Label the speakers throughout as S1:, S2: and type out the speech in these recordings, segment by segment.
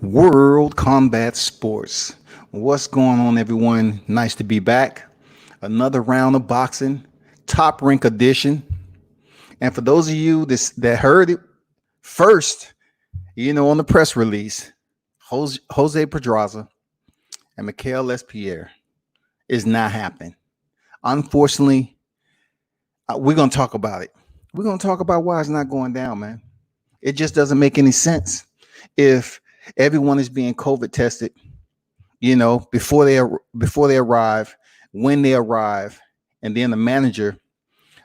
S1: World Combat Sports. What's going on, everyone? Nice to be back. Another round of boxing, top rank edition. And for those of you that heard it first, on the press release, Jose Pedraza and Mikkel LesPierre is not happening. Unfortunately, we're going to talk about it. We're going to talk about why it's not going down, man. It just doesn't make any sense if everyone is being COVID tested, before they arrive, when they arrive, and then the manager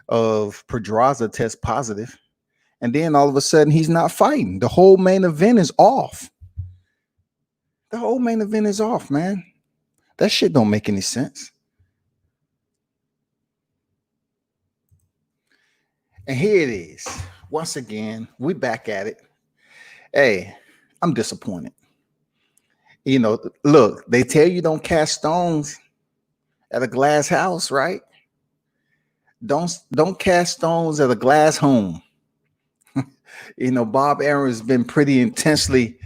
S1: of Pedraza tests positive, and then all of a sudden he's not fighting. The whole main event is off. The whole main event is off, man. That shit don't make any sense. And here it is. Once again, we back at it. Hey, I'm disappointed. Look, they tell you don't cast stones at a glass house, right? Don't cast stones at a glass home. Bob Arum has been pretty intensely,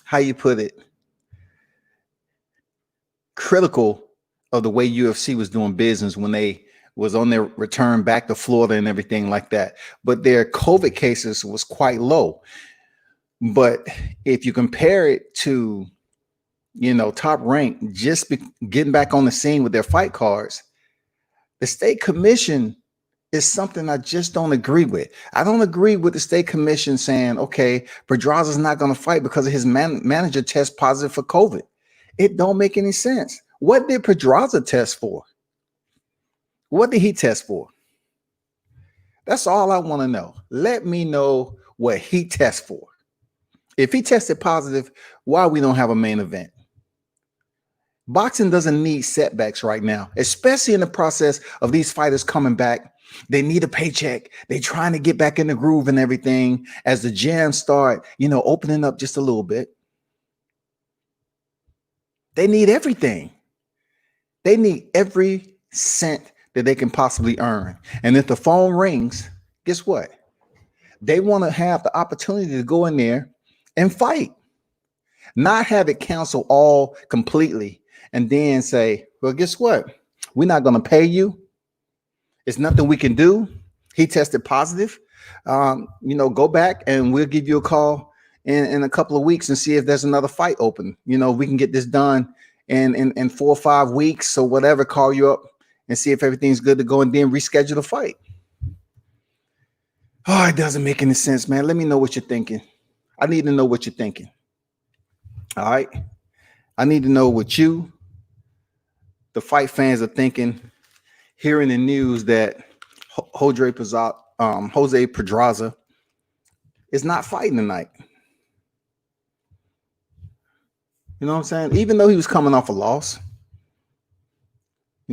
S1: how you put it, critical of the way UFC was doing business when they was on their return back to Florida and everything like that. But their COVID cases was quite low. But if you compare it to, Top Rank getting back on the scene with their fight cards, the state commission is something I just don't agree with. I don't agree with the state commission saying, okay, Pedraza's not going to fight because of his manager test positive for COVID. It don't make any sense. What did Pedraza test for? What did he test for? That's all I want to know. Let me know what he tests for. If he tested positive, why we don't have a main event? Boxing doesn't need setbacks right now, especially in the process of these fighters coming back. They need a paycheck. They're trying to get back in the groove and everything as the gyms start, opening up just a little bit. They need everything. They need every cent that they can possibly earn. And if the phone rings, guess what? They want to have the opportunity to go in there and fight, not have it cancel all completely and then say, well, guess what? We're not going to pay you. It's nothing we can do. He tested positive. Go back and we'll give you a call in a couple of weeks and see if there's another fight open. We can get this done in 4 or 5 weeks or whatever, call you up and see if everything's good to go and then reschedule the fight. Oh, it doesn't make any sense, man. Let me know what you're thinking. I need to know what you're thinking. All right. I need to know what you, the fight fans, are thinking, hearing the news that Jose Pedraza is not fighting tonight. You know what I'm saying? Even though he was coming off a loss,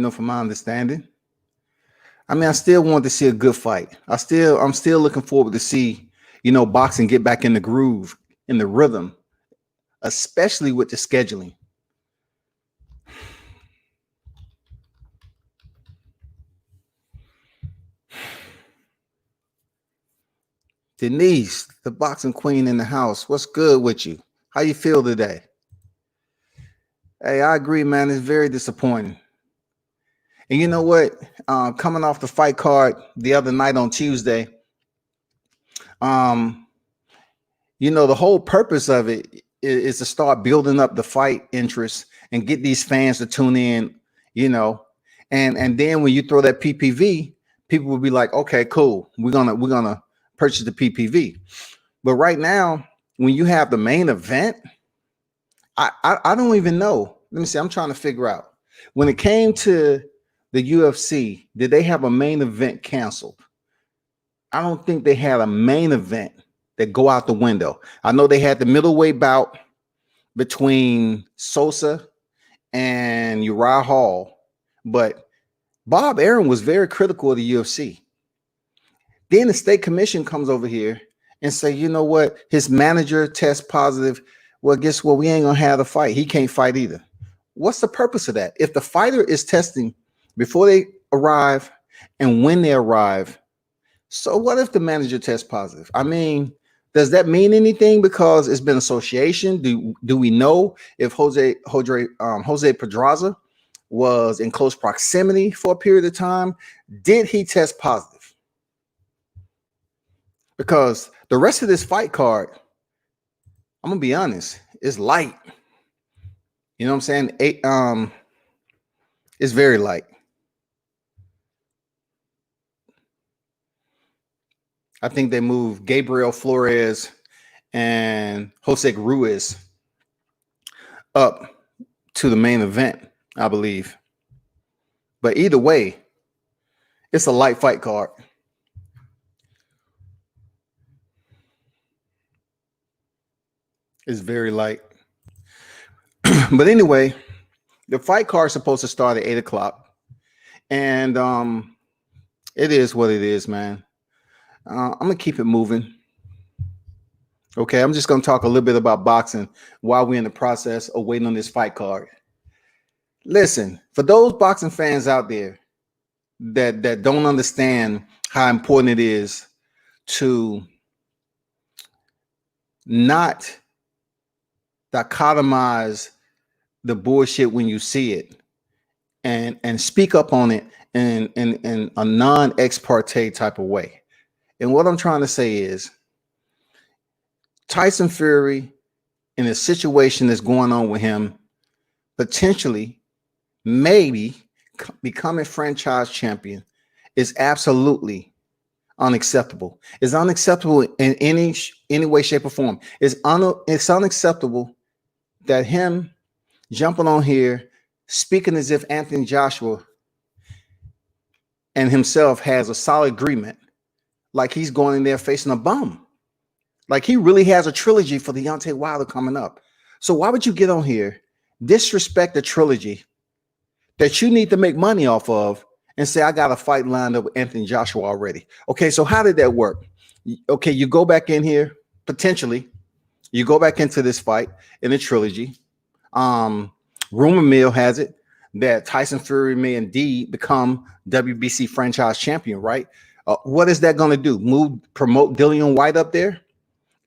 S1: from my understanding. I mean, I still want to see a good fight. I'm still looking forward to see, boxing get back in the groove, in the rhythm, especially with the scheduling. Denise, the boxing queen in the house. What's good with you? How you feel today? Hey, I agree, man. It's very disappointing. And you know what? Coming off the fight card the other night on Tuesday, the whole purpose of it is to start building up the fight interest and get these fans to tune in, and then when you throw that PPV, people will be like, okay, cool. We're gonna purchase the PPV. But right now, when you have the main event, I don't even know. Let me see. I'm trying to figure out. When it came to the UFC, did they have a main event canceled? I don't think they had a main event that go out the window. I know they had the middleweight bout between Sosa and Uriah Hall, but Bob Arum was very critical of the UFC. Then the state commission comes over here and say, you know what? His manager tests positive. Well, guess what? We ain't gonna have the fight. He can't fight either. What's the purpose of that? If the fighter is testing before they arrive and when they arrive, so what if the manager tests positive? I mean, Does that mean anything because it's been association? Do we know if Jose Pedraza was in close proximity for a period of time? Did he test positive? Because the rest of this fight card, I'm gonna be honest, is light. You know what I'm saying? It's very light. I think they moved Gabriel Flores and Josec Ruiz up to the main event, I believe. But either way, it's a light fight card. It's very light. But anyway, the fight card is supposed to start at 8 o'clock. And it is what it is, man. I'm going to keep it moving. Okay, I'm just going to talk a little bit about boxing while we're in the process of waiting on this fight card. Listen, for those boxing fans out there that don't understand how important it is to not dichotomize the bullshit when you see it and speak up on it in a non-ex parte type of way. And what I'm trying to say is Tyson Fury, in a situation that's going on with him, potentially, maybe becoming franchise champion is absolutely unacceptable. It's unacceptable in any way, shape, or form. It's unacceptable that him jumping on here, speaking as if Anthony Joshua and himself has a solid agreement, like he's going in there facing a bum. Like he really has a trilogy for Deontay Wilder coming up. So why would you get on here, disrespect the trilogy that you need to make money off of, and say, I got a fight lined up with Anthony Joshua already? Okay, so how did that work? Okay, you go back in here, potentially, you go back into this fight in the trilogy. Rumor mill has it that Tyson Fury may indeed become WBC franchise champion, right? What is that going to do? Promote Dillian White up there?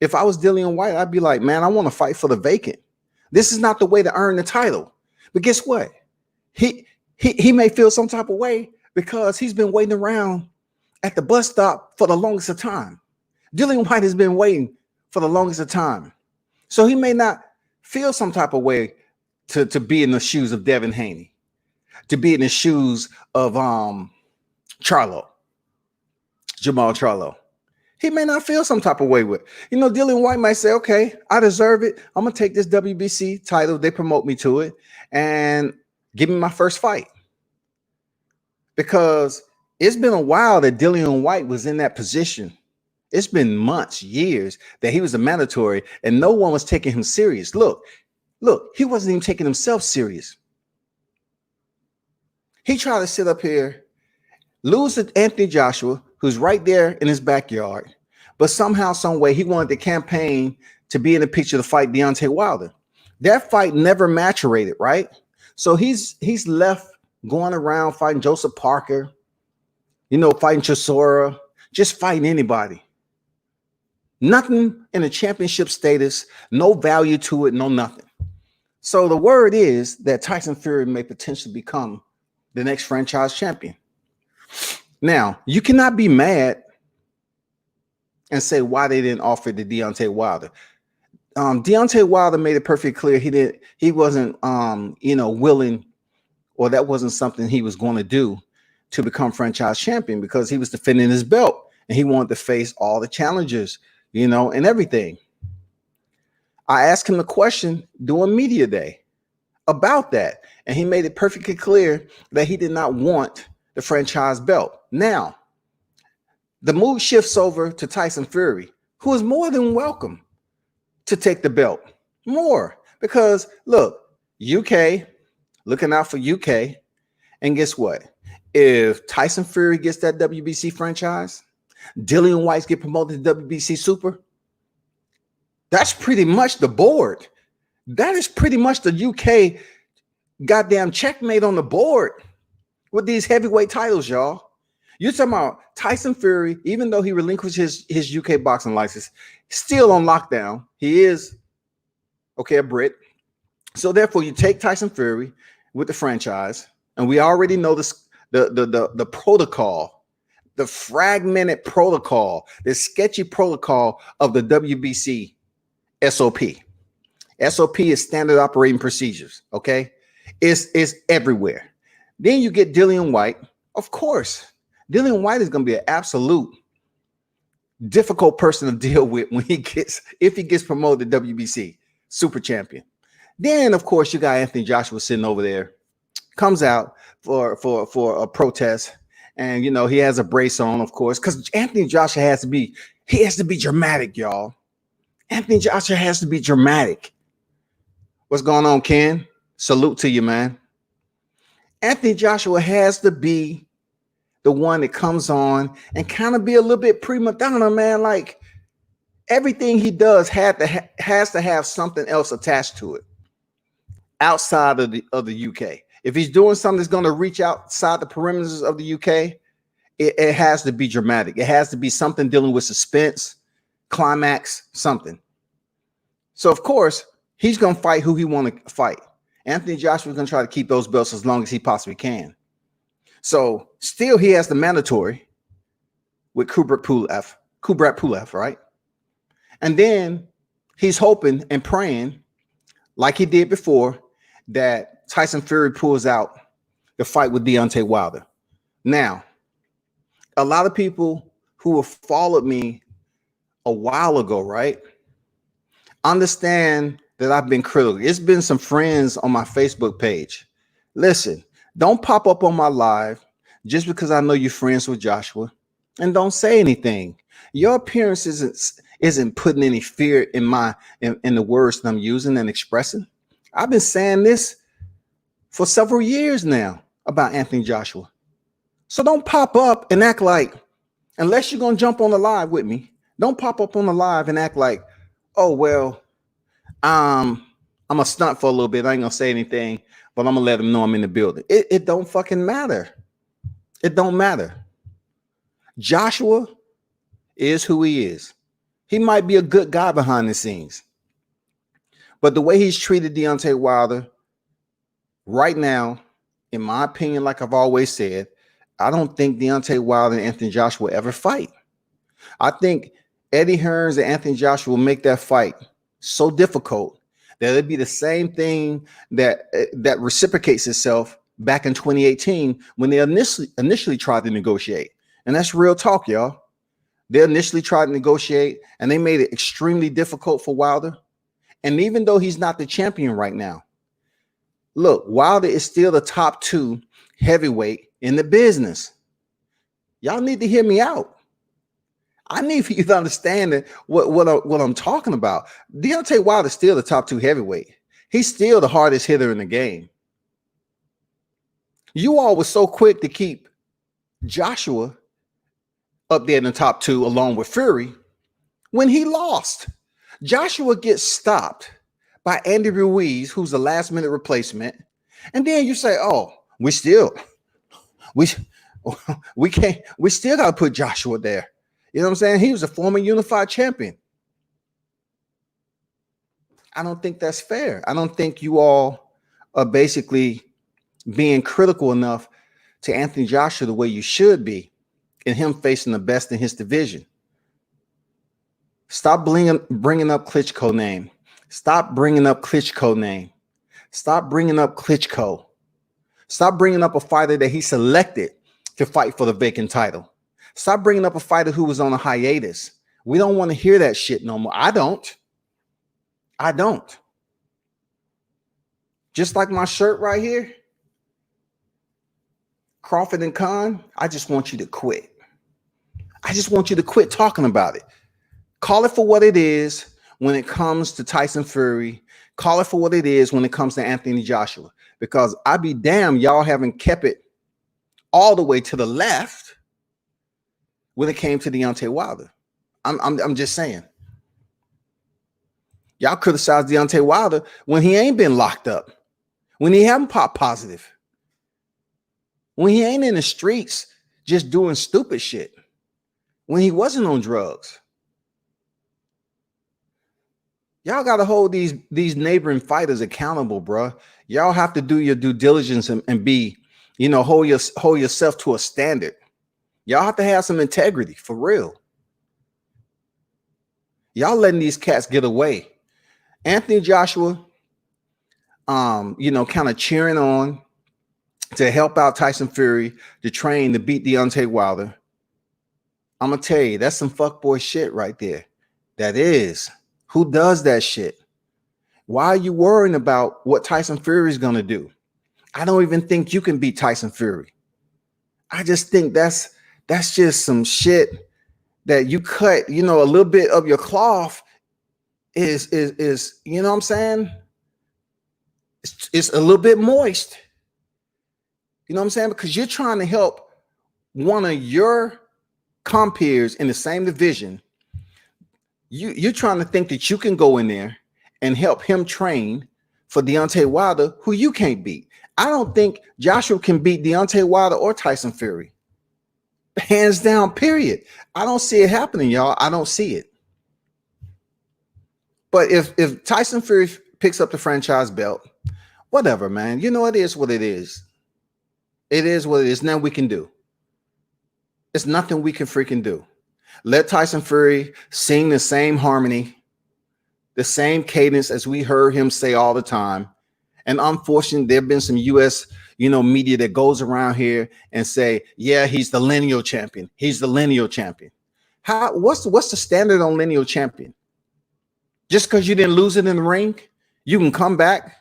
S1: If I was Dillian White, I'd be like, man, I want to fight for the vacant. This is not the way to earn the title. But guess what? He may feel some type of way because he's been waiting around at the bus stop for the longest of time. Dillian White has been waiting for the longest of time. So he may not feel some type of way to be in the shoes of Devin Haney, to be in the shoes of Jamal Charlo. He may not feel some type of way with. Dillian White might say, okay, I deserve it. I'm going to take this WBC title. They promote me to it and give me my first fight. Because it's been a while that Dillian White was in that position. It's been months, years that he was a mandatory and no one was taking him serious. Look, he wasn't even taking himself serious. He tried to sit up here, lose to Anthony Joshua, who's right there in his backyard, but somehow, some way, he wanted the campaign to be in the picture to fight Deontay Wilder. That fight never maturated, right? So he's left going around fighting Joseph Parker, fighting Chisora, just fighting anybody. Nothing in a championship status, no value to it, no nothing. So the word is that Tyson Fury may potentially become the next franchise champion. Now, you cannot be mad and say why they didn't offer the Deontay Wilder. Deontay Wilder made it perfectly clear he wasn't willing, or that wasn't something he was going to do to become franchise champion, because he was defending his belt and he wanted to face all the challengers, and everything. I asked him the question during media day about that, and he made it perfectly clear that he did not want the franchise belt. Now, the mood shifts over to Tyson Fury, who is more than welcome to take the belt. More, because look, UK, looking out for UK, and guess what? If Tyson Fury gets that WBC franchise, Dillian White get promoted to WBC Super, that's pretty much the board. That is pretty much the UK goddamn checkmate on the board with these heavyweight titles, y'all. You're talking about Tyson Fury, even though he relinquished his UK boxing license, still on lockdown. He is, okay, a Brit. So therefore, you take Tyson Fury with the franchise, and we already know this, the protocol, the fragmented protocol, the sketchy protocol of the WBC SOP. SOP is standard operating procedures, okay? It's everywhere. Then you get Dillian White. Of course, Dillian White is going to be an absolute difficult person to deal with if he gets promoted to WBC super champion. Then, of course, you got Anthony Joshua sitting over there, comes out for a protest, and you know he has a brace on, of course, because Anthony Joshua has to be dramatic, y'all. Anthony Joshua has to be dramatic. What's going on, Ken? Salute to you, man. Anthony Joshua has to be the one that comes on and kind of be a little bit prima donna, man. Like everything he does has to have something else attached to it outside of the UK. If he's doing something that's going to reach outside the perimeters of the UK, it has to be dramatic. It has to be something dealing with suspense, climax, something. So, of course, he's going to fight who he want to fight. Anthony Joshua is going to try to keep those belts as long as he possibly can. So, still, he has the mandatory with Kubrat Pulev, right? And then he's hoping and praying, like he did before, that Tyson Fury pulls out the fight with Deontay Wilder. Now, a lot of people who have followed me a while ago, right, understand that I've been critical. It's been some friends on my Facebook page. Listen, don't pop up on my live just because I know you're friends with Joshua, and don't say anything. Your appearance isn't putting any fear in the words that I'm using and expressing. I've been saying this for several years now about Anthony Joshua. So don't pop up and act like, unless you're going to jump on the live with me, don't pop up on the live and act like, oh, well, I'm a stunt for a little bit. I ain't going to say anything, but I'm going to let them know I'm in the building. It don't fucking matter. It don't matter. Joshua is who he is. He might be a good guy behind the scenes, but the way he's treated Deontay Wilder right now, in my opinion, like I've always said, I don't think Deontay Wilder and Anthony Joshua will ever fight. I think Eddie Hearns and Anthony Joshua will make that fight so difficult that it'd be the same thing that reciprocates itself back in 2018 when they initially tried to negotiate. And that's real talk, y'all. They initially tried to negotiate and they made it extremely difficult for Wilder. And even though he's not the champion right now, look, Wilder is still the top 2 heavyweight in the business. Y'all need to hear me out. I need for you to understand what I'm talking about. Deontay Wilder is still the top 2 heavyweight. He's still the hardest hitter in the game. You all were so quick to keep Joshua up there in the top 2 along with Fury when he lost. Joshua gets stopped by Andy Ruiz, who's a last-minute replacement. And then you say, oh, we still got to put Joshua there. You know what I'm saying? He was a former unified champion. I don't think that's fair. I don't think you all are basically being critical enough to Anthony Joshua the way you should be in him facing the best in his division. Stop bringing up Klitschko name. Stop bringing up Klitschko name. Stop bringing up Klitschko. Stop bringing up a fighter that he selected to fight for the vacant title. Stop bringing up a fighter who was on a hiatus. We don't want to hear that shit no more. I don't. Just like my shirt right here, Crawford and Khan, I just want you to quit. I just want you to quit talking about it. Call it for what it is when it comes to Tyson Fury. Call it for what it is when it comes to Anthony Joshua. Because I'd be damned y'all haven't kept it all the way to the left when it came to Deontay Wilder. I'm just saying. Y'all criticized Deontay Wilder when he ain't been locked up, when he haven't popped positive, when he ain't in the streets just doing stupid shit when he wasn't on drugs. Y'all got to hold these neighboring fighters accountable, bro. Y'all have to do your due diligence and be, hold yourself to a standard. Y'all have to have some integrity for real. Y'all letting these cats get away. Anthony Joshua, kind of cheering on to help out Tyson Fury to train to beat Deontay Wilder. I'm gonna tell you, that's some fuckboy shit right there. That is. Who does that shit? Why are you worrying about what Tyson Fury is gonna do? I don't even think you can beat Tyson Fury. I just think that's just some shit that you cut, a little bit of your cloth is you know what I'm saying? It's a little bit moist. You know what I'm saying? Because you're trying to help one of your compeers in the same division. You're trying to think that you can go in there and help him train for Deontay Wilder, who you can't beat. I don't think Joshua can beat Deontay Wilder or Tyson Fury. Hands down, period. I don't see it happening, y'all. I don't see it. But if Tyson Fury picks up the franchise belt, whatever, man. It is what it is. It is what it is. Now we can do. It's nothing we can freaking do. Let Tyson Fury sing the same harmony, the same cadence as we heard him say all the time. And unfortunately, there have been some U.S. media that goes around here and say, yeah, he's the lineal champion. He's the lineal champion. What's the standard on lineal champion? Just because you didn't lose it in the ring, you can come back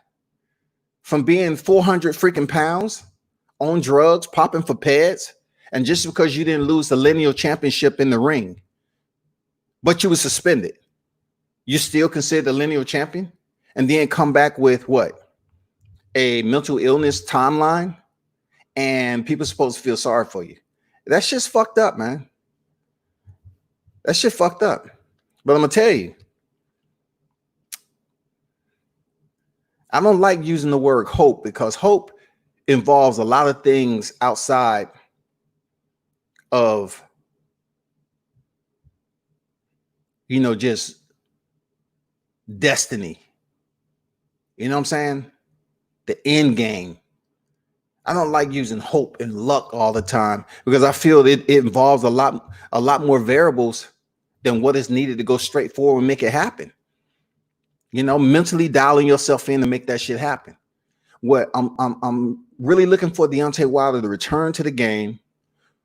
S1: from being 400 freaking pounds on drugs, popping for pads. And just because you didn't lose the lineal championship in the ring, but you were suspended, you still considered the lineal champion, and then come back with what? A mental illness timeline, and people are supposed to feel sorry for you. That's just fucked up, man. That shit fucked up. But I'm gonna tell you, I don't like using the word hope because hope involves a lot of things outside of, just destiny. You know what I'm saying? The end game. I don't like using hope and luck all the time because I feel it involves a lot more variables than what is needed to go straight forward and make it happen. Mentally dialing yourself in to make that shit happen. What I'm really looking for Deontay Wilder to return to the game.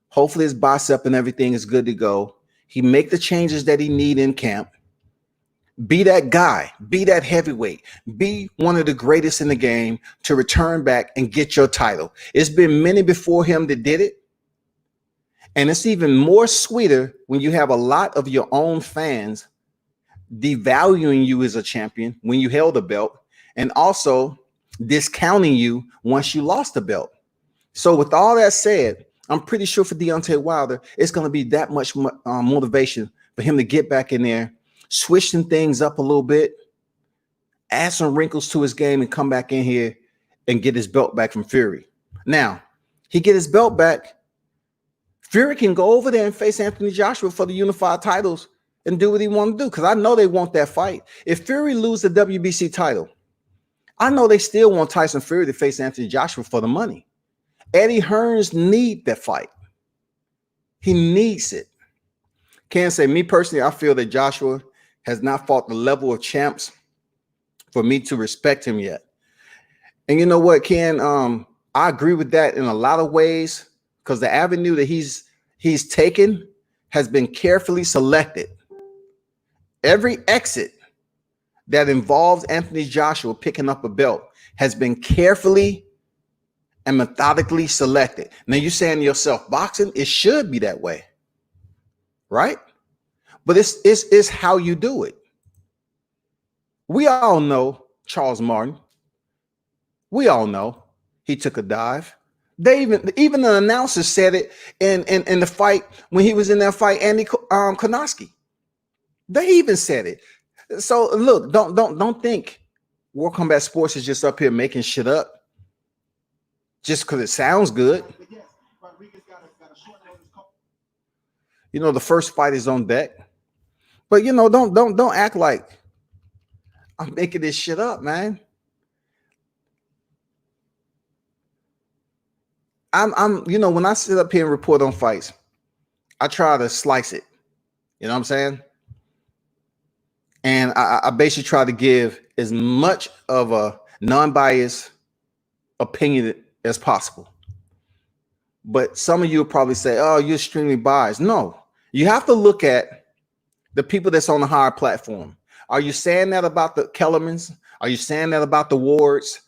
S1: Hopefully his bicep and everything is good to go. He make the changes that he need in camp. Be that guy, be that heavyweight, be one of the greatest in the game to return back and get your title. It's been many before him that did it. And it's even more sweeter when you have a lot of your own fans devaluing you as a champion when you held the belt and also discounting you once you lost the belt. So with all that said, I'm pretty sure for Deontay Wilder, it's going to be that much motivation for him to get back in there, switching things up a little bit, add some wrinkles to his game, and come back in here and get his belt back from Fury. Now, he get his belt back. Fury can go over there and face Anthony Joshua for the unified titles and do what he want to do because I know they want that fight. If Fury lose the WBC title, I know they still want Tyson Fury to face Anthony Joshua for the money. Eddie Hearns need that fight. He needs it. Can't say me personally, I feel that Joshua has not fought the level of champs for me to respect him yet. And you know what, Ken? I agree with that in a lot of ways because the avenue that he's taken has been carefully selected. Every exit that involves Anthony Joshua picking up a belt has been carefully and methodically selected. Now you're saying to yourself, boxing, it should be that way, right? But it's how you do it. We all know Charles Martin. We all know he took a dive. They even the announcers said it in the fight when he was in that fight, Andy Konoski. They even said it. So look, don't think World Combat Sports is just up here making shit up just because it sounds good. The first fight is on deck. But don't act like I'm making this shit up, man. I'm when I sit up here and report on fights, I try to slice it. You know what I'm saying? And I basically try to give as much of a non-biased opinion as possible. But some of you will probably say, oh, you're extremely biased. No, you have to look at the people that's on the higher platform. Are you saying that about the Kellermans? Are you saying that about the Wards,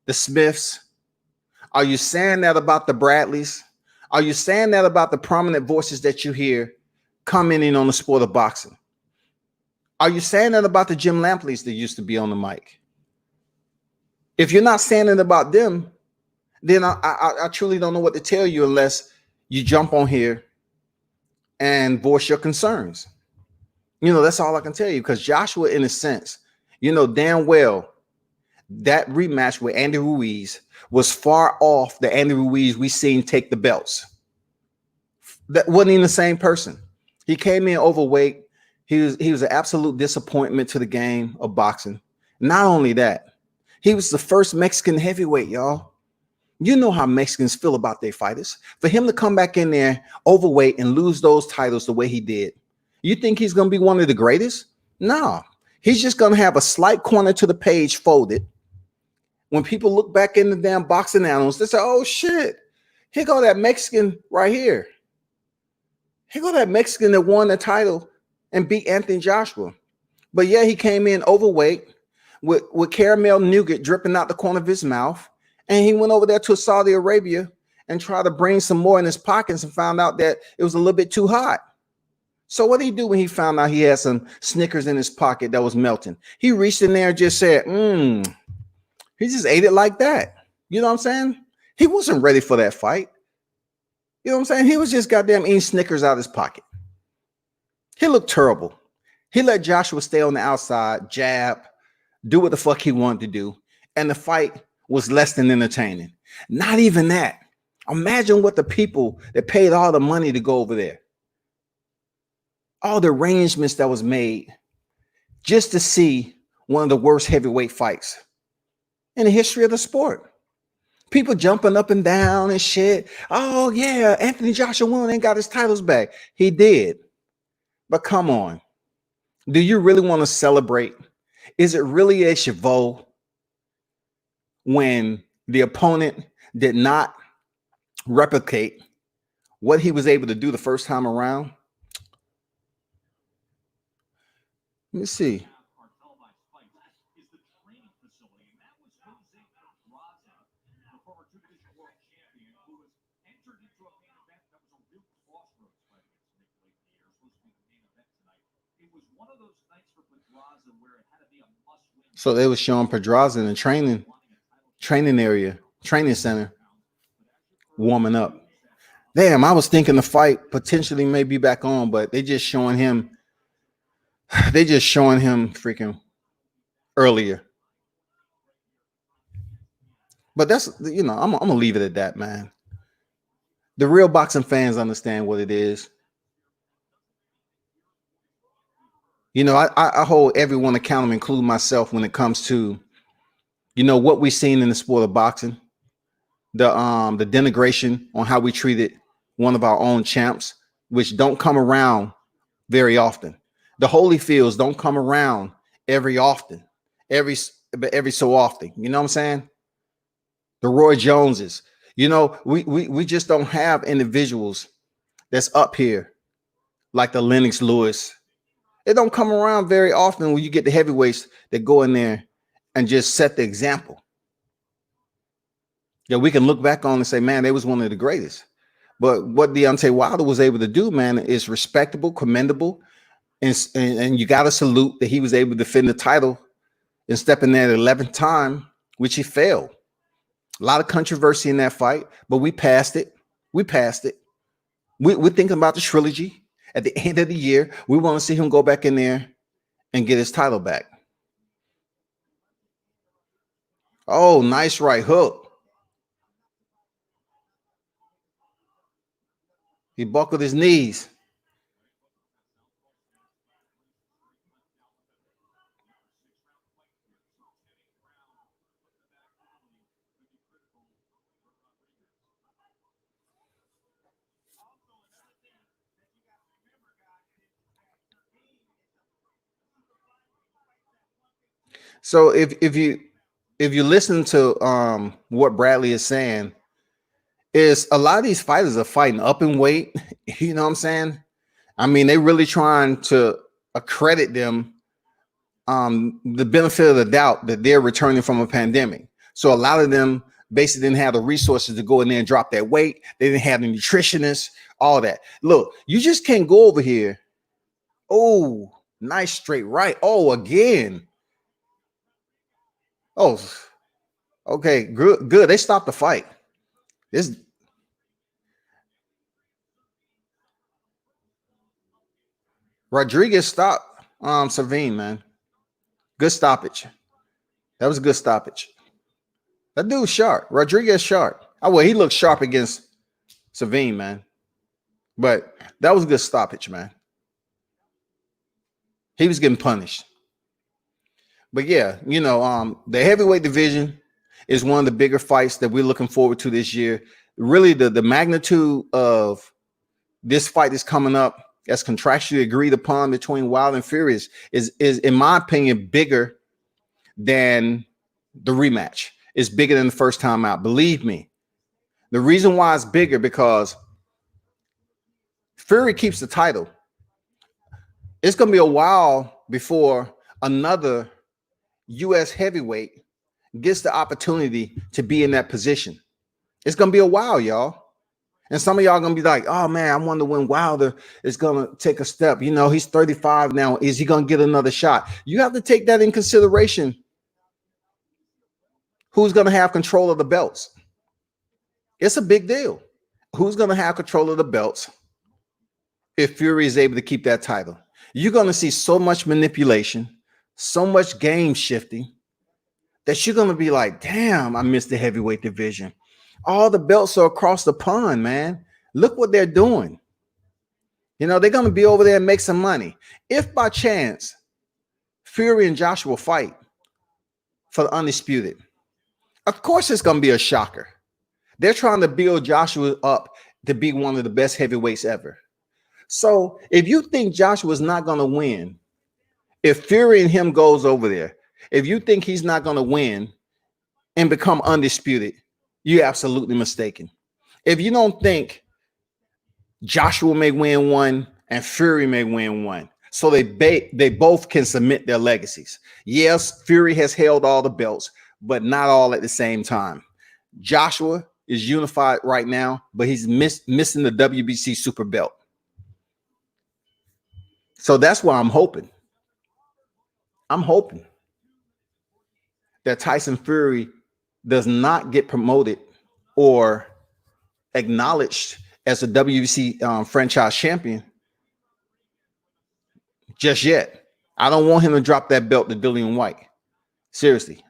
S1: the Smiths? Are you saying that about the Bradleys? Are you saying that about the prominent voices that you hear commenting on the sport of boxing? Are you saying that about the Jim Lampleys that used to be on the mic? If you're not saying it about them, then I truly don't know what to tell you unless you jump on here and voice your concerns. That's all I can tell you, because Joshua, in a sense, damn well that rematch with Andy Ruiz was far off the Andy Ruiz we seen take the belts. That wasn't even the same person. He came in overweight. He was an absolute disappointment to the game of boxing. Not only that, he was the first Mexican heavyweight, y'all. You know how Mexicans feel about their fighters. For him to come back in there overweight and lose those titles the way he did, you think he's going to be one of the greatest? No. He's just going to have a slight corner to the page folded. When people look back in the damn boxing annals, they say, oh, shit, here go that Mexican right here. Here go that Mexican that won the title and beat Anthony Joshua. But yeah, he came in overweight with caramel nougat dripping out the corner of his mouth. And he went over there to Saudi Arabia and tried to bring some more in his pockets and found out that it was a little bit too hot. So what did he do when he found out he had some Snickers in his pocket that was melting? He reached in there and just said, he just ate it like that. You know what I'm saying? He wasn't ready for that fight. You know what I'm saying? He was just goddamn eating Snickers out of his pocket. He looked terrible. He let Joshua stay on the outside, jab, do what the fuck he wanted to do. And the fight was less than entertaining. Not even that. Imagine what the people that paid all the money to go over there, all the arrangements that was made just to see one of the worst heavyweight fights in the history of the sport. People jumping up and down and shit. Oh yeah, Anthony Joshua won and got his titles back. He did. But come on. Do you really want to celebrate? Is it really a cheval when the opponent did not replicate what he was able to do the first time around? Let me see. So they were showing Pedraza in the training area, training center, warming up. Damn, I was thinking the fight potentially may be back on, but they just showing him freaking earlier. But that's, I'm gonna leave it at that, man. The real boxing fans understand what it is. I hold everyone accountable, including myself, when it comes to, what we've seen in the sport of boxing, the denigration on how we treated one of our own champs, which don't come around very often. The Holyfields don't come around every so often. You know what I'm saying? The Roy Joneses. We just don't have individuals that's up here like the Lennox Lewis. It don't come around very often when you get the heavyweights that go in there and just set the example. Yeah, we can look back on and say, man, they was one of the greatest. But what Deontay Wilder was able to do, man, is respectable, commendable, and you got to salute that he was able to defend the title and step in there the 11th time, which he failed. A lot of controversy in that fight, but we passed it. We're thinking about the trilogy. At the end of the year, we want to see him go back in there and get his title back. Oh, nice right hook. He buckled his knees. So if you listen to what Bradley is saying, is a lot of these fighters are fighting up in weight. You know what I'm saying? I mean, they really trying to accredit them the benefit of the doubt that they're returning from a pandemic. So a lot of them basically didn't have the resources to go in there and drop that weight. They didn't have the nutritionists, all that. Look, you just can't go over here. Oh, nice straight right. Oh, again. Oh, okay, good, good. They stopped the fight. This Rodriguez stopped Servin, man. Good stoppage. That was a good stoppage. That dude's sharp. Rodriguez sharp. Oh, well, he looked sharp against Servin, man. But that was a good stoppage, man. He was getting punished. But yeah, you know, the heavyweight division is one of the bigger fights that we're looking forward to this year. Really, the magnitude of this fight is coming up as contractually agreed upon between Wilder and Fury is in my opinion, bigger than the rematch. It's bigger than the first time out. Believe me. The reason why it's bigger because Fury keeps the title. It's going to be a while before another U.S. heavyweight gets the opportunity to be in that position. It's going to be a while, y'all. And some of y'all going to be like, oh, man, I wonder when Wilder is going to take a step. You know, he's 35 now. Is he going to get another shot? You have to take that in consideration. Who's going to have control of the belts? It's a big deal. Who's going to have control of the belts if Fury is able to keep that title? You're going to see so much manipulation, so much game shifting that you're going to be like, damn, I missed the heavyweight division. All the belts are across the pond, man. Look what they're doing. You know, they're going to be over there and make some money. If by chance Fury and Joshua fight for the undisputed, of course it's going to be a shocker. They're trying to build Joshua up to be one of the best heavyweights ever. So if you think Joshua's not going to win, if Fury and him goes over there, if you think he's not going to win and become undisputed, you're absolutely mistaken. If you don't think Joshua may win one and Fury may win one, so they both can submit their legacies. Yes, Fury has held all the belts, but not all at the same time. Joshua is unified right now, but he's missing the WBC super belt. So that's why I'm hoping. I'm hoping that Tyson Fury does not get promoted or acknowledged as a WBC franchise champion just yet. I don't want him to drop that belt to Dillian White. Seriously.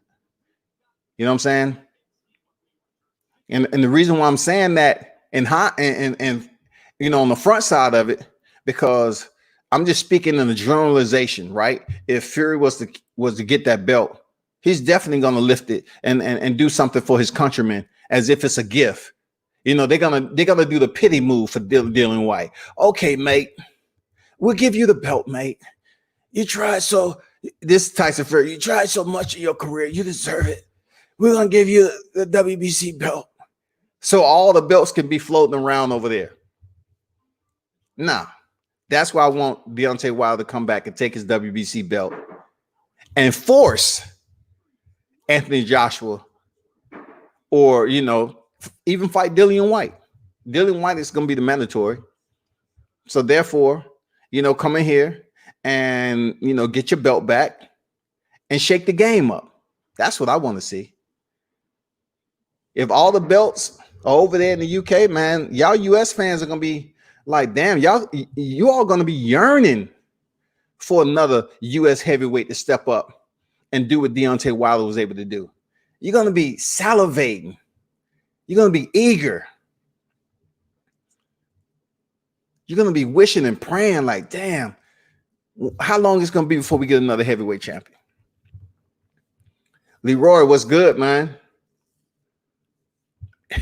S1: You know what I'm saying? And the reason why I'm saying that and you know, on the front side of it, because I'm just speaking in the generalization, right? If Fury was to get that belt, he's definitely going to lift it and do something for his countrymen as if it's a gift. You know, they're gonna do the pity move for Dillian White. Okay, mate, we'll give you the belt, mate. You tried this Tyson Fury, you tried so much in your career, you deserve it. We're gonna give you the WBC belt, so all the belts can be floating around over there. Nah, that's why I want Deontay Wilder to come back and take his WBC belt and force Anthony Joshua, or you know, even fight Dillian White. Dillian White is going to be the mandatory. So therefore, you know, come in here and, you know, get your belt back and shake the game up. That's what I want to see. If all the belts are over there in the UK, man, y'all US fans are going to be like, damn, you all going to be yearning for another US heavyweight to step up and do what Deontay Wilder was able to do. You're going to be salivating. You're going to be eager. You're going to be wishing and praying like, damn, how long is it going to be before we get another heavyweight champion? Leroy, what's good, man?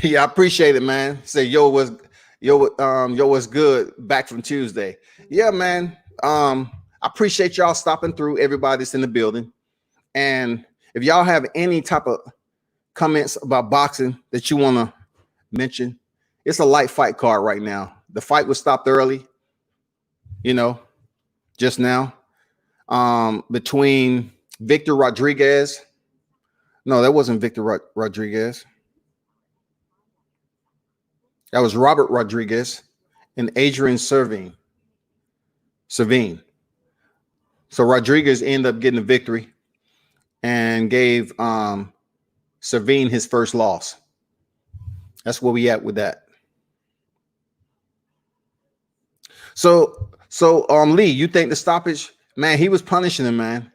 S1: Yeah, I appreciate it, man. Say, what's good? Back from Tuesday. Yeah, man. I appreciate y'all stopping through, everybody that's in the building. And if y'all have any type of comments about boxing that you want to mention, it's a light fight card right now. The fight was stopped early, just now, between Victor Rodriguez. No, that wasn't Victor Rodriguez. That was Robert Rodriguez and Adrian Servin. So Rodriguez ended up getting the victory and gave Servin his first loss. That's where we at with that. So Lee, you think the stoppage, man, he was punishing him, man.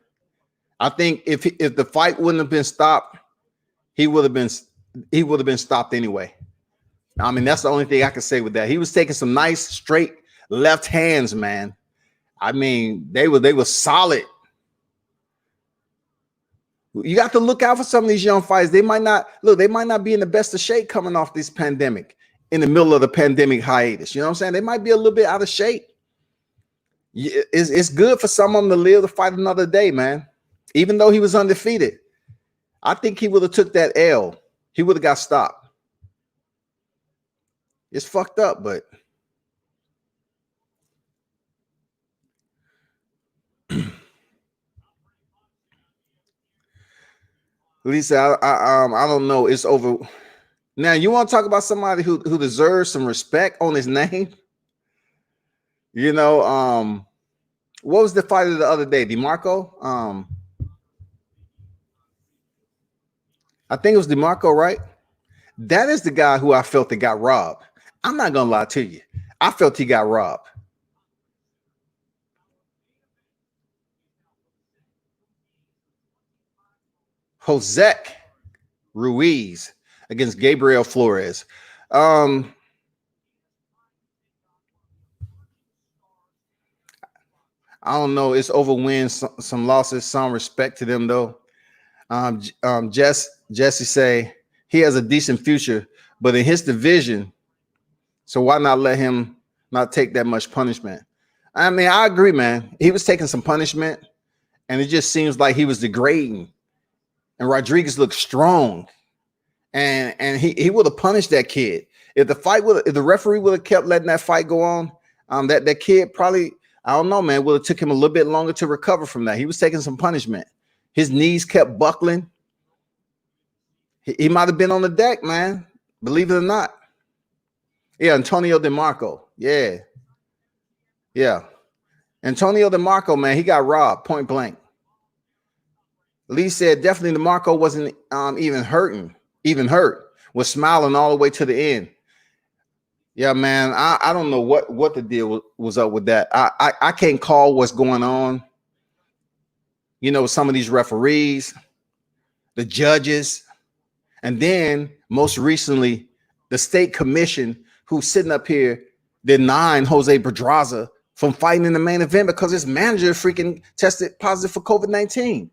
S1: I think if the fight wouldn't have been stopped, he would have been stopped anyway. I mean, that's the only thing I can say with that. He was taking some nice straight left hands, man. I mean, they were solid. You got to look out for some of these young fighters. They might not be in the best of shape coming off this pandemic, in the middle of the pandemic hiatus. You know what I'm saying? They might be a little bit out of shape. It's good for some of them to live to fight another day, man. Even though he was undefeated, I think he would have took that L. He would have got stopped. It's fucked up, but Lisa, I don't know. It's over. Now, you want to talk about somebody who deserves some respect on his name? What was the fight of the other day? DeMarco? I think it was DeMarco, right? That is the guy who I felt that got robbed. I'm not gonna lie to you. I felt he got robbed. Josec Ruiz against Gabriel Flores. I don't know. It's over wins, some losses, some respect to them though. Jesse say he has a decent future, but in his division, so why not let him not take that much punishment? I mean, I agree, man. He was taking some punishment, and it just seems like he was degrading. And Rodriguez looked strong, and he would have punished that kid if the referee would have kept letting that fight go on. That kid probably, I don't know, man, would have took him a little bit longer to recover from that. He was taking some punishment. His knees kept buckling. He might have been on the deck, man. Believe it or not. Yeah, Antonio DeMarco. Yeah. Antonio DeMarco, man, he got robbed point blank. Lee said definitely DeMarco wasn't even hurt, was smiling all the way to the end. Yeah, man, I don't know what the deal was up with that. I can't call what's going on. Some of these referees, the judges, and then most recently, the state commission who's sitting up here denying Jose Pedraza from fighting in the main event because his manager freaking tested positive for COVID-19.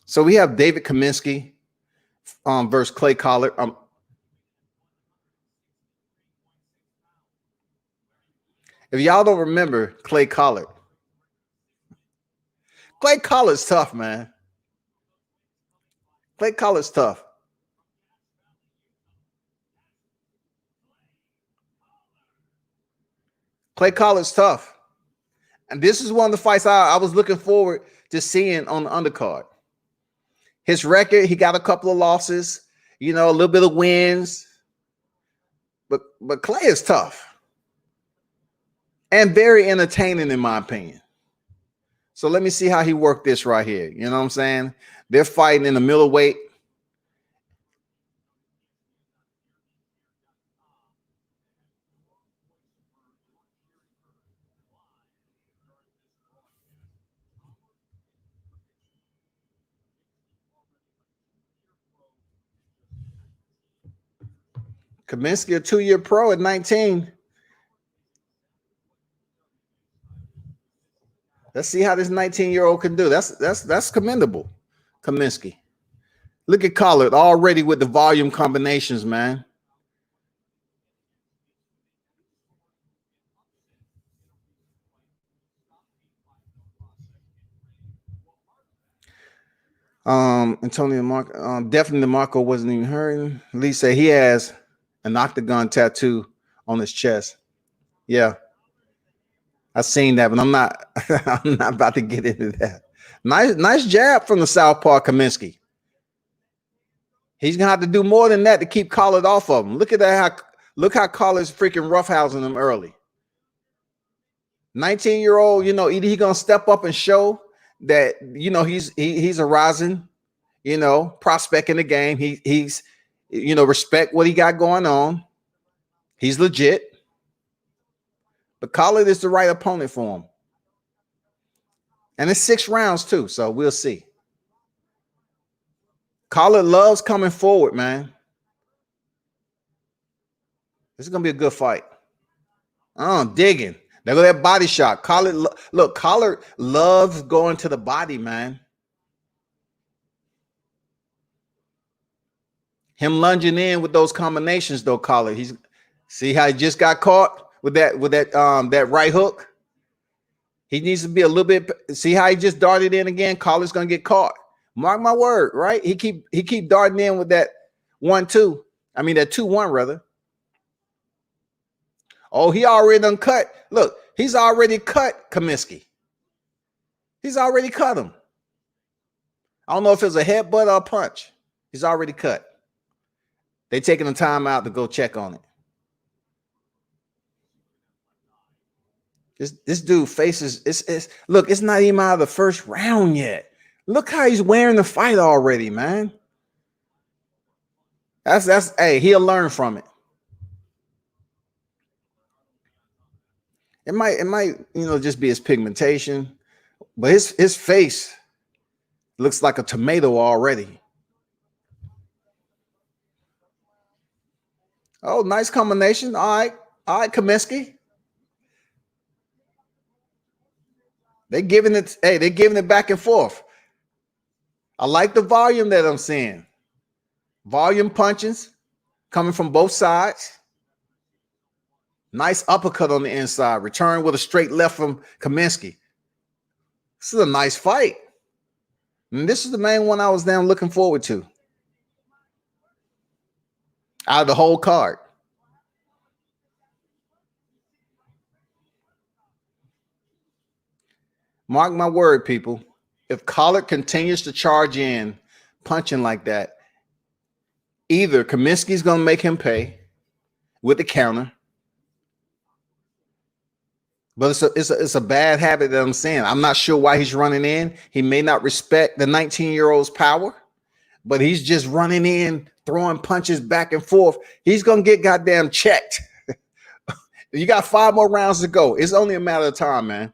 S1: So we have David Kaminsky versus Clay Collard. If y'all don't remember Clay Collard's tough, man. Clay Collard's tough. Clay Collard's tough. And this is one of the fights I was looking forward to seeing on the undercard. His record, he got a couple of losses, a little bit of wins. But Clay is tough. And very entertaining, in my opinion. So let me see how he worked this right here. You know what I'm saying? They're fighting in the middleweight. Kaminsky, a 2-year pro at 19. Let's see how this 19-year-old can do. That's commendable. Kaminsky. Look at Collard already with the volume combinations, man. Antonio Marco, definitely Marco wasn't even hurting. Lee said he has an octagon tattoo on his chest. Yeah, I seen that, but I'm not. I'm not about to get into that. Nice jab from the southpaw Kaminsky. He's gonna have to do more than that to keep Collard off of him. Look at that. Look how Collard's freaking roughhousing him early. 19-year-old, either he gonna step up and show that he's a rising, prospect in the game. He's respect what he got going on. He's legit. But Collard is the right opponent for him. And it's 6 rounds too, so we'll see. Collard loves coming forward, man. This is gonna be a good fight. Oh, digging. There go that body shot. Collard, look, Collard loves going to the body, man. Him lunging in with those combinations, though, Collard. See how he just got caught with that right hook. He needs to be a little bit. See how he just darted in again. Collard's gonna get caught. Mark my word, right? He keep darting in with that 1-2. I mean that 2-1 rather. Oh, he already done cut. Look, he's already cut Kaminsky. He's already cut him. I don't know if it was a headbutt or a punch. He's already cut. They taking the time out to go check on it. This dude faces look, it's not even out of the first round yet. Look how he's wearing the fight already, man. That's hey, he'll learn from it. It might just be his pigmentation, but his face looks like a tomato already. Oh, nice combination. All right, Kaminsky. They're giving it back and forth. I like the volume that I'm seeing. Volume punches coming from both sides. Nice uppercut on the inside. Return with a straight left from Kaminsky. This is a nice fight. And this is the main one I was damn looking forward to. Out of the whole card. Mark my word, people. If Collard continues to charge in, punching like that, either Kaminsky's going to make him pay with the counter, but it's a bad habit that I'm saying. I'm not sure why he's running in. He may not respect the 19-year-old's power, but he's just running in, throwing punches back and forth. He's going to get goddamn checked. You got 5 more rounds to go. It's only a matter of time, man.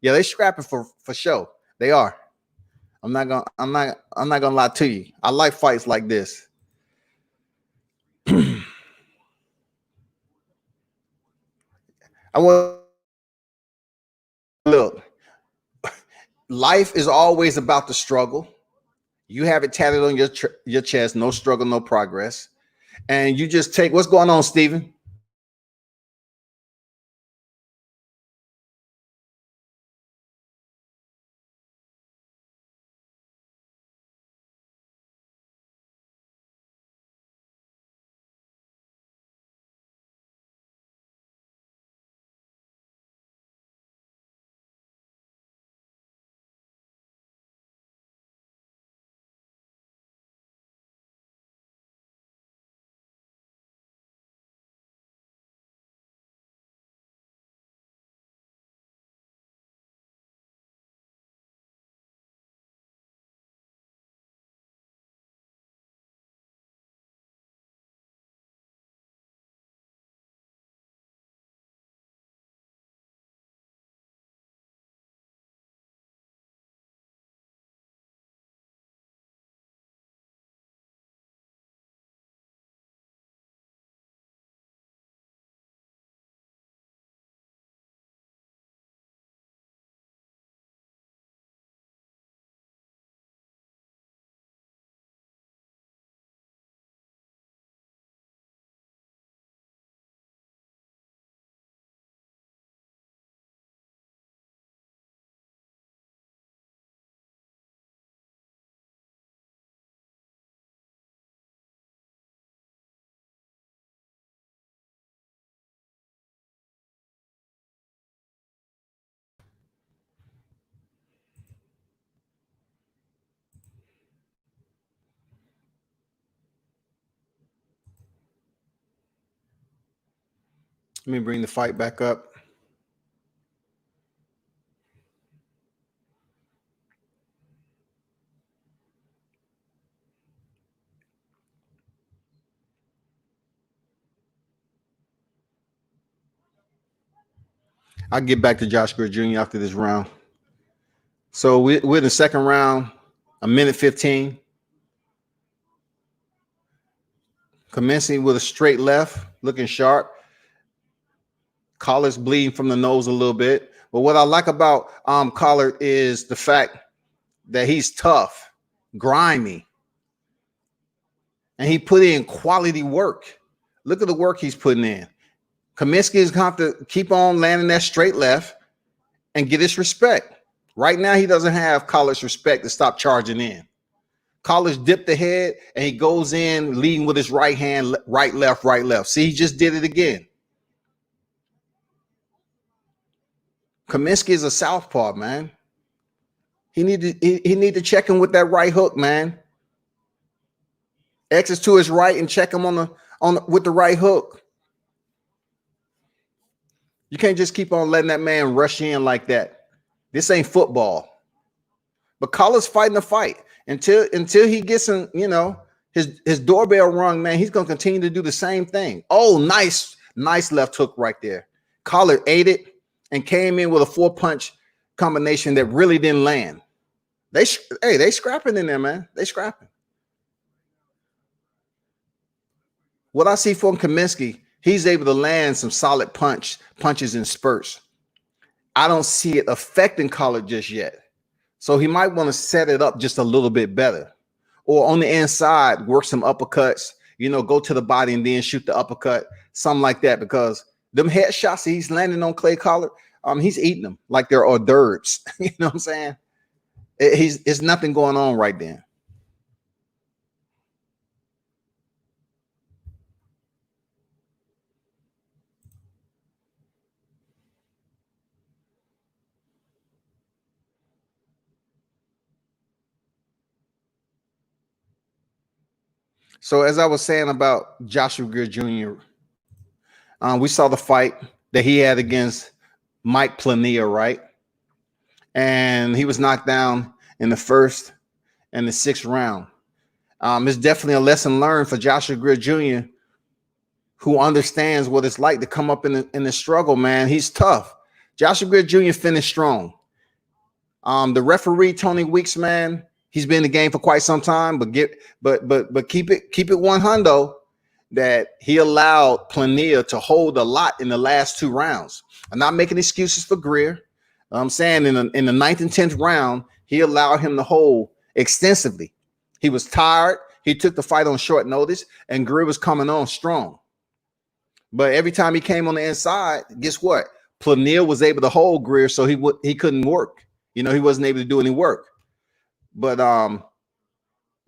S1: Yeah, they're scrapping for sure. They are. I'm not gonna lie to you. I like fights like this. I want look. Life is always about the struggle. You have it tatted on your chest. No struggle, no progress. And you just take what's going on, Steven? Let me bring the fight back up. I'll get back to Josh Gray Jr. after this round. So we're in the second round, a minute 15. Kaminsky with a straight left, looking sharp. Collar's bleeding from the nose a little bit. But what I like about Collar is the fact that he's tough, grimy, and he put in quality work. Look at the work he's putting in. Kaminsky is going to have to keep on landing that straight left and get his respect. Right now, he doesn't have Collar's respect to stop charging in. Collar's dipped ahead, and he goes in leading with his right hand, right, left, right, left. See, he just did it again. Kaminsky is a southpaw, man. He need to check him with that right hook, man. X is to his right and check him with the right hook. You can't just keep on letting that man rush in like that. This ain't football. But Collar's fighting the fight until he gets his doorbell rung, man. He's gonna continue to do the same thing. Oh, nice left hook right there. Collar ate it and came in with a 4-punch combination that really didn't land. They scrapping in there, man. They scrapping. What I see from Kaminsky, he's able to land some solid punches in spurts. I don't see it affecting Collar just yet. So he might want to set it up just a little bit better. Or on the inside, work some uppercuts, go to the body and then shoot the uppercut, something like that. Because them headshots that he's landing on Clay Collar, he's eating them like they're hors d'oeuvres. You know what I'm saying? It's nothing going on right then. So as I was saying about Joshua Greer Jr., we saw the fight that he had against Mike Plania, right? And he was knocked down in the first and the 6th round. It's definitely a lesson learned for Joshua Greer Jr., who understands what it's like to come up in the struggle, man. He's tough. Joshua Greer Jr. finished strong. The referee, Tony Weeks, man, he's been in the game for quite some time, but keep it 100 that he allowed Plania to hold a lot in the last 2 rounds. I'm not making excuses for Greer. I'm saying in the 9th and 10th round, he allowed him to hold extensively. He was tired. He took the fight on short notice, and Greer was coming on strong. But every time he came on the inside, guess what? Plania was able to hold Greer, so he couldn't work. He wasn't able to do any work. But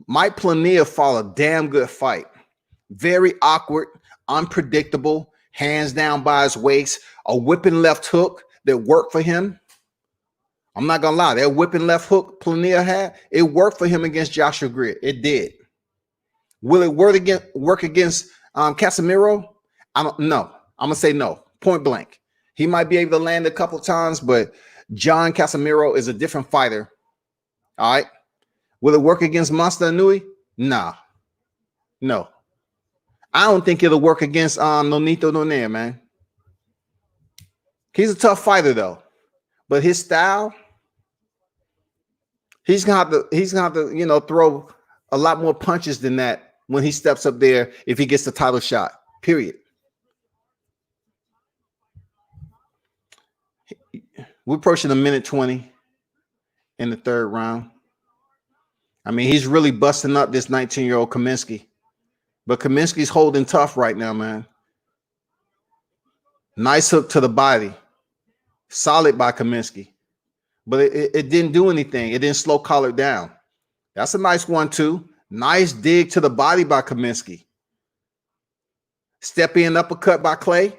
S1: Mike Plania fought a damn good fight. Very awkward, unpredictable, hands down by his waist, a whipping left hook that worked for him. I'm not gonna lie, that whipping left hook Plania had, it worked for him against Joshua Greer. It did. Will it work against Casemiro? I don't know. I'm gonna say no, point blank. He might be able to land a couple of times, but John Casemiro is a different fighter. All right. Will it work against Monster Inui? Nah. No. I don't think it'll work against Nonito Donaire, man. He's a tough fighter though, but his style, he's gonna have to throw a lot more punches than that when he steps up there if he gets the title shot. Period. We're approaching a minute 20 in the 3rd round. I mean, he's really busting up this 19-year-old Kaminsky. But Kaminsky's holding tough right now, man. Nice hook to the body. Solid by Kaminsky. But it didn't do anything. It didn't slow Collar down. That's a nice one, too. Nice dig to the body by Kaminsky. Step in uppercut by Clay.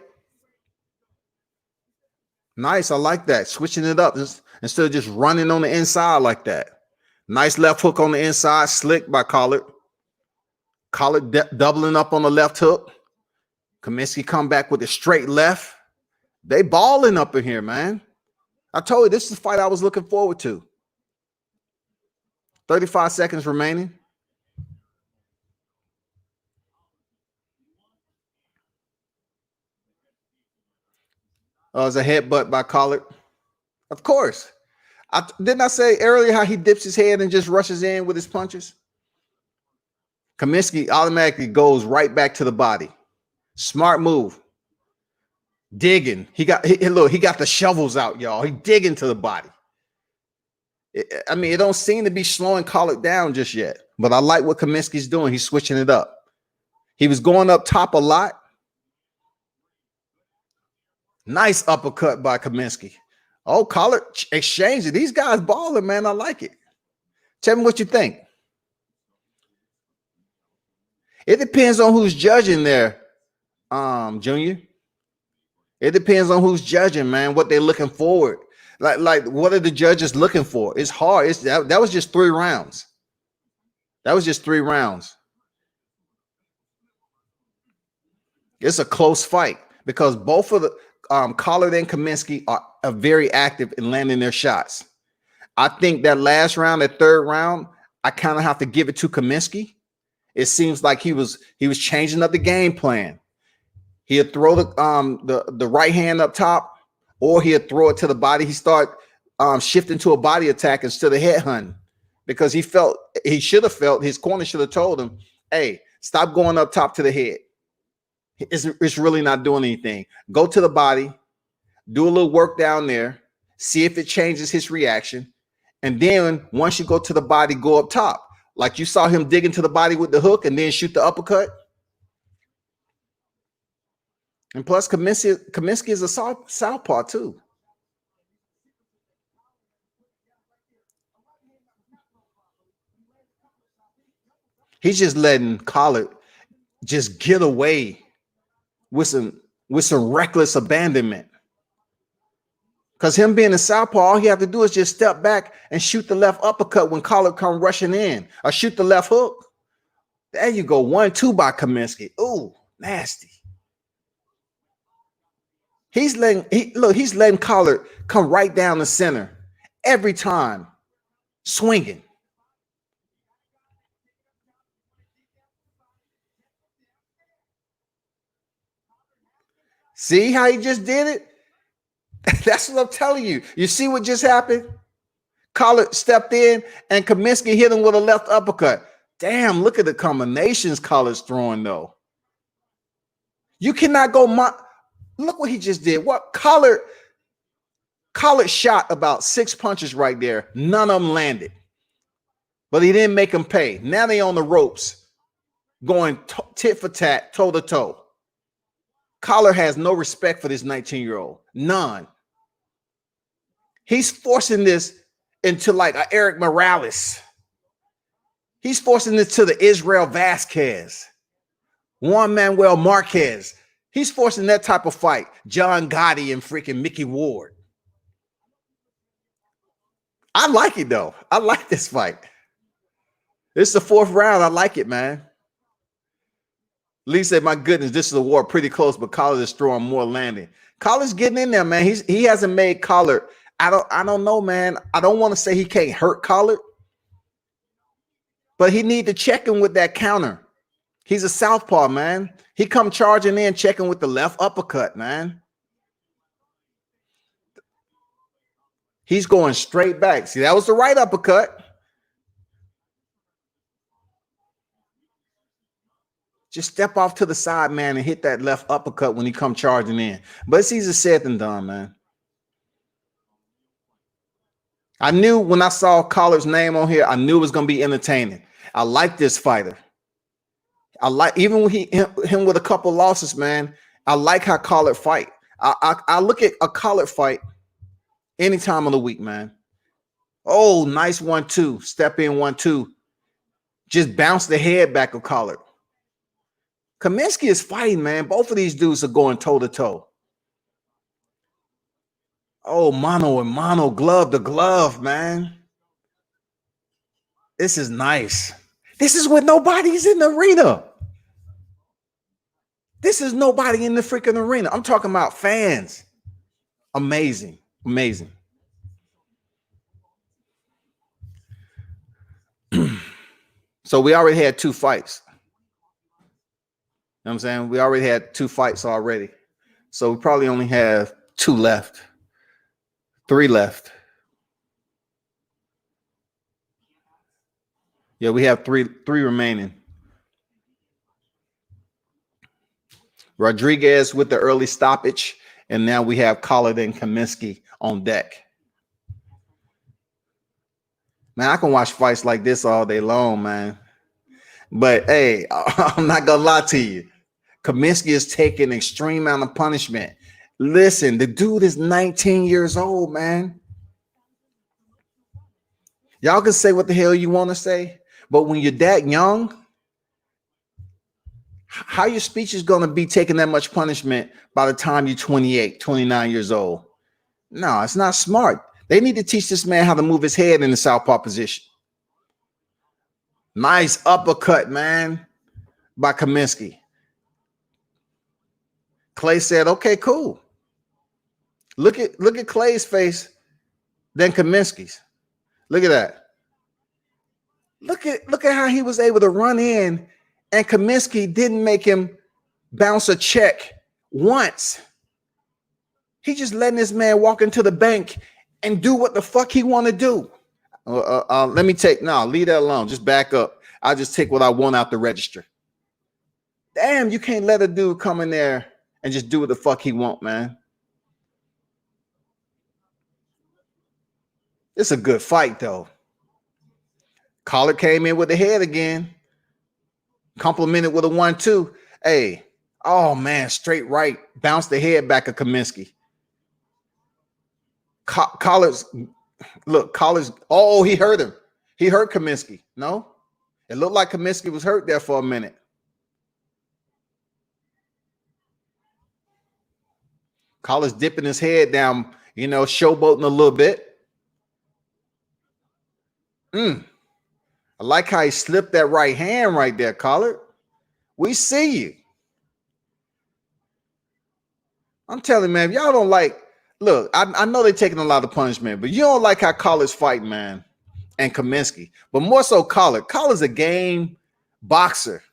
S1: Nice. I like that. Switching it up instead of just running on the inside like that. Nice left hook on the inside. Slick by Collar. Collar doubling up on the left hook. Kaminsky come back with a straight left. They balling up in here, man. I told you this is the fight I was looking forward to. 35 seconds remaining. Oh, it's a headbutt by Collard. Of course. Didn't I say earlier how he dips his head and just rushes in with his punches? Kaminsky automatically goes right back to the body. Smart move. Digging. He got the shovels out, y'all. He digging to the body. I mean, it don't seem to be slowing Collard down just yet. But I like what Kaminsky's doing. He's switching it up. He was going up top a lot. Nice uppercut by Kaminsky. Oh, Collard exchanged it. These guys balling, man. I like it. Tell me what you think. It depends on who's judging there, Junior. It depends on who's judging, man, what they're looking forward. Like what are the judges looking for? It's hard. That was just 3 rounds. That was just 3 rounds. It's a close fight because both of the Collard and Kaminsky are very active in landing their shots. I think that last round, that 3rd round, I kind of have to give it to Kaminsky. It seems like he was changing up the game plan. He'd throw the right hand up top, or he'd throw it to the body. He start shifting to a body attack instead of head hunting because he should have felt his corner should have told him, "Hey, stop going up top to the head. It's really not doing anything. Go to the body, do a little work down there, see if it changes his reaction, and then once you go to the body, go up top." Like you saw him dig into the body with the hook and then shoot the uppercut. And plus, Kaminsky is a southpaw too. He's just letting Collard just get away with some reckless abandonment. Because him being a southpaw, all he have to do is just step back and shoot the left uppercut when Collard come rushing in, or shoot the left hook. There you go, 1-2 by Kaminsky. Ooh, nasty. He's letting Collard come right down the center every time, swinging. See how he just did it? That's what I'm telling you. You see what just happened? Collard stepped in and Kaminsky hit him with a left uppercut. Damn, look at the combinations Collard's throwing, though. You cannot go. Look what he just did. What Collard shot about 6 punches right there. None of them landed. But he didn't make them pay. Now they on the ropes, going tit for tat, toe to toe. Collard has no respect for this 19-year-old. None. He's forcing this into like a Eric Morales. He's forcing this to the Israel Vasquez, Juan Manuel Marquez. He's forcing that type of fight. John Gotti and freaking Mickey Ward. I like it, though. I like this fight. It's the 4th round. I like it, man. Lee said, my goodness, this is a war pretty close, but Collard is throwing more landing. Collard's getting in there, man. He hasn't made Collard. I don't know, man. I don't want to say he can't hurt Collard, but he need to check him with that counter. He's a southpaw, man. He come charging in, checking with the left uppercut, man. He's going straight back. See, that was the right uppercut. Just step off to the side, man, and hit that left uppercut when he come charging in. But it's easier said than done, man. I knew when I saw Collard's name on here, I knew it was going to be entertaining. I like this fighter. I like, even with him with a couple losses, man, I like how Collard fight. I look at a Collard fight any time of the week, man. Oh, nice 1-2. Step in 1-2. Just bounce the head back of Collard. Kaminsky is fighting, man. Both of these dudes are going toe-to-toe. Oh, mano and mano, glove to glove, man. This is nice. This is when nobody's in the arena. This is nobody in the freaking arena. I'm talking about fans. Amazing. Amazing. So we already had 2 fights. You know what I'm saying? We already had 2 fights already. So we probably only have 2 left. 3 left. Yeah, we have three remaining. Rodriguez with the early stoppage, and now we have Collard and Kaminsky on deck. Man, I can watch fights like this all day long, man. But hey, I'm not gonna lie to you. Kaminsky is taking an extreme amount of punishment. Listen, the dude is 19 years old, man. Y'all can say what the hell you want to say, but when you're that young, how your speech is going to be taking that much punishment by the time you're 28, 29 years old? No, it's not smart. They need to teach this man how to move his head in the southpaw position. Nice uppercut, man, by Kaminsky. Clay said, okay, cool. Look at Clay's face, then Kaminsky's. Look at that. Look at how he was able to run in, and Kaminsky didn't make him bounce a check once. He just letting this man walk into the bank and do what the fuck he want to do. Let me take, no, leave that alone. Just back up. I'll just take what I want out the register. Damn, you can't let a dude come in there and just do what the fuck he want, man. It's a good fight, though. Collard came in with the head again. Complimented with a 1-2. Hey, oh, man, straight right. Bounced the head back of Kaminsky. Collards, look, Collards, oh, he hurt him. He hurt Kaminsky. No? It looked like Kaminsky was hurt there for a minute. Collards dipping his head down, you know, showboating a little bit. I like how he slipped that right hand right there, Collard. We see you. I'm telling you, man, if y'all don't like, look, I know they're taking a lot of punishment, but you don't like how Collard's fighting, man, and Kaminsky. But more so Collard. Collard's a game boxer.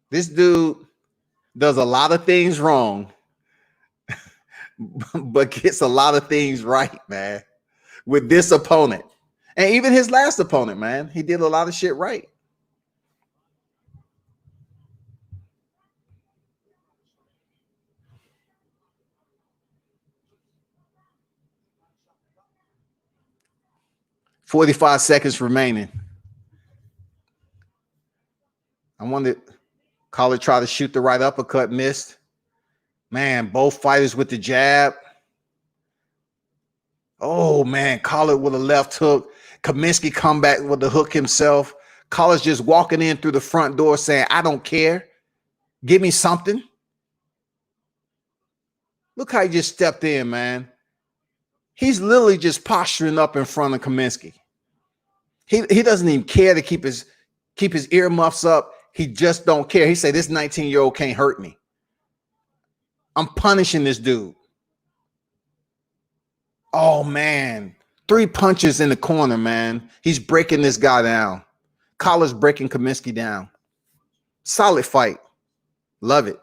S1: This dude does a lot of things wrong, but gets a lot of things right, man, with this opponent. And even his last opponent, man, he did a lot of shit right. $45 seconds remaining. I wonder, Collard tried to shoot the right uppercut, missed. Man, both fighters with the jab. Oh, man, Collard with a left hook. Kaminsky come back with the hook himself. Collard's just walking in through the front door saying, I don't care. Give me something. Look how he just stepped in, man. He's literally just posturing up in front of Kaminsky. He doesn't even care to keep his earmuffs up. He just don't care. He said, this 19-year-old can't hurt me. I'm punishing this dude. Oh, man. 3 punches in the corner, man. He's breaking this guy down. Collar's breaking Kaminsky down. Solid fight. Love it.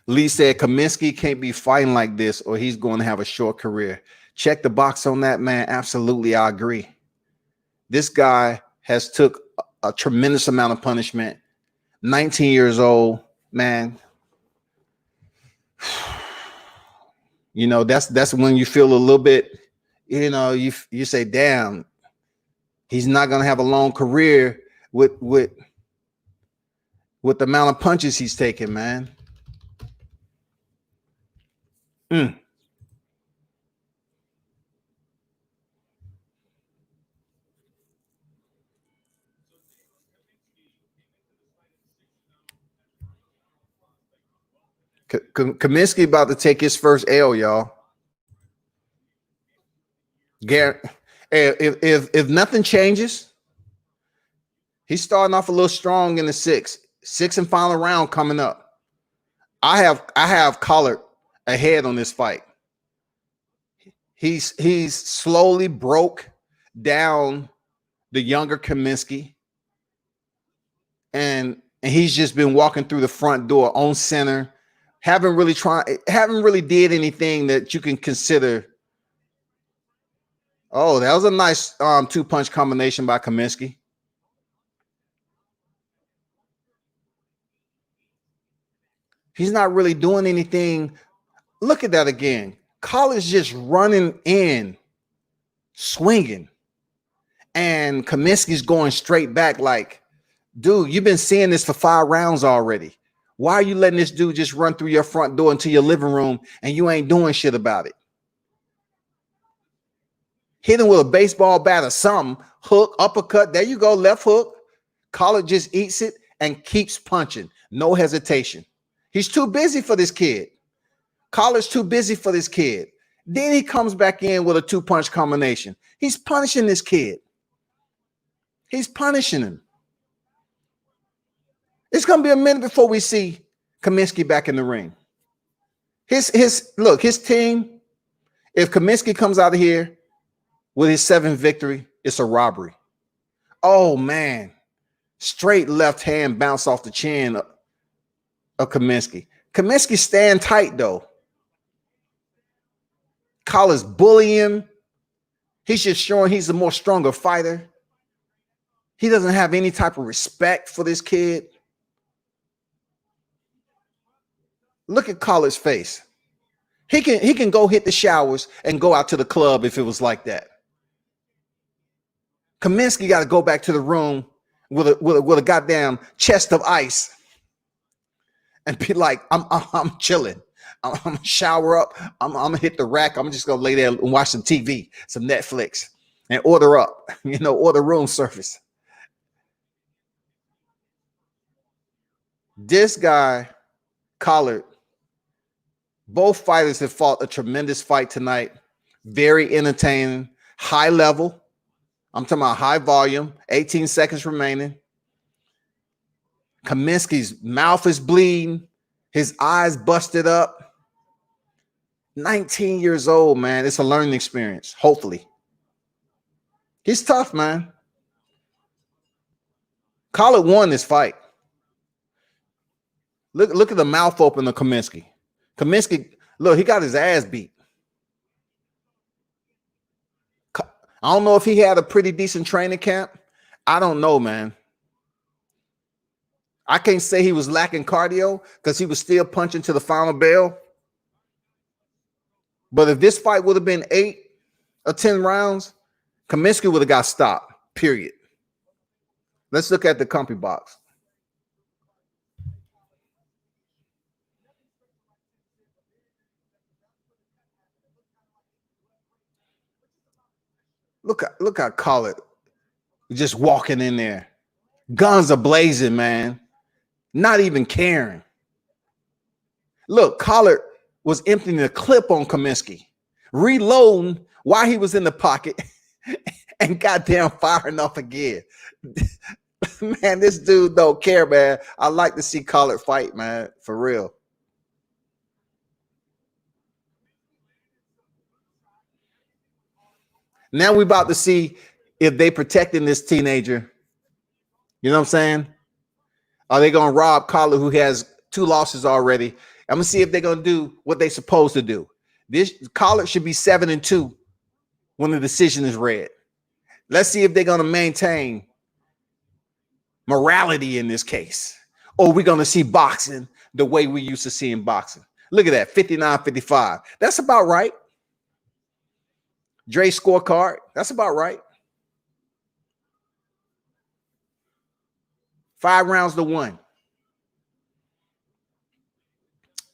S1: Lee said Kaminsky can't be fighting like this or he's going to have a short career. Check the box on that, man. Absolutely, I agree. This guy has took a tremendous amount of punishment. 19 years old, man. You know, that's when you feel a little bit, you know, you say, damn, he's not going to have a long career with the amount of punches he's taking, man. Kaminsky about to take his first L, y'all. If nothing changes, he's starting off a little strong in the sixth and final round coming up. I have Collard ahead on this fight. He's slowly broke down the younger Kaminsky, and he's just been walking through the front door on center. Haven't really did anything that you can consider. Oh, that was a nice two-punch combination by Kaminsky. He's not really doing anything. Look at that again. Collard's just running in, swinging. And Kaminsky's going straight back like, dude, you've been seeing this for 5 rounds already. Why are you letting this dude just run through your front door into your living room and you ain't doing shit about it? Hit him with a baseball bat or something. Hook, uppercut. There you go. Left hook. Collard just eats it and keeps punching. No hesitation. He's too busy for this kid. Collard's too busy for this kid. Then he comes back in with a 2-punch combination. He's punishing this kid. He's punishing him. It's going to be a minute before we see Kaminsky back in the ring. His team, if Kaminsky comes out of here with his 7th victory, it's a robbery. Oh, man. Straight left hand bounce off the chin of Kaminsky. Kaminsky stand tight, though. Collar's bullying. He's just showing he's a more stronger fighter. He doesn't have any type of respect for this kid. Look at Collard's face. He can go hit the showers and go out to the club if it was like that. Kaminsky got to go back to the room with a goddamn chest of ice and be like, I'm chilling. I'm gonna shower up. I'm gonna hit the rack. I'm just gonna lay there and watch some TV, some Netflix, and order up. Order room service. This guy, Collard, both fighters have fought a tremendous fight tonight. Very entertaining, high level. I'm talking about high volume. 18 seconds remaining. Kaminsky's mouth is bleeding. His eyes busted up. 19 years old, man. It's a learning experience, hopefully. He's tough, man. Collard won this fight. Look at the mouth open of Kaminsky. Kaminsky, look, he got his ass beat. I don't know if he had a pretty decent training camp. I don't know, man. I can't say he was lacking cardio because he was still punching to the final bell. But if this fight would have been 8 or 10 rounds, Kaminsky would have got stopped, period. Let's look at the compy box. Look how Collard just walking in there. Guns are blazing, man. Not even caring. Look, Collard was emptying the clip on Kaminsky, reloading while he was in the pocket, and goddamn firing off again. Man, this dude don't care, man. I like to see Collard fight, man, for real. Now we're about to see if they protecting this teenager. You know what I'm saying? Are they going to rob Collard, who has 2 losses already? I'm going to see if they're going to do what they're supposed to do. This Collard should be 7-2 when the decision is read. Let's see if they're going to maintain morality in this case. Or we're going to see boxing the way we used to see in boxing. Look at that, 59-55. That's about right. Dre's scorecard, that's about right. 5 rounds to 1.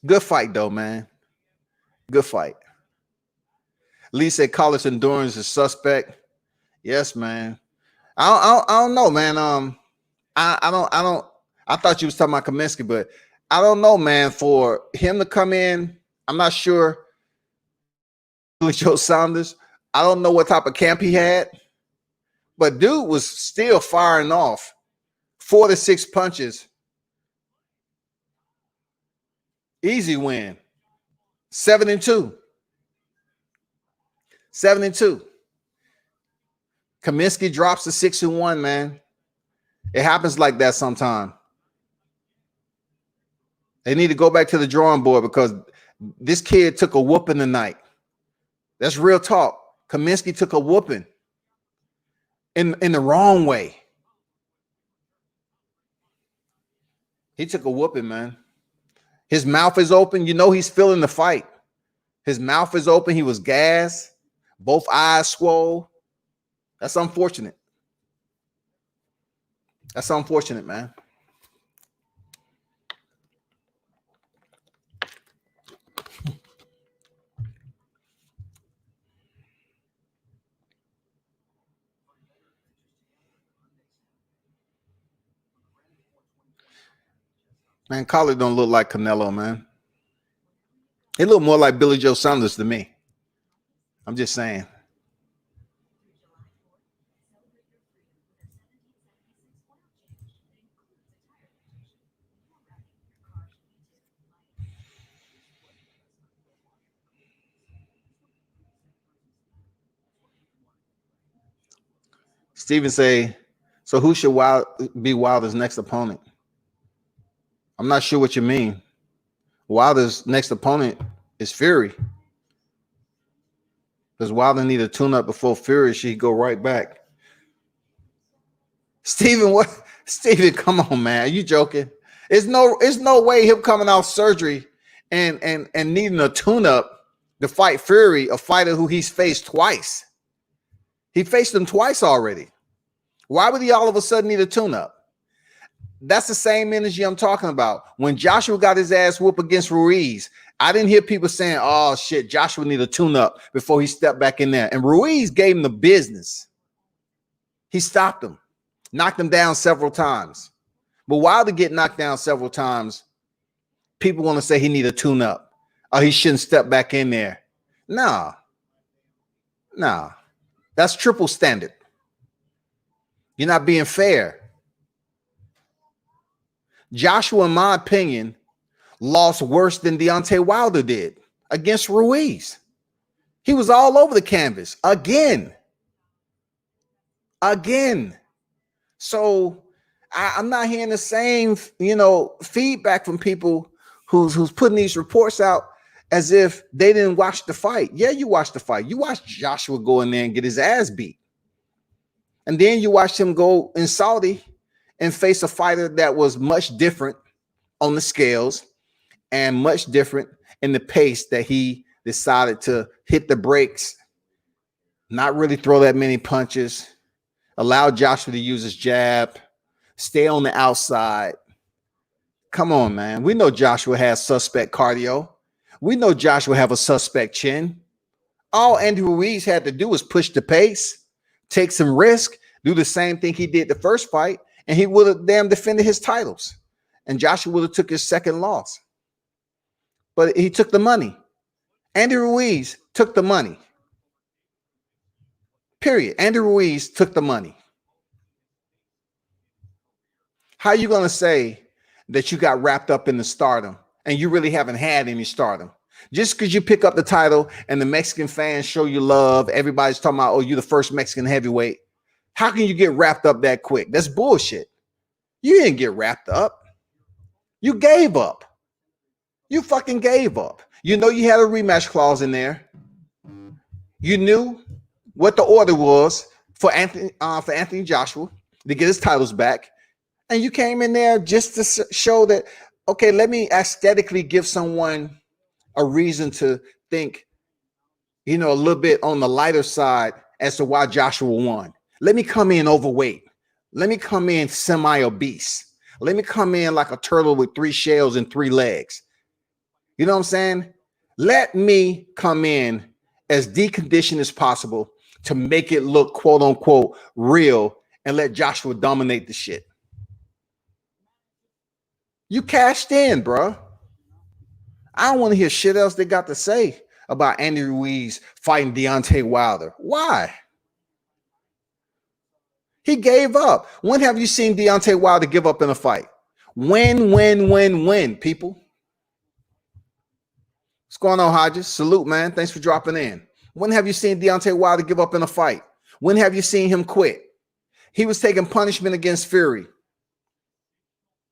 S1: Good fight, though, man. Good fight. Lee said Collard's endurance is suspect. Yes, man. I don't know, man. I thought you was talking about Kaminsky, but I don't know, man. For him to come in, I'm not sure. Joe Saunders, I don't know what type of camp he had, but dude was still firing off 4 to 6 punches. Easy win. 7-2. 7-2. Kaminsky drops to 6-1, man. It happens like that sometime. They need to go back to the drawing board because this kid took a whooping tonight. That's real talk. Kaminsky took a whooping in the wrong way. He took a whooping, man. His mouth is open. You know he's feeling the fight. His mouth is open. He was gassed. Both eyes swole. That's unfortunate. That's unfortunate, man. Man, Collie don't look like Canelo, man. He look more like Billy Joe Saunders to me. I'm just saying. Steven say, so who should be Wilder's next opponent? I'm not sure what you mean. Wilder's next opponent is Fury. Does Wilder need a tune-up before Fury? Should he go right back? Steven, what? Steven, come on, man. Are you joking? It's no way him coming off surgery and needing a tune-up to fight Fury, a fighter who he's faced twice. He faced him twice already. Why would he all of a sudden need a tune-up? That's the same energy I'm talking about. When Joshua got his ass whooped against Ruiz, I didn't hear people saying, oh, shit, Joshua need a tune-up before he stepped back in there. And Ruiz gave him the business. He stopped him, knocked him down several times. But Wilder get knocked down several times, people want to say he need a tune-up or he shouldn't step back in there. No. That's triple standard. You're not being fair. Joshua, in my opinion, lost worse than Deontay Wilder did against Ruiz. He was all over the canvas again. So I'm not hearing the same, feedback from people who's putting these reports out as if they didn't watch the fight. Yeah, you watched the fight. You watched Joshua go in there and get his ass beat. And then you watched him go in Saudi and face a fighter that was much different on the scales and much different in the pace that he decided to hit the brakes, not really throw that many punches, allow Joshua to use his jab, stay on the outside. Come on, man. We know Joshua has suspect cardio. We know Joshua have a suspect chin. All Andy Ruiz had to do was push the pace, take some risk, do the same thing he did the first fight, and he would have damn defended his titles. And Joshua would have took his second loss. But he took the money. Andy Ruiz took the money. Period. Andy Ruiz took the money. How are you going to say that you got wrapped up in the stardom and you really haven't had any stardom? Just because you pick up the title and the Mexican fans show you love, everybody's talking about, oh, you're the first Mexican heavyweight. How can you get wrapped up that quick? That's bullshit. You didn't get wrapped up. You gave up. You fucking gave up. You know you had a rematch clause in there. You knew what the order was for Anthony Joshua to get his titles back. And you came in there just to show that, okay, let me aesthetically give someone a reason to think, a little bit on the lighter side as to why Joshua won. Let me come in overweight. Let me come in semi-obese. Let me come in like a turtle with 3 shells and 3 legs. You know what I'm saying? Let me come in as deconditioned as possible to make it look quote unquote real and let Joshua dominate the shit. You cashed in, bro. I don't want to hear shit else they got to say about Andy Ruiz fighting Deontay Wilder. Why? He gave up. When have you seen Deontay Wilder give up in a fight? Win, people. What's going on, Hodges? Salute, man. Thanks for dropping in. When have you seen Deontay Wilder give up in a fight? When have you seen him quit? He was taking punishment against Fury.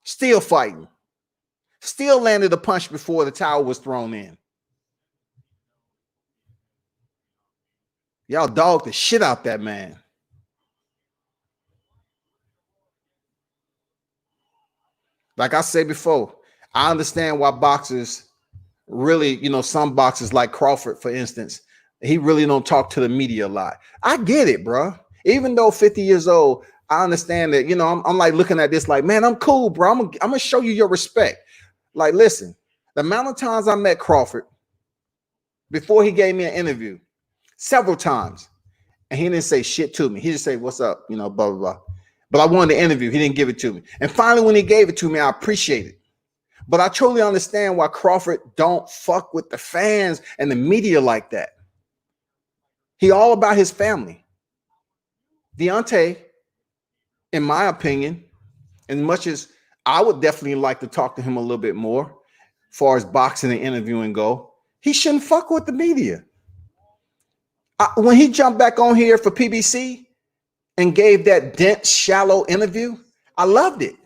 S1: Still fighting. Still landed a punch before the towel was thrown in. Y'all dogged the shit out that man. Like I said before, I understand why boxers really, you know, some boxers like Crawford, for instance, he really don't talk to the media a lot. I get it, bro. Even though 50 years old, I understand that, you know, I'm like looking at this like, man, I'm cool, bro. I'm gonna show you your respect. Like, listen, the amount of times I met Crawford before he gave me an interview, several times, and he didn't say shit to me. He just say, what's up, you know, blah, blah, blah. But I wanted the interview. He didn't give it to me. And finally, when he gave it to me, I appreciate it. But I totally understand why Crawford don't fuck with the fans and the media like that. He all about his family. Deontay, in my opinion, as much as I would definitely like to talk to him a little bit more, as far as boxing and interviewing go, he shouldn't fuck with the media. When he jumped back on here for PBC and gave that dense, shallow interview, I loved it.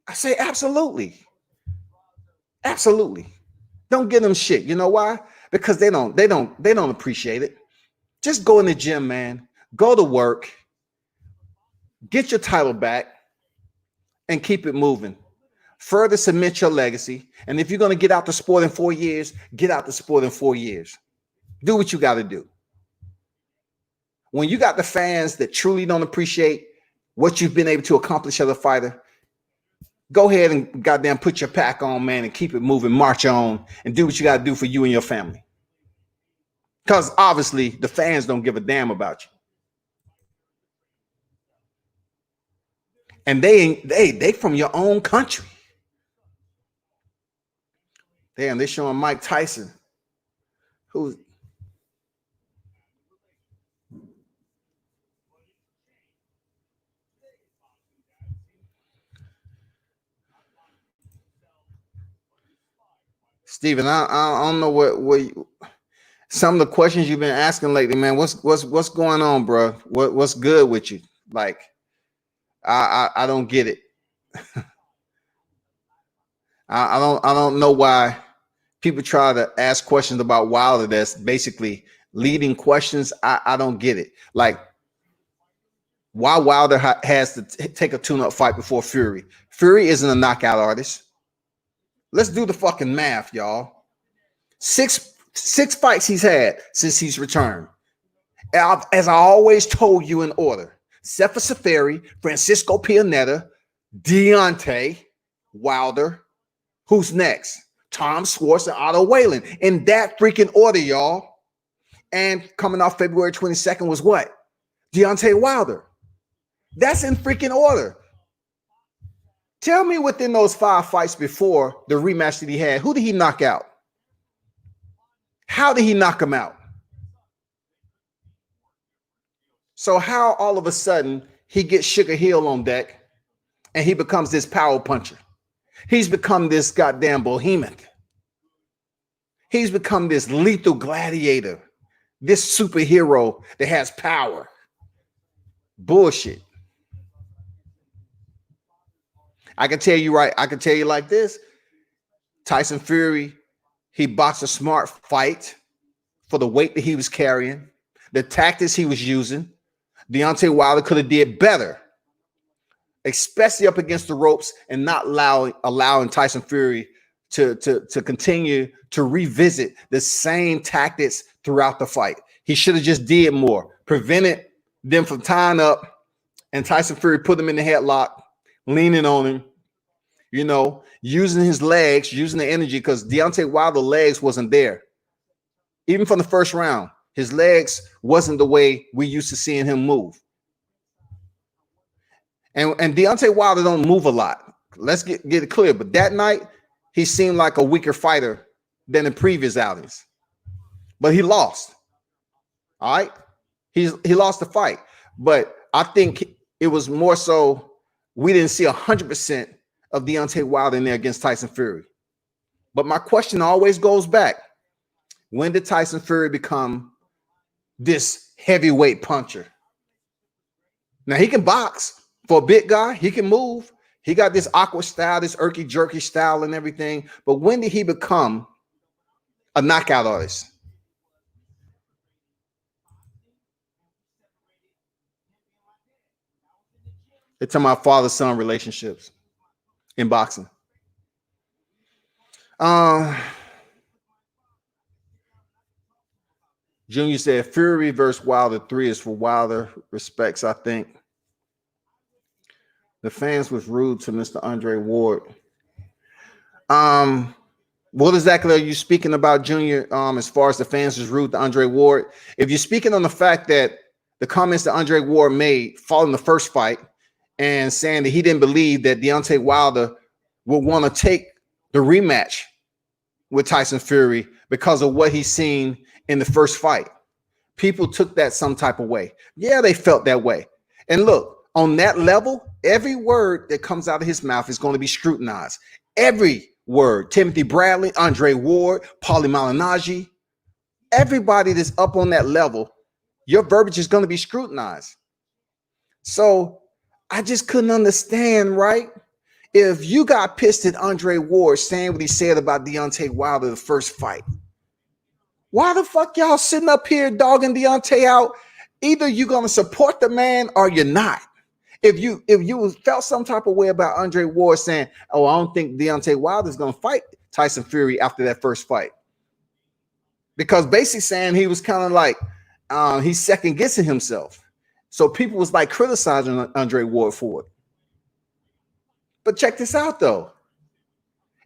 S1: I say absolutely. Absolutely. Don't give them shit. You know why? Because they don't appreciate it. Just go in the gym, man. Go to work. Get your title back and keep it moving. Further cement your legacy. And if you're going to get out the sport in 4 years, get out the sport in 4 years. Do what you got to do. When you got the fans that truly don't appreciate what you've been able to accomplish as a fighter, go ahead and goddamn put your pack on, man, and keep it moving, march on, and do what you got to do for you and your family. Because obviously the fans don't give a damn about you. And they from your own country. Damn, they're showing Mike Tyson. Who's Steven, I don't know what you, some of the questions you've been asking lately, man. What's going on, bro? What's good with you? Like, I don't get it. I don't know why people try to ask questions about Wilder that's basically leading questions. I don't get it. Like, why Wilder has to take a tune-up fight before Fury? Fury isn't a knockout artist. Let's do the fucking math, y'all. Six fights he's had since he's returned. As I always told you in order: Sefer Seferi, Francisco Pianetta, Deontay Wilder. Who's next? Tom Schwartz and Otto Whalen. In that freaking order, y'all. And coming off February 22nd was what? Deontay Wilder. That's in freaking order. Tell me within those 5 fights before the rematch that he had, who did he knock out? How did he knock him out? So how all of a sudden he gets Sugar Hill on deck and he becomes this power puncher? He's become this goddamn behemoth. He's become this lethal gladiator, this superhero that has power. Bullshit. I can tell you like this. Tyson Fury, he boxed a smart fight for the weight that he was carrying, the tactics he was using. Deontay Wilder could have did better, especially up against the ropes and not allowing Tyson Fury to continue to revisit the same tactics throughout the fight. He should have just did more, prevented them from tying up, and Tyson Fury put him in the headlock, leaning on him, you know, using his legs, using the energy, because Deontay Wilder's legs wasn't there. Even from the first round, his legs wasn't the way we used to seeing him move. And Deontay Wilder don't move a lot. Let's get it clear. But that night, he seemed like a weaker fighter than in previous outings. But he lost. All right. He lost the fight. But I think it was more so we didn't see 100% of Deontay Wilder in there against Tyson Fury. But my question always goes back. When did Tyson Fury become this heavyweight puncher? Now, he can box. For a big guy, he can move. He got this awkward style, this irky-jerky style and everything. But when did he become a knockout artist? They're talking about father-son relationships in boxing. Junior said Fury versus Wilder 3 is for Wilder. Respects, I think. The fans was rude to Mr. Andre Ward. What exactly are you speaking about, Junior? As far as the fans was rude to Andre Ward, if you're speaking on the fact that the comments that Andre Ward made following the first fight and saying that he didn't believe that Deontay Wilder would want to take the rematch with Tyson Fury because of what he's seen in the first fight, people took that some type of way. Yeah, they felt that way. And look, on that level, every word that comes out of his mouth is going to be scrutinized. Every word. Timothy Bradley, Andre Ward, Paulie Malignaggi, everybody that's up on that level, your verbiage is going to be scrutinized. So I just couldn't understand, right? If you got pissed at Andre Ward saying what he said about Deontay Wilder the first fight, why the fuck y'all sitting up here dogging Deontay out? Either you're going to support the man or you're not. If you felt some type of way about Andre Ward saying, oh, I don't think Deontay Wilder is going to fight Tyson Fury after that first fight. Because basically saying he was kind of like, he's second guessing himself. So people was like criticizing Andre Ward for it. But check this out, though.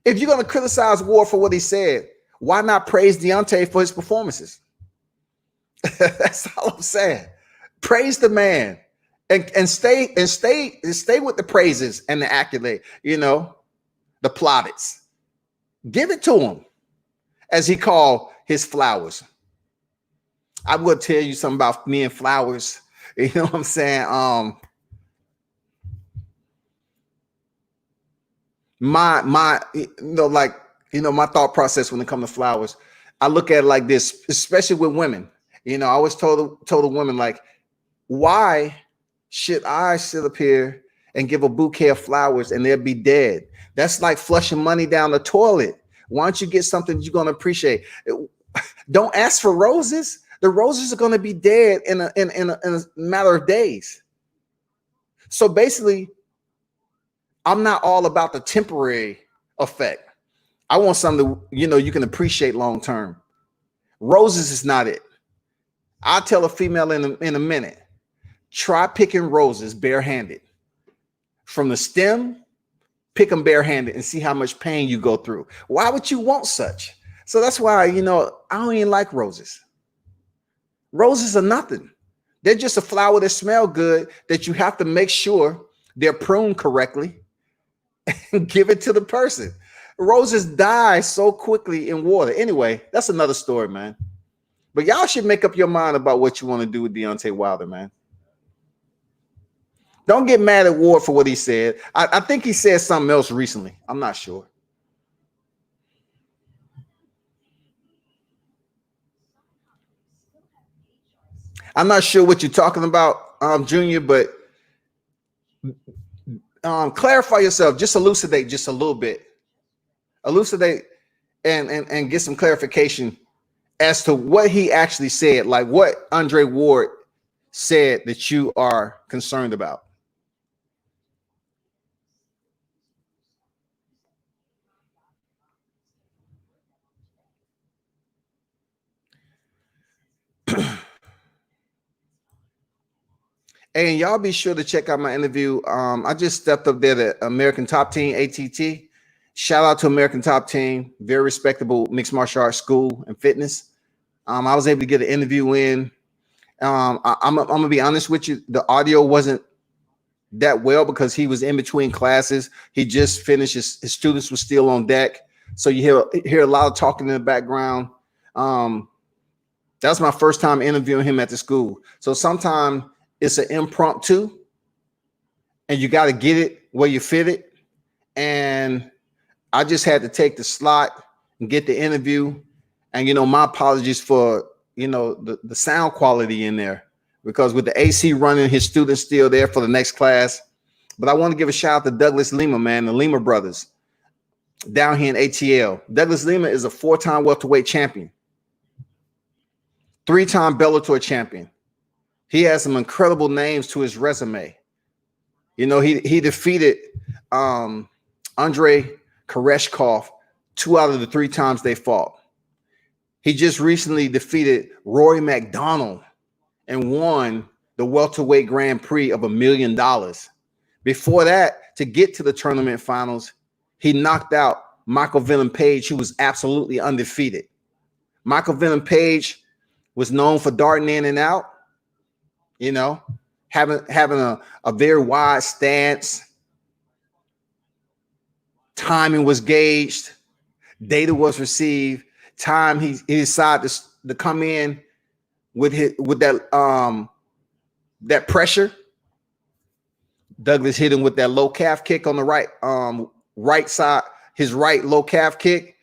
S1: If you're going to criticize Ward for what he said, why not praise Deontay for his performances? That's all I'm saying. Praise the man. And stay with the praises and the accolade, the plaudits. Give it to him, as he called his flowers. I will tell you something about me and flowers. You know what I'm saying? My thought process when it comes to flowers, I look at it like this, especially with women. I always told a woman, like, why should I sit up here and give a bouquet of flowers and they'll be dead? That's like flushing money down the toilet. Why don't you get something you're going to appreciate? Don't ask for roses. The roses are going to be dead in a matter of days. So basically, I'm not all about the temporary effect. I want something you can appreciate long term. Roses is not it. I'll tell a female in a minute. Try picking roses barehanded. From the stem, pick them barehanded and see how much pain you go through. Why would you want such? So that's why, I don't even like roses. Roses are nothing. They're just a flower that smell good that you have to make sure they're pruned correctly and give it to the person. Roses die so quickly in water. Anyway, that's another story, man. But y'all should make up your mind about what you want to do with Deontay Wilder, man. Don't get mad at Ward for what he said. I think he said something else recently. I'm not sure. I'm not sure what you're talking about, Junior, but clarify yourself. Just elucidate just a little bit. Elucidate and get some clarification as to what he actually said, like what Andre Ward said that you are concerned about. And y'all be sure to check out my interview. I just stepped up there to American Top Team, ATT. Shout out to American Top Team, very respectable mixed martial arts school and fitness. I was able to get an interview in. I'm gonna be honest with you, the audio wasn't that well because he was in between classes. He just finished, his students were still on deck. So you hear a lot of talking in the background. That's my first time interviewing him at the school. So sometimes it's an impromptu and you got to get it where you fit it. And I just had to take the slot and get the interview. And, my apologies for, the sound quality in there, because with the AC running, his students still there for the next class. But I want to give a shout out to Douglas Lima, man, the Lima brothers down here in ATL. Douglas Lima is a 4-time welterweight champion, 3-time Bellator champion. He has some incredible names to his resume. He defeated Andrei Koreshkov 2 out of the 3 times they fought. He just recently defeated Rory McDonald and won the welterweight Grand Prix of $1 million. Before that, to get to the tournament finals, he knocked out Michael Venom Page, who was absolutely undefeated. Michael Venom Page was known for darting in and out, having a very wide stance. Timing was gauged. Data was received. Time he decided to come in with that pressure. Douglas hit him with that low calf kick on the right side, his right low calf kick,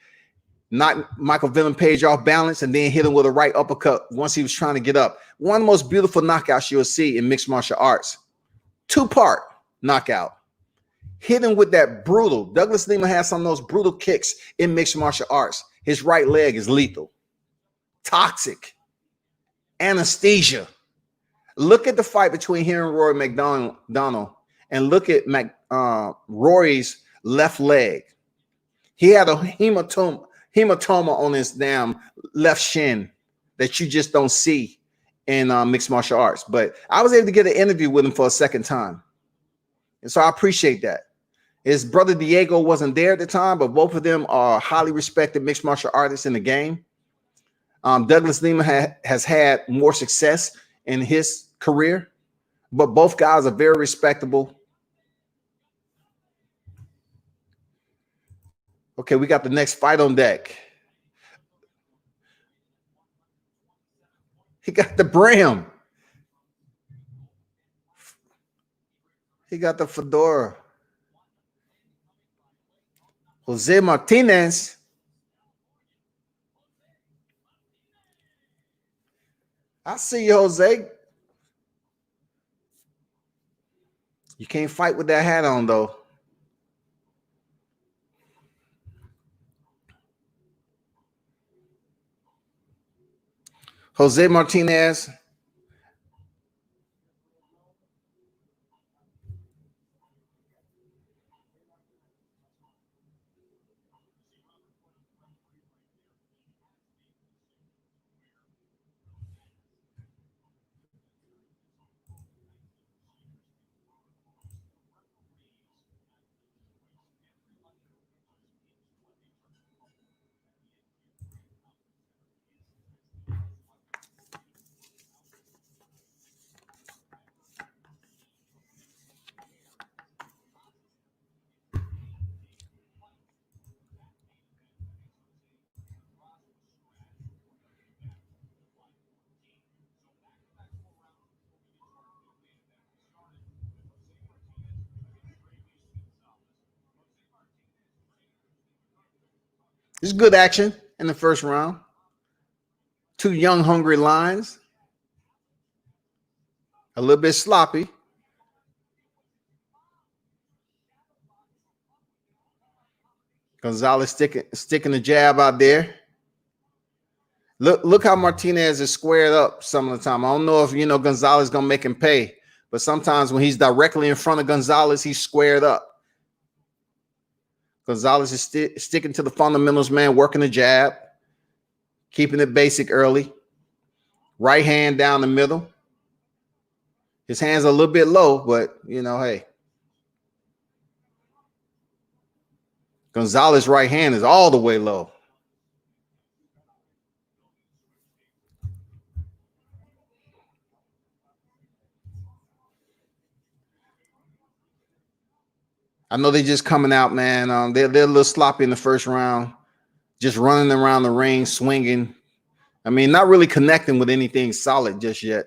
S1: knocked Michael Venom Page off balance, and then hit him with a right uppercut once he was trying to get up. One of the most beautiful knockouts you'll see in mixed martial arts. 2-part knockout. Hit him with that brutal. Douglas Lima has some of those brutal kicks in mixed martial arts. His right leg is lethal. Toxic. Anesthesia. Look at the fight between him and Rory McDonald, and look at Rory's left leg. He had a hematoma on his damn left shin that you just don't see in mixed martial arts. But I was able to get an interview with him for a second time. And so I appreciate that. His brother Diego wasn't there at the time, but both of them are highly respected mixed martial artists in the game. Douglas Lima has had more success in his career, but both guys are very respectable. Okay, we got the next fight on deck. He got the brim. He got the fedora. Jose Martinez. I see you, Jose. You can't fight with that hat on, though. Jose Martinez. It's good action in the first round. 2 young, hungry lions. A little bit sloppy. Gonzalez sticking the jab out there. Look how Martinez is squared up some of the time. I don't know if Gonzalez is gonna make him pay, but sometimes when he's directly in front of Gonzalez, he's squared up. Gonzalez is sticking to the fundamentals, man, working the jab, keeping it basic early. Right hand down the middle. His hands are a little bit low, but hey. Gonzalez's right hand is all the way low. I know they're just coming out, man. They're a little sloppy in the first round, just running around the ring, swinging. I mean, not really connecting with anything solid just yet.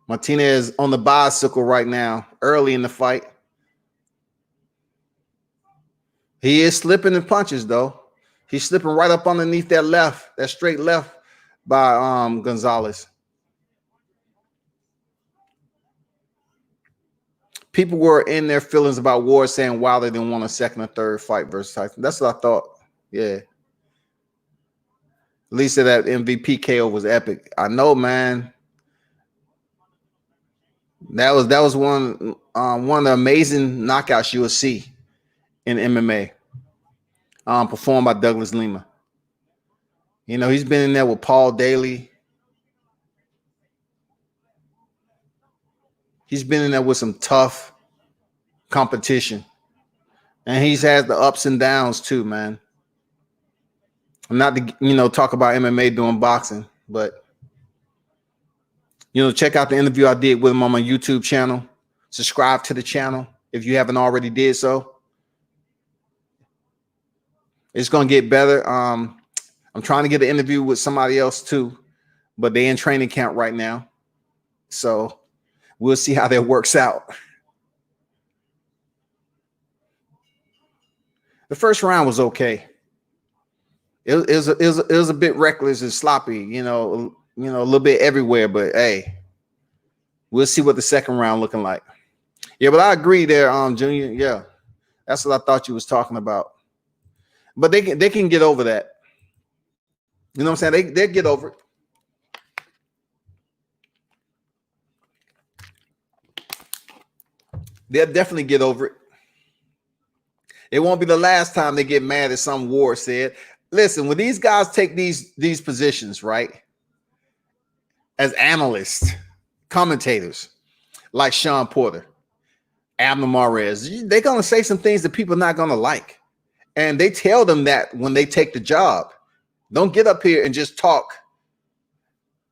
S1: Martinez on the bicycle right now, early in the fight. He is slipping in punches, though. He's slipping right up underneath that left, that straight left by Gonzalez. People were in their feelings about Ward saying Wilder didn't want a second or third fight versus Tyson. That's what I thought. Yeah. At least that MVP KO was epic. I know, man. That was one of the amazing knockouts you will see in MMA. Performed by Douglas Lima. You know, he's been in there with Paul Daly. He's been in there with some tough competition. And he's had the ups and downs too, man. I'm not to, talk about MMA doing boxing, but, check out the interview I did with him on my YouTube channel. Subscribe to the channel if you haven't already did so. It's going to get better. I'm trying to get an interview with somebody else too, but they're in training camp right now. So we'll see how that works out. The first round was okay. It was a bit reckless and sloppy, a little bit everywhere. But hey, we'll see what the second round looking like. Yeah, but I agree there, Junior. Yeah, that's what I thought you was talking about. But they can get over that. You know what I'm saying? They'll get over it. They'll definitely get over it. It won't be the last time they get mad at some Ward said. Listen, when these guys take these positions, right, as analysts, commentators, like Sean Porter, Abner Mares, they're going to say some things that people are not going to like. And they tell them that when they take the job. Don't get up here and just talk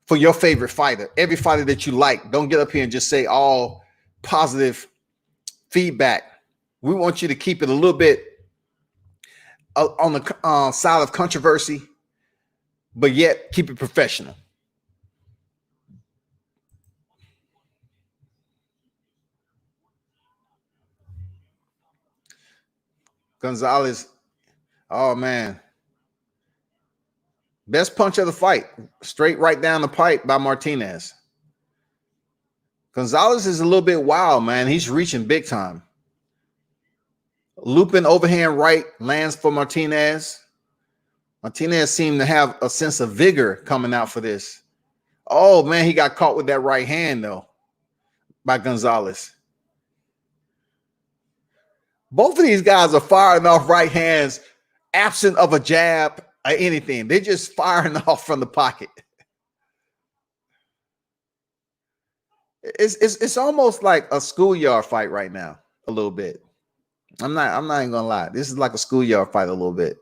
S1: for your favorite fighter. Every fighter that you like, don't get up here and just say all positive feedback. We want you to keep it a little bit on the side of controversy, but yet keep it professional. Gonzalez, oh man. Best punch of the fight, straight right down the pipe by Martinez. Gonzalez is a little bit wild, man. He's reaching big time. Looping overhand right lands for Martinez. Martinez seemed to have a sense of vigor coming out for this. Oh, man, he got caught with that right hand, though, by Gonzalez. Both of these guys are firing off right hands, absent of a jab or anything. They're just firing off from the pocket. It's almost like a schoolyard fight right now, a little bit. I'm not even gonna lie. This is like a schoolyard fight a little bit.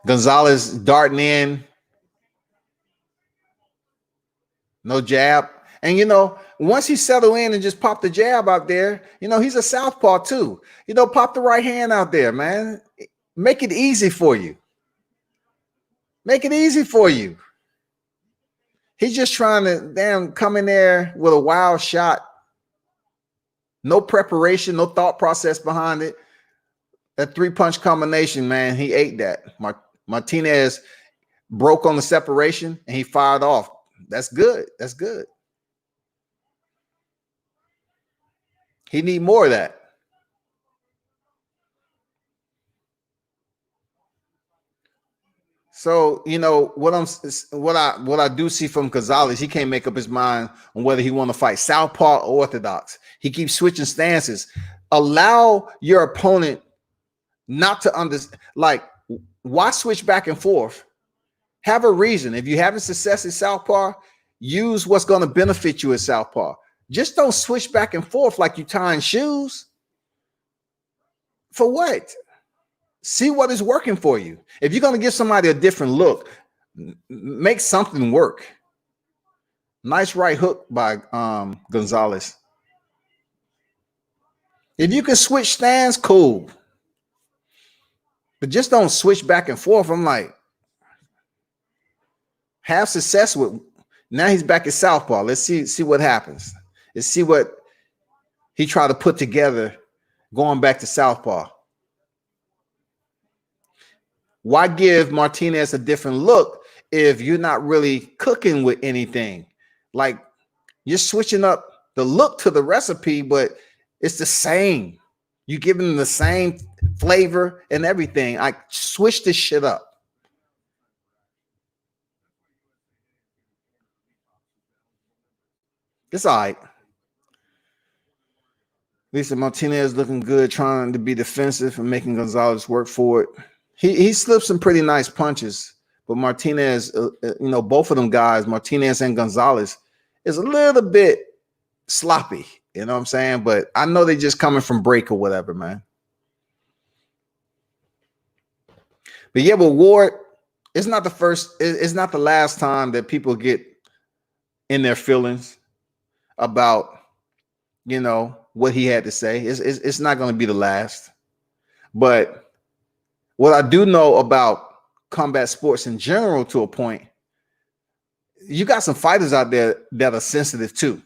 S1: Gonzalez darting in. No jab. And, once he settled in and just popped the jab out there, he's a southpaw too. Pop the right hand out there, man. Make it easy for you. Make it easy for you. He's just trying to come in there with a wild shot. No preparation, no thought process behind it. That three-punch combination, man, he ate that. Martinez broke on the separation, and he fired off. That's good. That's good. He need more of that. So, what I do see from Gonzalez, he can't make up his mind on whether he want to fight southpaw or orthodox. He keeps switching stances. Allow your opponent not to understand. Like, why switch back and forth? Have a reason. If you're having success at southpaw, use what's going to benefit you at southpaw. Just don't switch back and forth like you tying shoes. For what? See what is working for you. If you're going to give somebody a different look, make something work. Nice right hook by Gonzalez. If you can switch stands, cool. But just don't switch back and forth. I'm like, have success with. Now he's back at southpaw. Let's see what happens. Let's see what he tried to put together going back to southpaw. Why give Martinez a different look if you're not really cooking with anything? Like, you're switching up the look to the recipe, but it's the same. You giving them the same flavor and everything. I switch this shit up. It's all right. Lisa Martinez looking good, trying to be defensive and making Gonzalez work for it. He slipped some pretty nice punches, but Martinez, both of them guys, Martinez and Gonzalez, is a little bit sloppy. You know what I'm saying? But I know they just coming from break or whatever, man. But yeah, but Ward, it's not the last time that people get in their feelings about, what he had to say. It's not going to be the last. But what I do know about combat sports in general, to a point, you got some fighters out there that are sensitive too.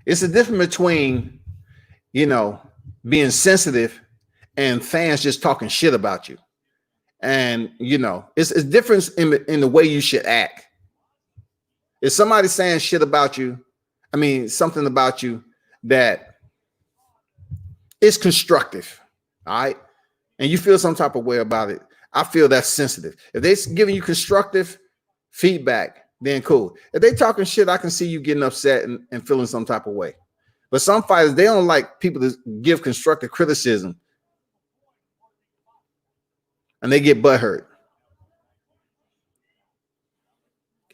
S1: It's a difference between, being sensitive and fans just talking shit about you. And, it's a difference in the way you should act. If somebody's saying shit about you, something about you that is constructive, all right, and you feel some type of way about it, I feel that's sensitive. If they're giving you constructive feedback, then cool. If they talking shit, I can see you getting upset and feeling some type of way. But some fighters, they don't like people to give constructive criticism, and they get butthurt.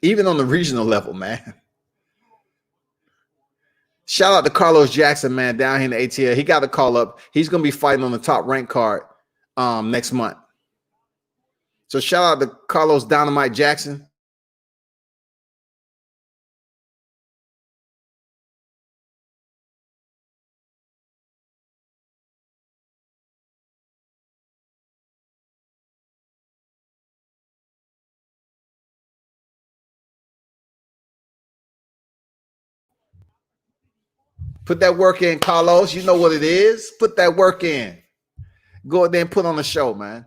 S1: Even on the regional level, man. Shout out to Carlos Jackson, man, down here in the ATL. He got a call up. He's going to be fighting on the top rank card next month. So shout out to Carlos Dynamite Jackson. Put that work in, Carlos. You know what it is. Put that work in. Go out there and put on a show, man.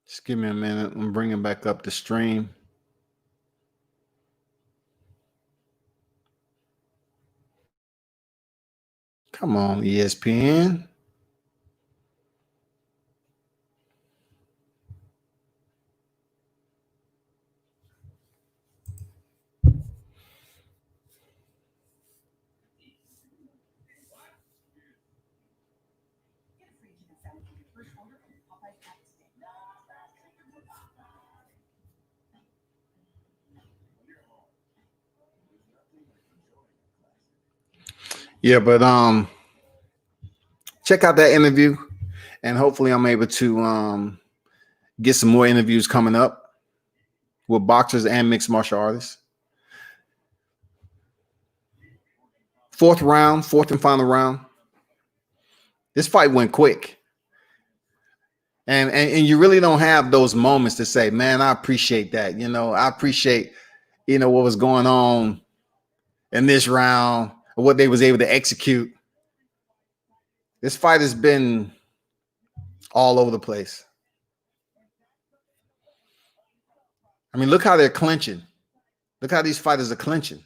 S1: Just give me a minute. I'm bringing back up the stream. Come on, ESPN. Yeah, but check out that interview, and hopefully I'm able to get some more interviews coming up with boxers and mixed martial artists. Fourth and final round. This fight went quick. And you really don't have those moments to say, man, I appreciate that. I appreciate, what was going on in this round, or what they was able to execute. This fight has been all over the place. I mean, look how they're clinching. Look how these fighters are clinching.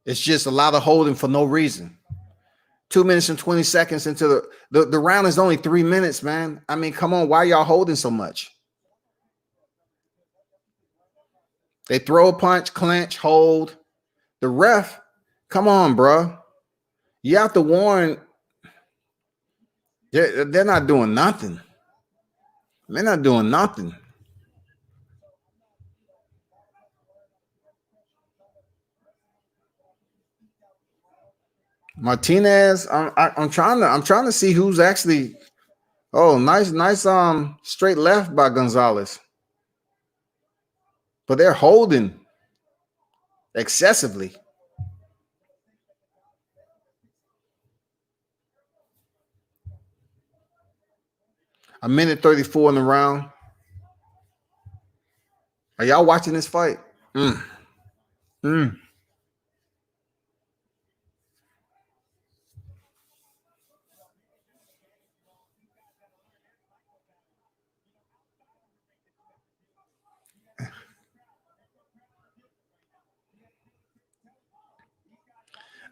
S1: It's just a lot of holding for no reason. 2 minutes and 20 seconds into the round is only 3 minutes, man. I mean, come on, why y'all holding so much? They throw a punch, clinch, hold. The ref, come on, bro. You have to warn. They're not doing nothing. They're not doing nothing. Martinez, I'm trying to see who's actually. Oh, nice straight left by Gonzalez. But they're holding excessively. A minute 34 in the round. Are y'all watching this fight?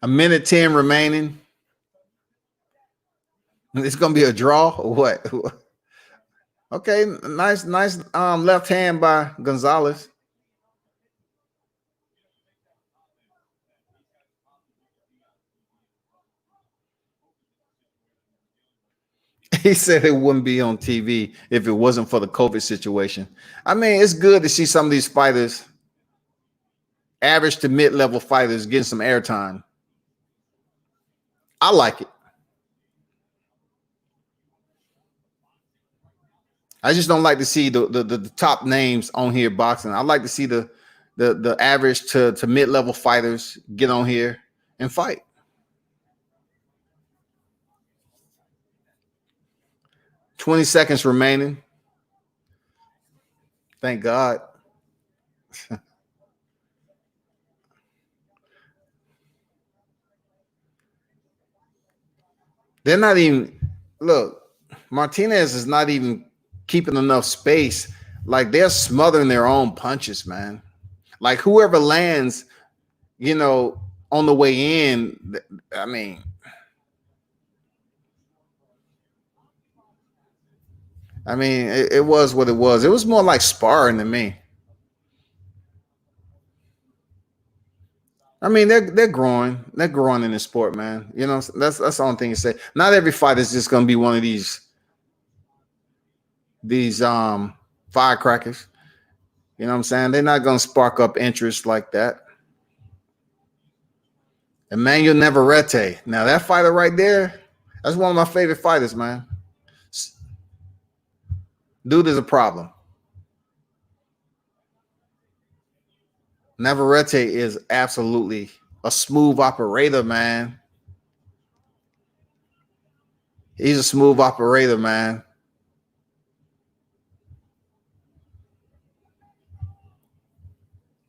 S1: A minute 10 remaining. It's gonna be a draw or what? Okay, nice left hand by Gonzalez. He said it wouldn't be on TV if it wasn't for the COVID situation. I mean, it's good to see some of these fighters, average to mid-level fighters, getting some airtime. I like it. I just don't like to see the top names on here boxing. I like to see the average to mid-level fighters get on here and fight. $20 seconds remaining. Thank God. They're not even, look, Martinez is not even keeping enough space. Like, they're smothering their own punches, man. Like, whoever lands, on the way in, I mean, it was what it was. It was more like sparring to me. I mean, they're growing. They're growing in the sport, man. That's the only thing to say. Not every fight is just gonna be one of these firecrackers. You know what I'm saying? They're not gonna spark up interest like that. Emmanuel Navarrete. Now that fighter right there, that's one of my favorite fighters, man. Dude is a problem. Navarrete is absolutely a smooth operator, man. He's a smooth operator, man.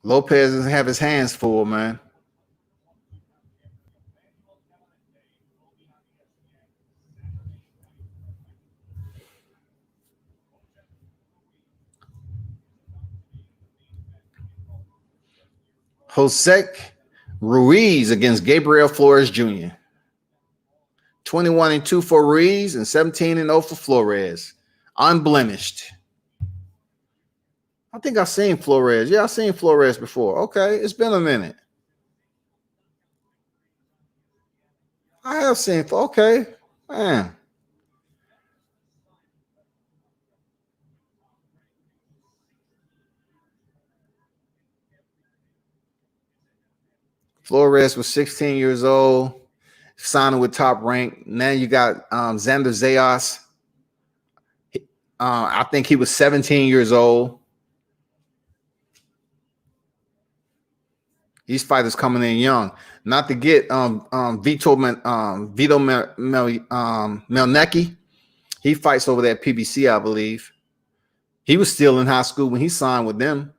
S1: Lopez doesn't have his hands full, man. Josec Ruiz against Gabriel Flores Jr. 21-2 for Ruiz and 17-0 for Flores. Unblemished. I think I've seen Flores. Yeah, I've seen Flores before. Okay, it's been a minute. I have seen. Okay, man. Flores was 16 years old, signing with Top Rank. Now you got Xander Zayas. I think he was 17 years old. These fighters coming in young. Not to get Vito Melnecki. He fights over there at PBC, I believe. He was still in high school when he signed with them.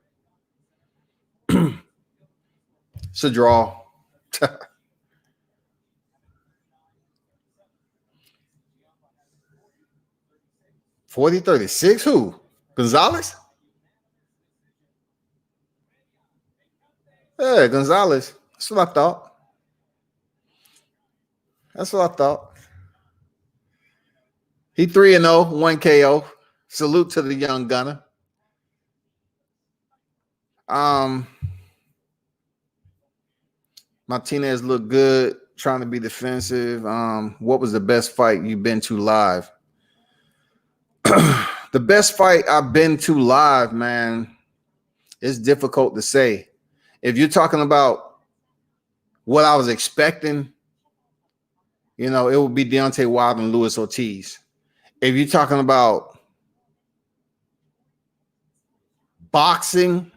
S1: It's a draw. 40-36. Who? Gonzalez? Yeah, Gonzalez. That's what I thought. That's what I thought. He 3-0, 1 KO. Salute to the young gunner. Martinez looked good, trying to be defensive. What was the best fight you've been to live? The best fight I've been to live, man, it's difficult to say. If you're talking about what I was expecting, you know, it would be Deontay Wilder and Luis Ortiz. If you're talking about boxing,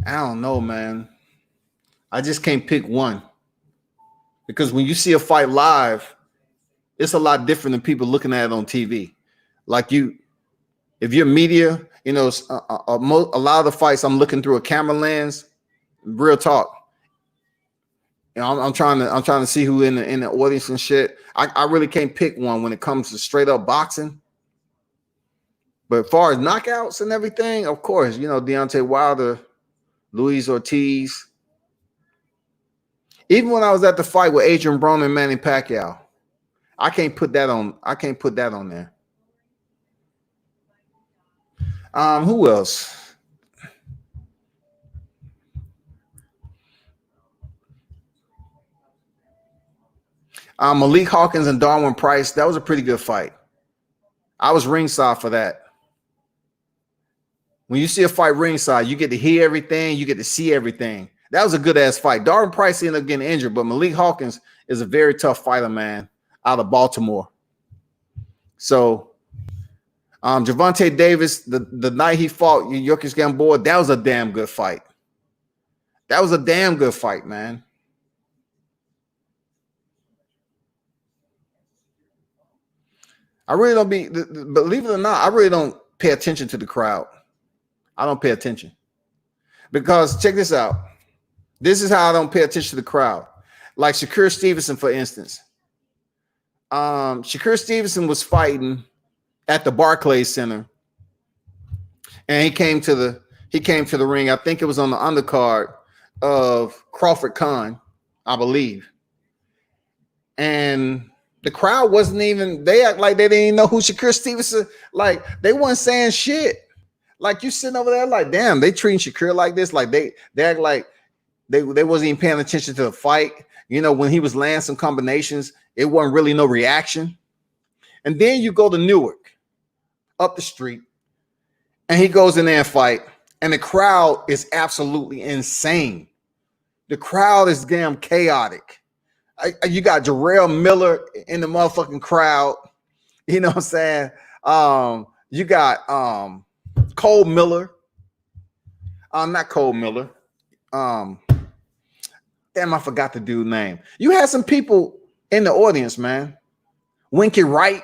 S1: I don't know, man. I just can't pick one. Because when you see a fight live, it's a lot different than people looking at it on TV. Like if you're media, you know, a lot of the fights I'm looking through a camera lens. Real talk. You know, I'm trying to see who in the audience and shit. I really can't pick one when it comes to straight up boxing. But as far as knockouts and everything, of course, you know, Deontay Wilder, Luis Ortiz. Even when I was at the fight with Adrian Broner and Manny Pacquiao, I can't put that on. I can't put that on there. Who else? Malik Hawkins and Darwin Price. That was a pretty good fight. I was ringside for that. When you see a fight ringside, you get to hear everything. You get to see everything. That was a good-ass fight. Darwin Price ended up getting injured, but Malik Hawkins is a very tough fighter, man, out of Baltimore. So, Gervonta Davis, the night he fought Jokic Gamboa, that was a damn good fight. That was a damn good fight, man. I really don't believe it or not, I really don't pay attention to the crowd. I don't pay attention. Because check this out. This is how I don't pay attention to the crowd. Like Shakur Stevenson, for instance. Shakur Stevenson was fighting at the Barclays Center. And he came to the ring. I think it was on the undercard of Crawford Khan, I believe. And the crowd wasn't even, they act like they didn't even know who Shakur Stevenson, like they weren't saying shit. Like you sitting over there like, damn, they treating Shakur like this. Like they act like they wasn't even paying attention to the fight. You know, when he was landing some combinations, it wasn't really no reaction. And then you go to Newark, up the street, and he goes in there and fight, and the crowd is absolutely insane. The crowd is damn chaotic. You got Jarrell Miller in the motherfucking crowd. You know what I'm saying? You got Cole Miller. Not Cole Miller. Damn, I forgot the dude's name. You had some people in the audience, man. Winky Wright.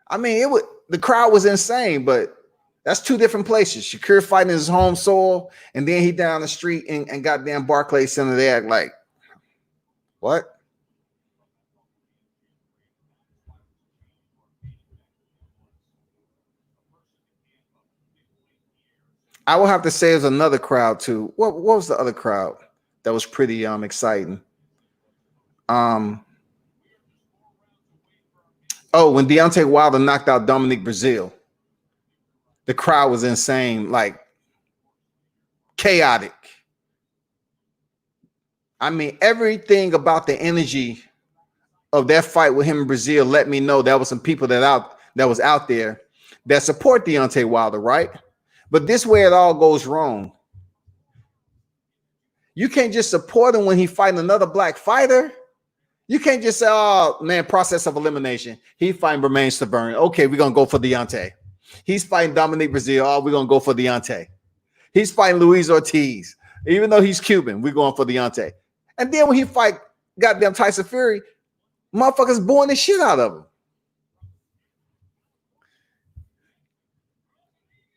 S1: I mean, the crowd was insane, but that's two different places. Shakur fighting his home soil, and then he down the street and goddamn Barclays Center. They act like, what? I will have to say there's another crowd too. What was the other crowd that was pretty exciting? Oh, when Deontay Wilder knocked out Dominic Brazil, the crowd was insane, like chaotic. I mean, everything about the energy of that fight with him in Brazil let me know there was some people that was out there that support Deontay Wilder, right? But this way it all goes wrong. You can't just support him when he fighting another black fighter. You can't just say, oh, man, process of elimination. He fighting Servin. Okay, we're going to go for Deontay. He's fighting Dominic Brazil. Oh, we're going to go for Deontay. He's fighting Luis Ortiz. Even though he's Cuban, we're going for Deontay. And then when he fight goddamn Tyson Fury, motherfuckers booing the shit out of him.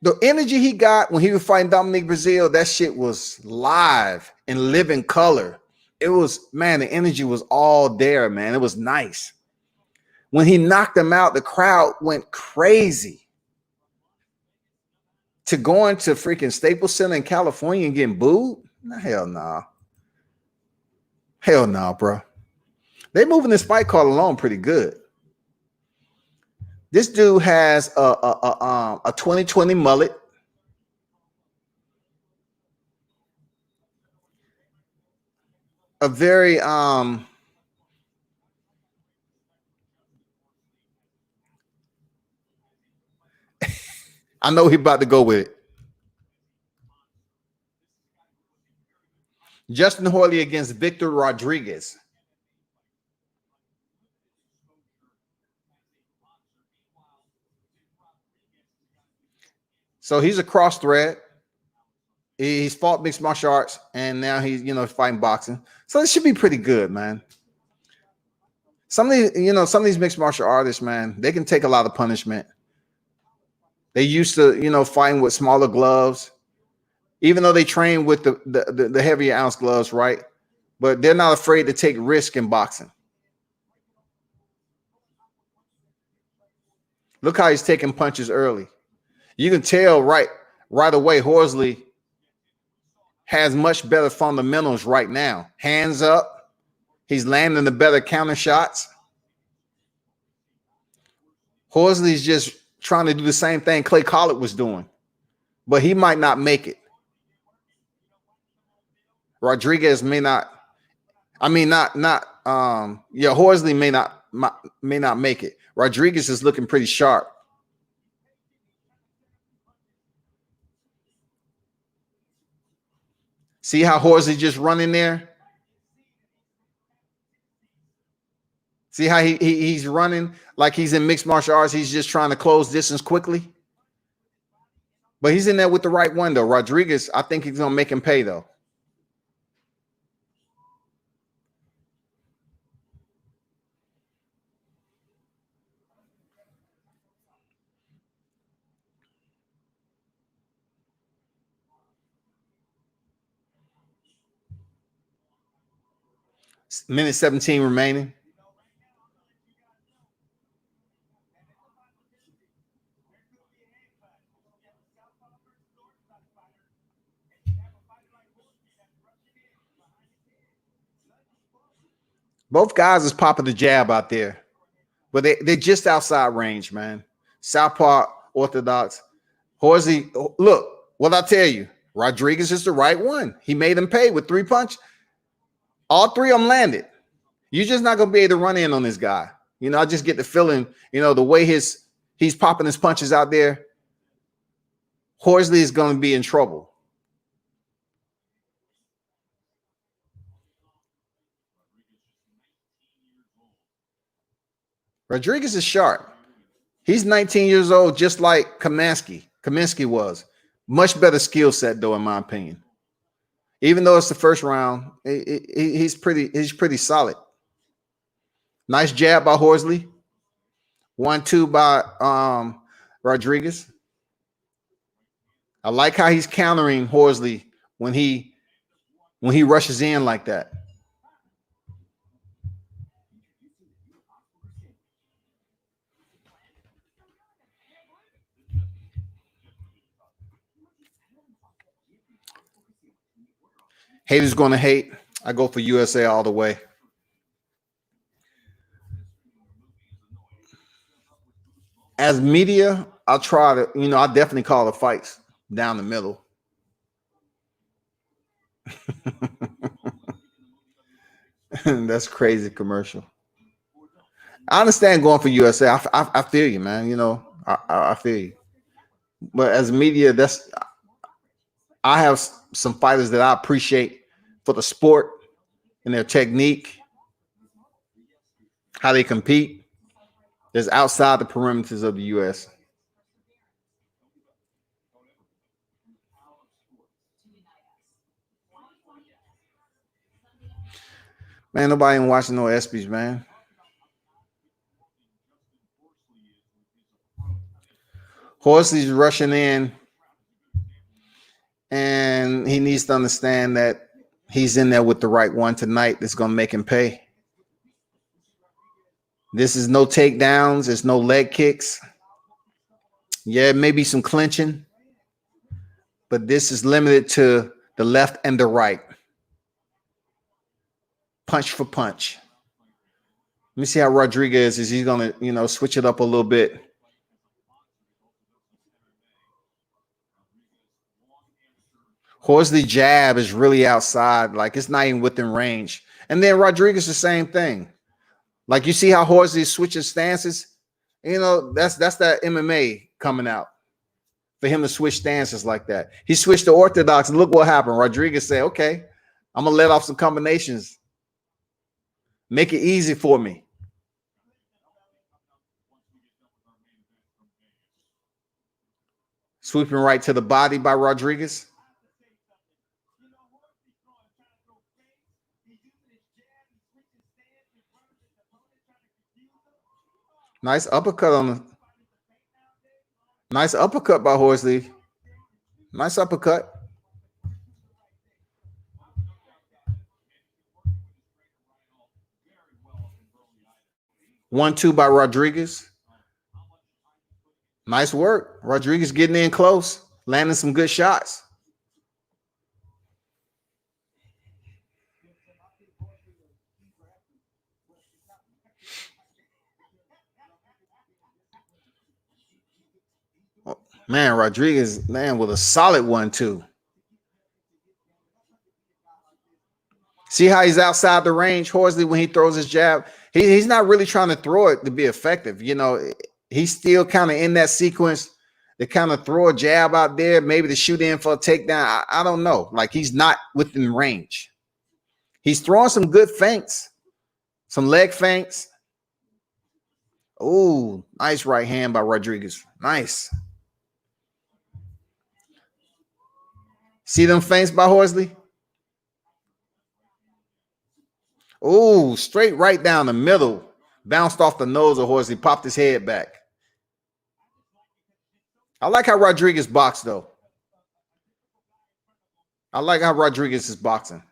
S1: The energy he got when he was fighting Dominic Brazil, that shit was live and living color. It was, man, the energy was all there, man. It was nice. When he knocked him out, the crowd went crazy. To going to freaking Staples Center in California and getting booed? Nah, hell no. Nah. Hell no, nah, bro. They moving this fight card along pretty good. This dude has a 2020 mullet. A very I know he about to go with it. Justin Horsley against Victor Rodriguez. So he's a cross thread. He's fought mixed martial arts, and now he's fighting boxing. So this should be pretty good, man. Some of these mixed martial artists, man, they can take a lot of punishment. They used to fighting with smaller gloves, even though they train with the heavier ounce gloves, right? But they're not afraid to take risk in boxing. Look how he's taking punches early. You can tell right away Horsley has much better fundamentals right now. Hands up. He's landing the better counter shots. Horsley's just trying to do the same thing Clay Collard was doing, but he might not make it. Rodriguez may not. I mean, Horsley may not make it. Rodriguez is looking pretty sharp. See how Horsley just running there? See how he's running like he's in mixed martial arts. He's just trying to close distance quickly. But he's in there with the right one, though. Rodriguez, I think he's going to make him pay, though. Minute 17 remaining. Both guys is popping the jab out there, but they're just outside range, man. Southpaw, orthodox. Horsley, look, what I tell you, Rodriguez is the right one. He made him pay with 3 punches. All 3 of them landed. You're just not going to be able to run in on this guy. I just get the feeling, the way he's popping his punches out there, Horsley is going to be in trouble. Rodriguez is sharp. He's 19 years old, just like Kaminsky. Kaminsky was. Much better skill set, though, in my opinion. Even though it's the first round, he's pretty solid. Nice jab by Horsley. 1-2 by Rodriguez. I like how he's countering Horsley when he rushes in like that. Haters gonna hate. I go for USA all the way. As media, I'll try to, I definitely call the fights down the middle. That's crazy commercial. I understand going for USA. I feel you, man. I feel you. But as media, I have some fighters that I appreciate for the sport and their technique, how they compete. That's outside the perimeters of the U.S. Man, nobody ain't watching no ESPYs, man. Horsley's rushing in, and he needs to understand that he's in there with the right one tonight that's going to make him pay. This is no takedowns. There's no leg kicks. Yeah, maybe some clinching, but this is limited to the left and the right. Punch for punch. Let me see how Rodriguez is. He's going to, switch it up a little bit. Horsley jab is really outside. Like, it's not even within range. And then Rodriguez, the same thing. Like, you see how Horsley is switching stances? That's that MMA coming out for him to switch stances like that. He switched to orthodox, and look what happened. Rodriguez said, okay, I'm going to let off some combinations. Make it easy for me. Sweeping right to the body by Rodriguez. Nice uppercut nice uppercut by Horsley. Nice uppercut. 1-2 by Rodriguez. Nice work. Rodriguez getting in close, landing some good shots. Oh, man, Rodriguez, man, with a solid 1-2. See how he's outside the range, Horsley, when he throws his jab? He's not really trying to throw it to be effective. He's still kind of in that sequence to kind of throw a jab out there, maybe to shoot in for a takedown. I don't know. Like, he's not within range. He's throwing some good feints, some leg feints. Oh, nice right hand by Rodriguez. Nice. See them feints by Horsley? Oh, straight right down the middle. Bounced off the nose of Horsley, popped his head back. I like how Rodriguez boxed, though. I like how Rodriguez is boxing.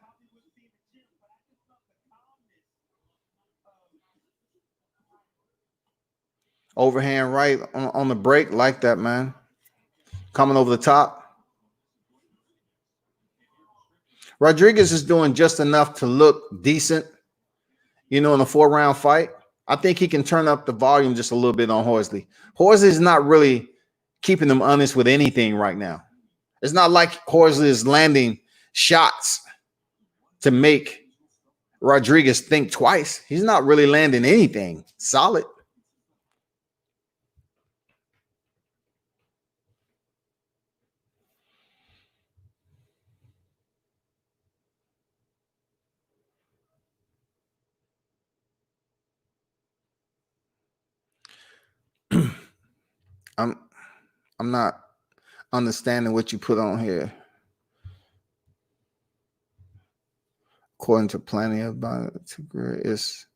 S1: Overhand right on the break. Like that, man. Coming over the top. Rodriguez is doing just enough to look decent, in a 4-round fight. I think he can turn up the volume just a little bit on Horsley. Horsley is not really keeping them honest with anything right now. It's not like Horsley is landing shots to make Rodriguez think twice. He's not really landing anything solid. I'm not understanding what you put on here. According to plenty of it's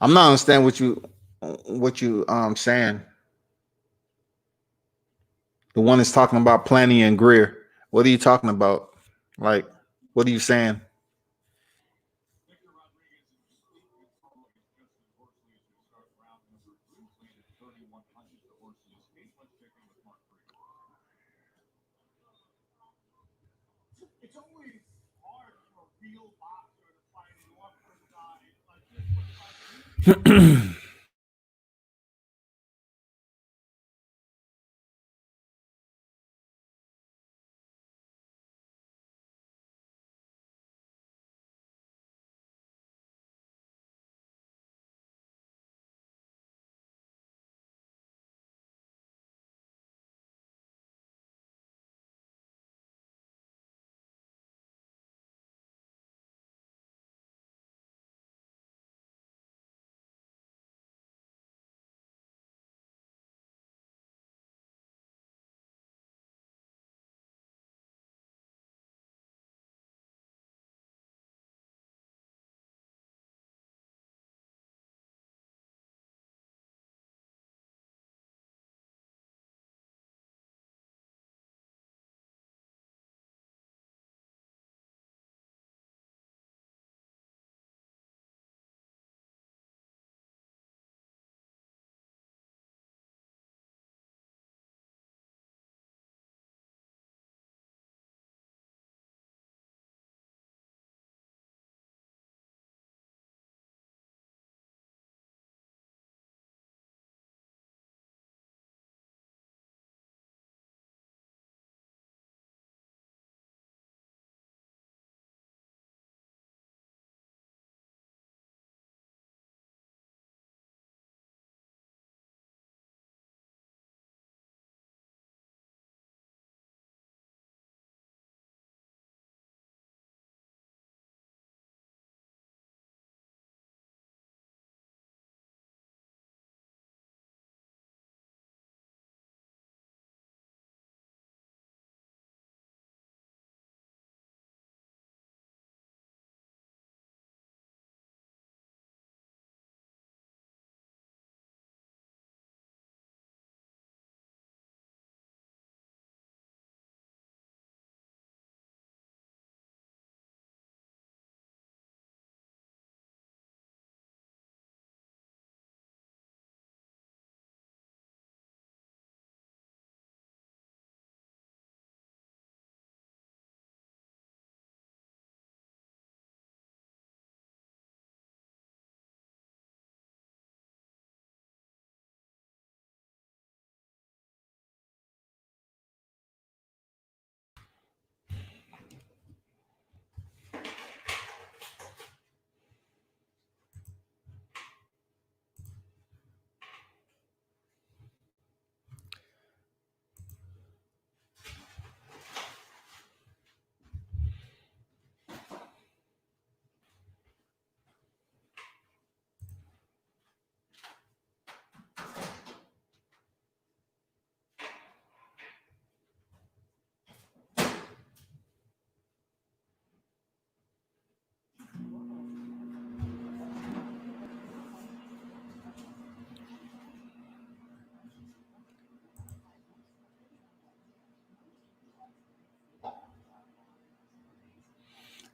S1: I'm not understanding what you saying. The one is talking about Planny and Greer. What are you talking about? Like, what are you saying?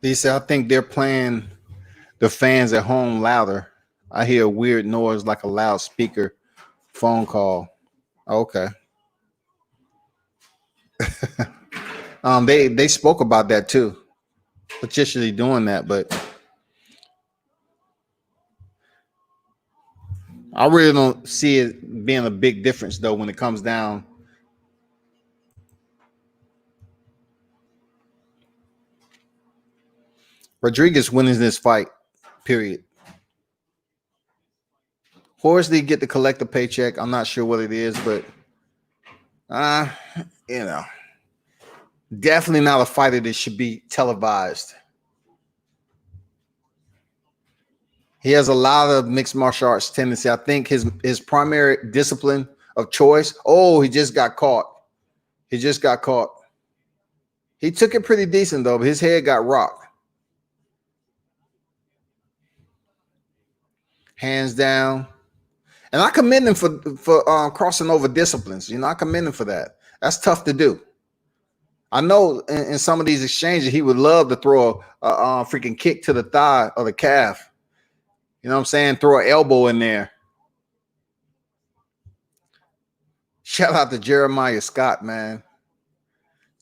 S1: Lisa, I think they're playing the fans at home louder. I hear a weird noise like a loudspeaker phone call. Okay. They spoke about that too, potentially doing that, but I really don't see it being a big difference though when it comes down. Rodriguez winning this fight, period. Horsley get to collect a paycheck. I'm not sure what it is, but uh, you know, definitely not a fighter that should be televised. He has a lot of mixed martial arts tendency. I think his primary discipline of choice. Oh, he just got caught. He just got caught. He took it pretty decent though, but his head got rocked. Hands down. And I commend him for crossing over disciplines. You know, I commend him for that. That's tough to do. I know in some of these exchanges, he would love to throw a freaking kick to the thigh or the calf. You know what I'm saying? Throw an elbow in there. Shout out to Jeremiah Scott, man.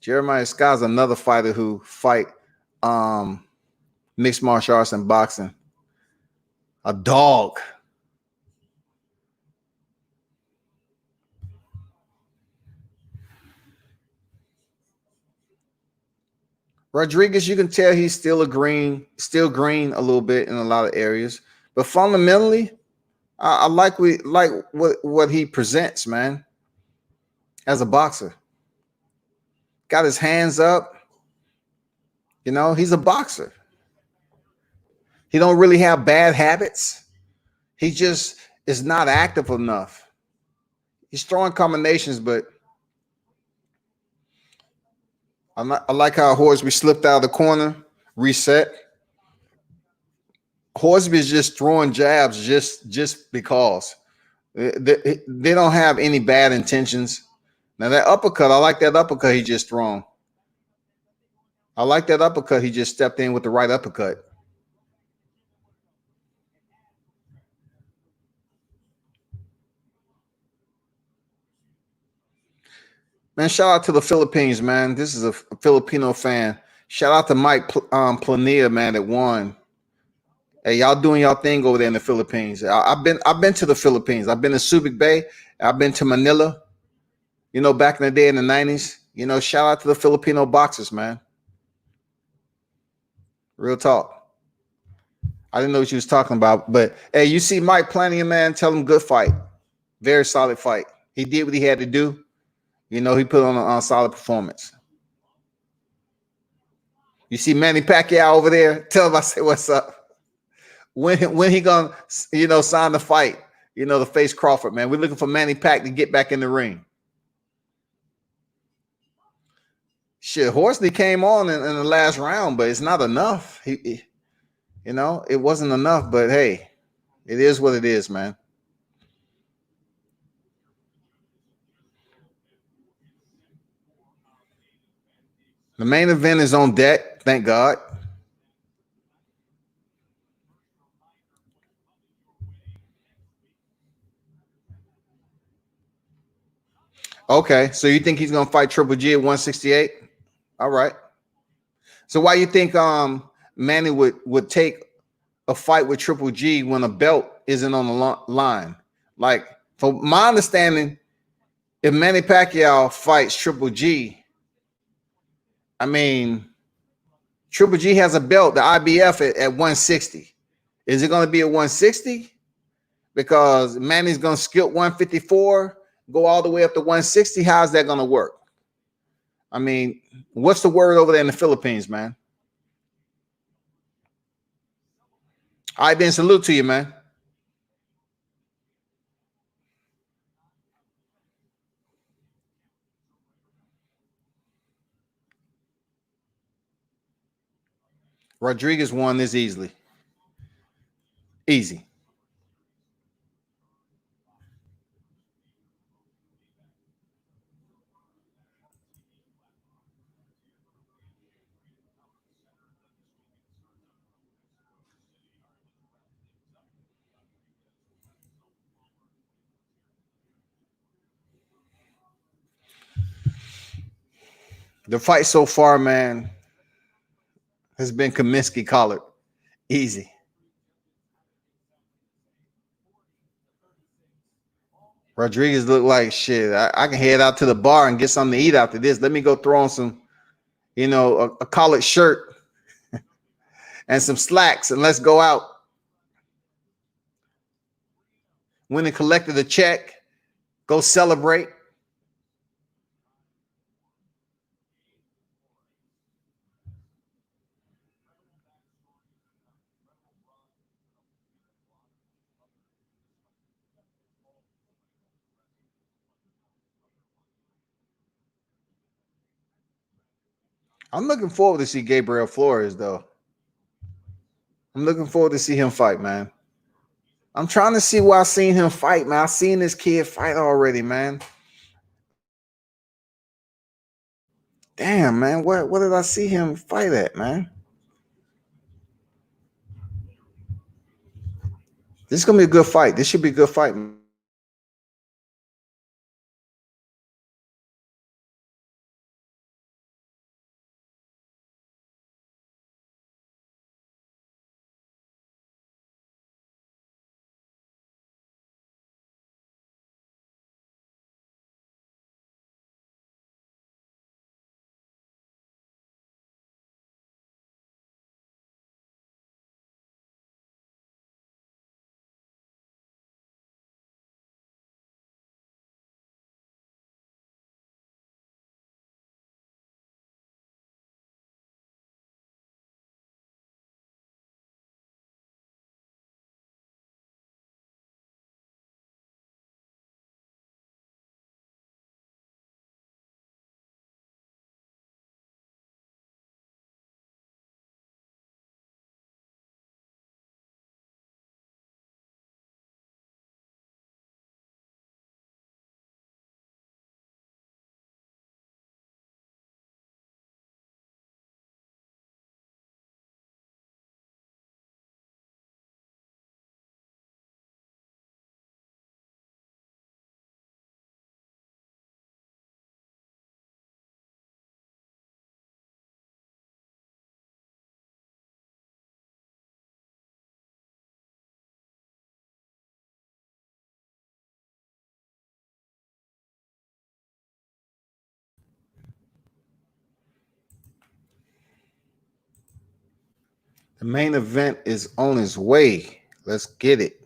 S1: Jeremiah Scott's another fighter who fight mixed martial arts and boxing. A dog. Rodriguez, you can tell he's still green a little bit in a lot of areas, but fundamentally, I like what he presents, man. As a boxer, got his hands up. You know, he's a boxer. He don't really have bad habits. He just is not active enough. He's throwing combinations, but I like how Horsley slipped out of the corner, reset. Horsley is just throwing jabs just because. They don't have any bad intentions. Now that uppercut, I like that uppercut he just thrown. I like that uppercut he just stepped in with the right uppercut. Man, shout out to the Philippines, man. This is a Filipino fan. Shout out to Mike Plania, man, that won. Hey, y'all doing y'all thing over there in the Philippines. I've been to the Philippines. I've been to Subic Bay. I've been to Manila. You know, back in the day in the 90s. You know, shout out to the Filipino boxers, man. Real talk. I didn't know what you was talking about, but hey, you see Mike Plania, man, tell him good fight. Very solid fight. He did what he had to do. You know, he put on a solid performance. You see Manny Pacquiao over there? Tell him I say what's up. When he gonna, you know, sign the fight, you know, to face Crawford, man. We're looking for Manny Pac to get back in the ring. Shit, Horsley came on in the last round, but it's not enough. You know, it wasn't enough, but hey, it is what it is, man. The main event is on deck, thank God. Okay, so you think he's gonna fight Triple G at 168? All right. So why you think Manny would take a fight with Triple G when a belt isn't on the line? Like, from my understanding, if Manny Pacquiao fights Triple G, I mean, Triple G has a belt, the IBF at 160. Is it going to be at 160? Because Manny's going to skip 154, go all the way up to 160. How's that going to work? I mean, what's the word over there in the Philippines, man? All right, then, salute to you, man. Rodriguez won this easily. Easy. The fight so far, man, has been Kaminsky collared. Easy. Rodriguez looked like shit. I can head out to the bar and get something to eat after this. Let me go throw on some, you know, a collared shirt and some slacks, and let's go out. Went and collected a check. Go celebrate. I'm looking forward to see Gabriel Flores, though. I'm looking forward to see him fight, man. I'm trying to see where I seen him fight, man. I seen this kid fight already, man. Damn, man. What did I see him fight at, man? This is gonna be a good fight. This should be a good fight, man. The main event is on its way. Let's get it.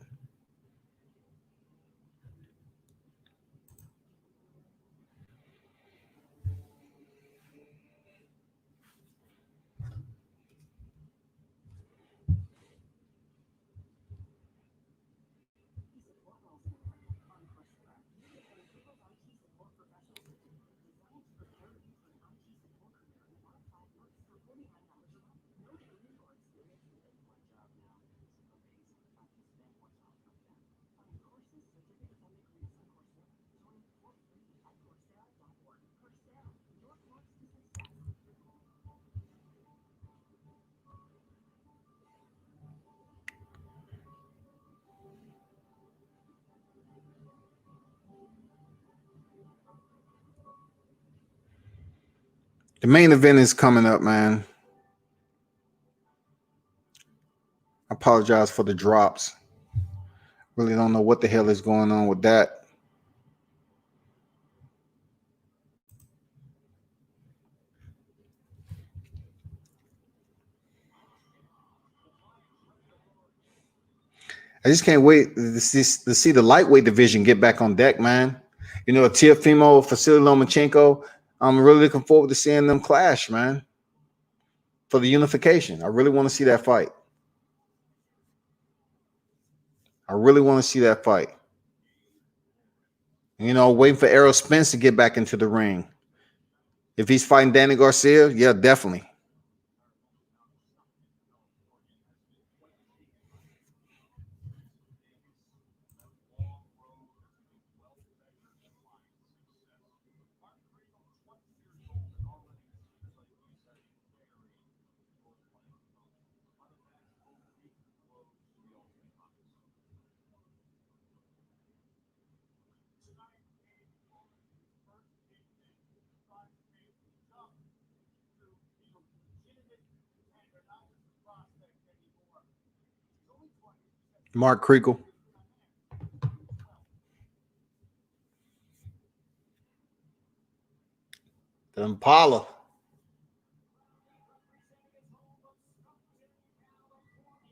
S1: The main event is coming up, man. I apologize for the drops. Really don't know what the hell is going on with that. I just can't wait to see the lightweight division get back on deck, man. You know, Teofimo, Vasily Lomachenko. I'm really looking forward to seeing them clash, man, for the unification. I really want to see that fight. I really want to see that fight. You know, waiting for Errol Spence to get back into the ring. If he's fighting Danny Garcia, yeah, definitely. Mark Kriegel. The Impala.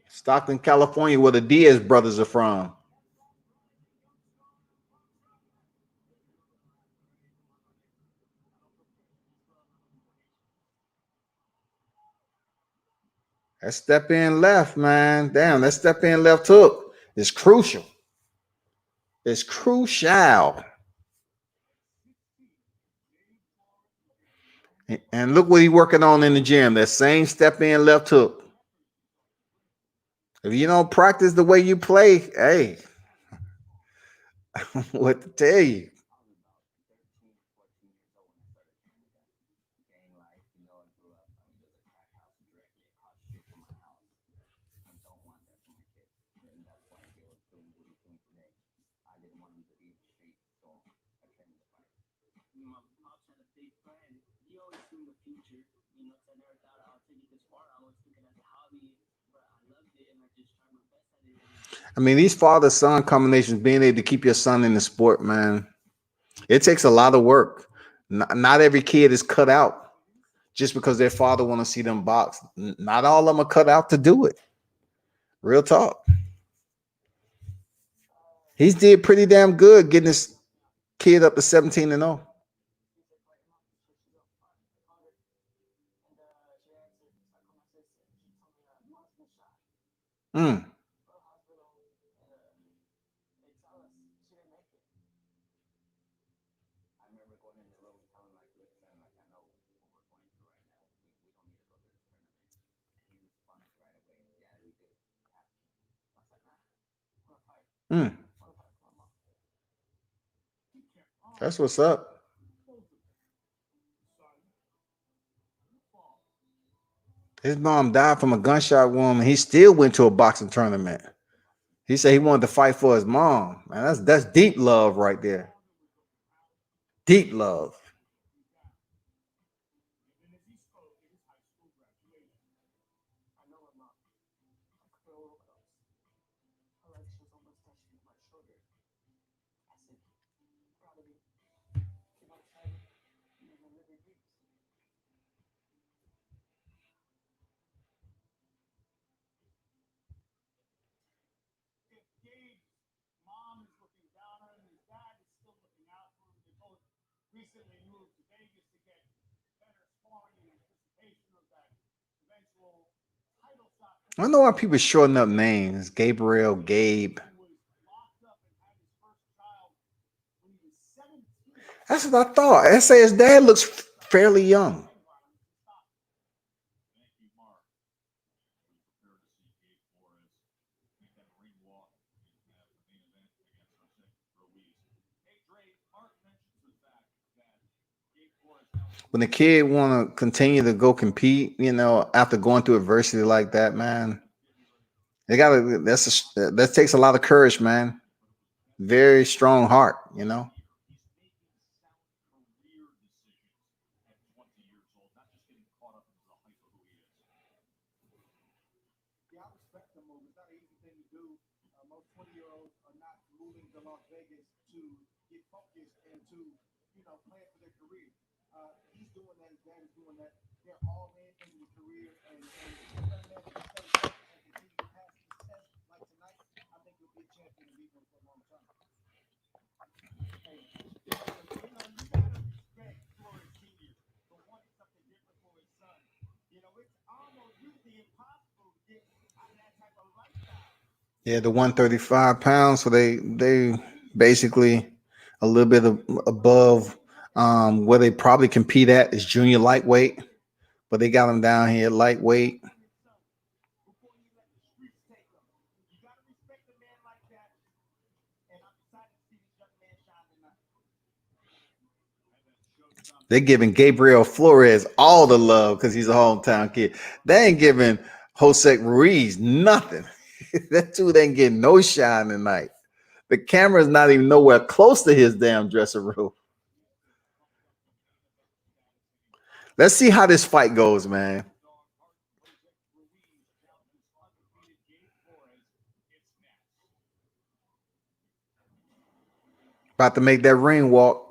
S1: Stockton, California, where the Diaz brothers are from. That step in left, man. Damn, that step in left hook is crucial. It's crucial. And look what he's working on in the gym. That same step in left hook. If you don't practice the way you play, hey, what to tell you? I mean, these father-son combinations, being able to keep your son in the sport, man, it takes a lot of work. Not every kid is cut out just because their father want to see them box. Not all of them are cut out to do it. Real talk. He's did pretty damn good getting his kid up to 17-0. Mm. Mm. That's what's up. His mom died from a gunshot wound, and he still went to a boxing tournament. He said he wanted to fight for his mom. Man, that's deep love right there. Deep love. I don't know why people shorten up names. Gabriel, Gabe. That's what I thought. I say his dad looks fairly young. When the kid want to continue to go compete, you know, after going through adversity like that, man, they gotta. That takes a lot of courage, man. Very strong heart, you know. Yeah, the 135 pounds. So they basically a little bit above where they probably compete at is junior lightweight, but they got them down here lightweight. They're giving Gabriel Flores all the love because he's a hometown kid. They ain't giving Josec Ruiz nothing. That dude ain't getting no shine tonight. The camera's not even nowhere close to his damn dressing room. Let's see how this fight goes, man. About to make that ring walk.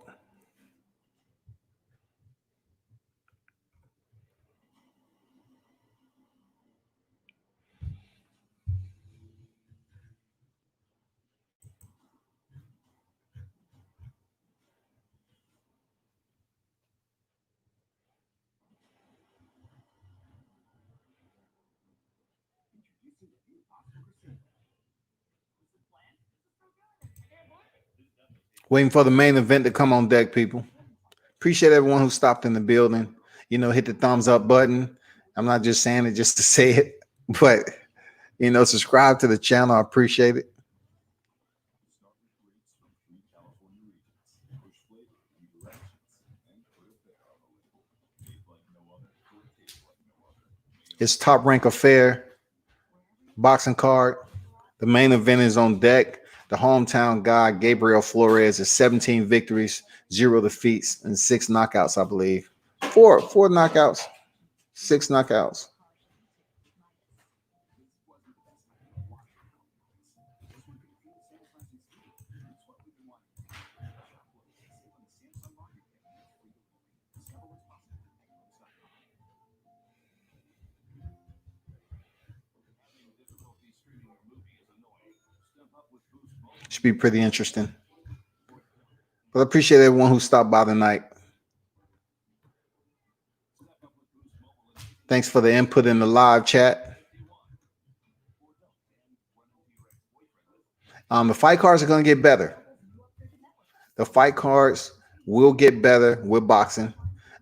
S1: Waiting for the main event to come on deck, people. Appreciate everyone who stopped in the building. You know, hit the thumbs up button. I'm not just saying it just to say it, but you know, subscribe to the channel. I appreciate it. It's Top Rank Affair boxing card. The main event is on deck. The hometown guy, Gabriel Flores, is 17 victories, 0 defeats, and 6 knockouts, I believe. Four knockouts, 6 knockouts. Should be pretty interesting. But I appreciate everyone who stopped by tonight. Thanks for the input in the live chat. The fight cards are going to get better. The fight cards will get better with boxing,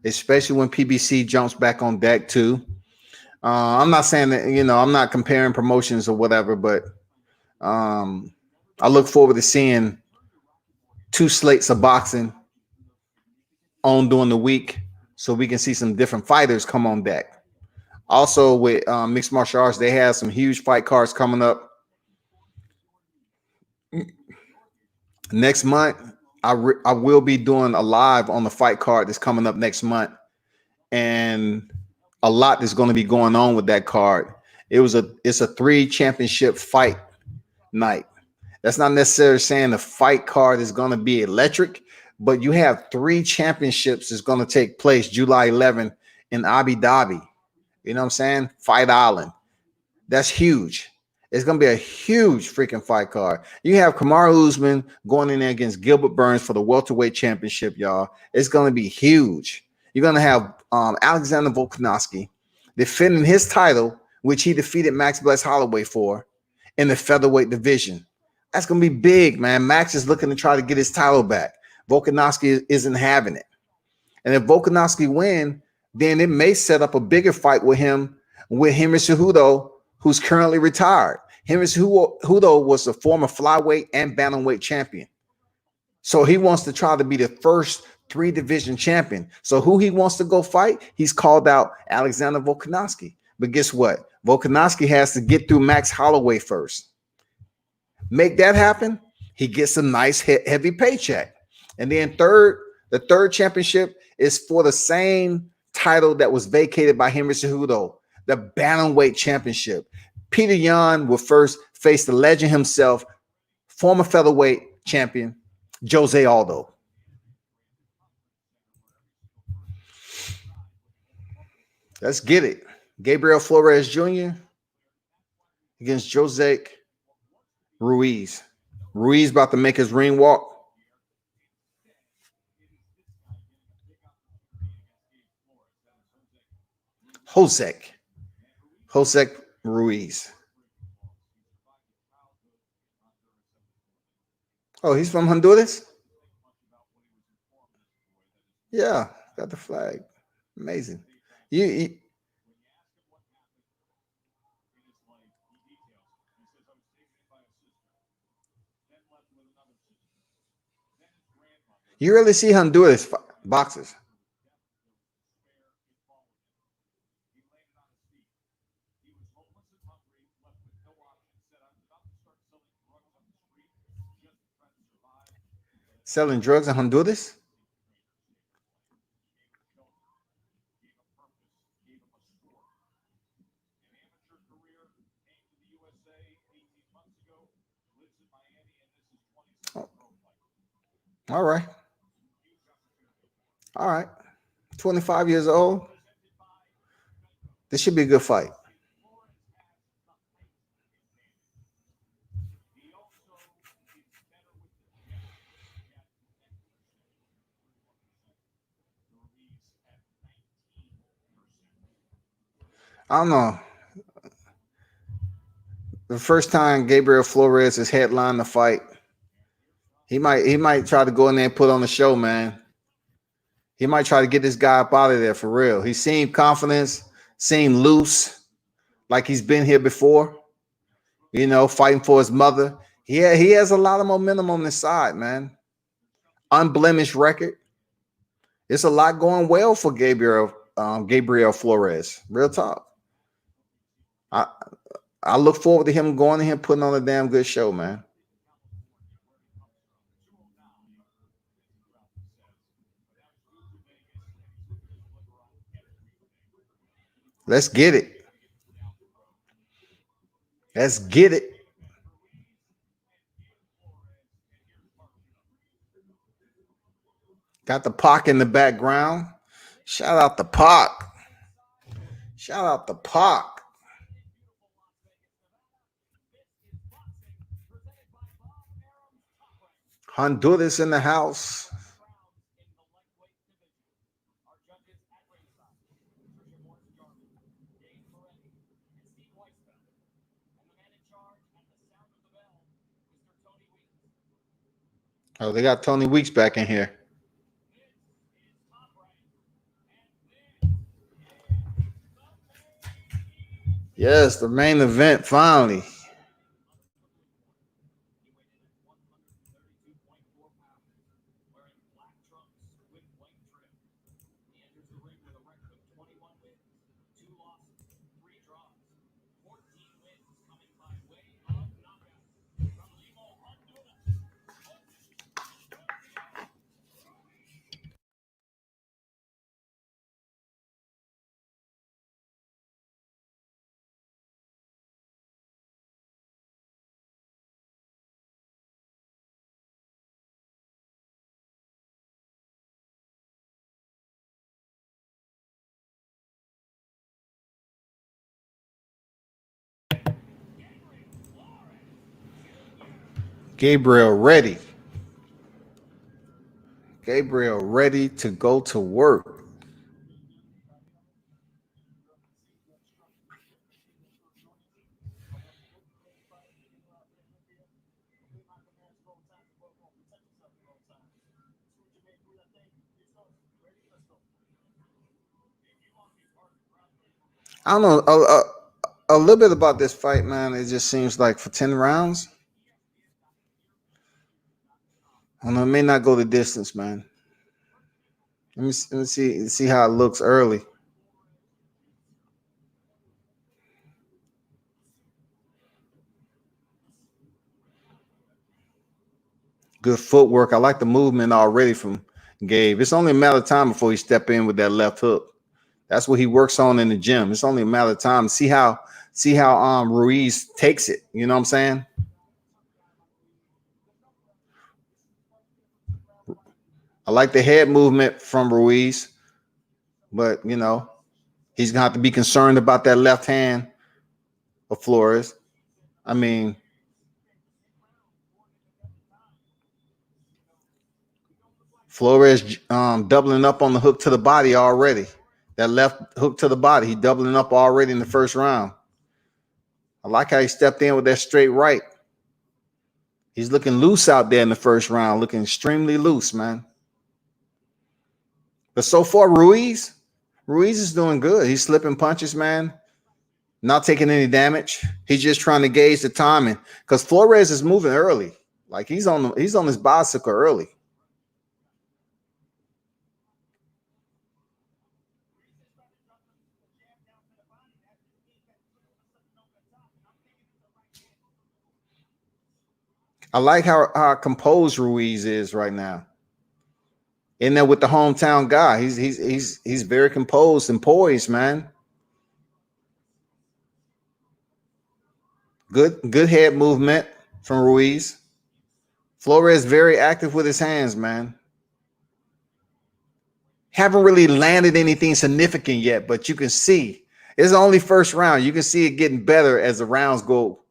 S1: especially when PBC jumps back on deck too. I'm not saying that, you know, I'm not comparing promotions or whatever, but I look forward to seeing 2 slates of boxing on during the week so we can see some different fighters come on deck. Also with mixed martial arts, they have some huge fight cards coming up. Next month, I will be doing a live on the fight card that's coming up next month. And a lot is going to be going on with that card. It's a 3 championship fight night. That's not necessarily saying the fight card is going to be electric, but you have 3 championships that's going to take place July 11th in Abu Dhabi. You know what I'm saying? Fight Island. That's huge, It's going to be a huge freaking fight card. You have Kamaru Usman going in there against Gilbert Burns for the welterweight championship, y'all. It's going to be huge. You're going to have Alexander Volkanovski defending his title, which he defeated Max Bless Holloway for, in the featherweight division. That's going to be big, man. Max is looking to try to get his title back. Volkanovski isn't having it. And if Volkanovski win, then it may set up a bigger fight with him, with Henry Cejudo, who's currently retired. Henry Cejudo was the former flyweight and bantamweight champion. So he wants to try to be the first 3-division champion. So who he wants to go fight, he's called out Alexander Volkanovski. But guess what? Volkanovski has to get through Max Holloway first. Make that happen, he gets a nice heavy paycheck. And then the third championship is for the same title that was vacated by Henry Cejudo, the Bantamweight Championship. Peter Yan will first face the legend himself, former featherweight champion, Jose Aldo. Let's get it. Gabriel Flores Jr. against Josec Ruiz. Ruiz about to make his ring walk. Josec Ruiz. Oh, he's from Honduras? Yeah, got the flag. Amazing. You really see Honduras boxers. Selling drugs in Honduras? Oh. All right. All right. 25 years old. This should be a good fight. I don't know. The first time Gabriel Flores is headlined the fight, he might try to go in there and put on the show, man. He might try to get this guy up out of there for real. He seemed confident, seemed loose, like he's been here before. You know, fighting for his mother. He has a lot of momentum on his side, man. Unblemished record. It's a lot going well for Gabriel Flores. Real talk. I look forward to him going in here putting on a damn good show, man. Let's get it. Let's get it. Got the Pac in the background. Shout out to Pac. Shout out to Pac. Honduras in the house. Oh, they got Tony Weeks back in here. Yes, the main event finally. Gabriel ready. Gabriel ready to go to work. I don't know a little bit about this fight, man. It just seems like for 10 rounds, I don't know. It may not go the distance, man. Let me see how it looks early. Good footwork. I like the movement already from Gabe. It's only a matter of time before he step in with that left hook. That's what he works on in the gym. It's only a matter of time. See how Ruiz takes it. You know what I'm saying? I like the head movement from Ruiz, but you know, he's gonna have to be concerned about that left hand of Flores. I mean, Flores doubling up on the hook to the body already. That left hook to the body, he doubling up already in the first round. I like how he stepped in with that straight right. He's looking loose out there in the first round, looking extremely loose, man. But so far, Ruiz is doing good. He's slipping punches, man. Not taking any damage. He's just trying to gauge the timing because Flores is moving early. Like he's on his bicycle early. I like how composed Ruiz is right now. In there with the hometown guy, he's very composed and poised, man. Good head movement from Ruiz. Flores very active with his hands, man. Haven't really landed anything significant yet, but you can see it's only first round. You can see it getting better as the rounds go.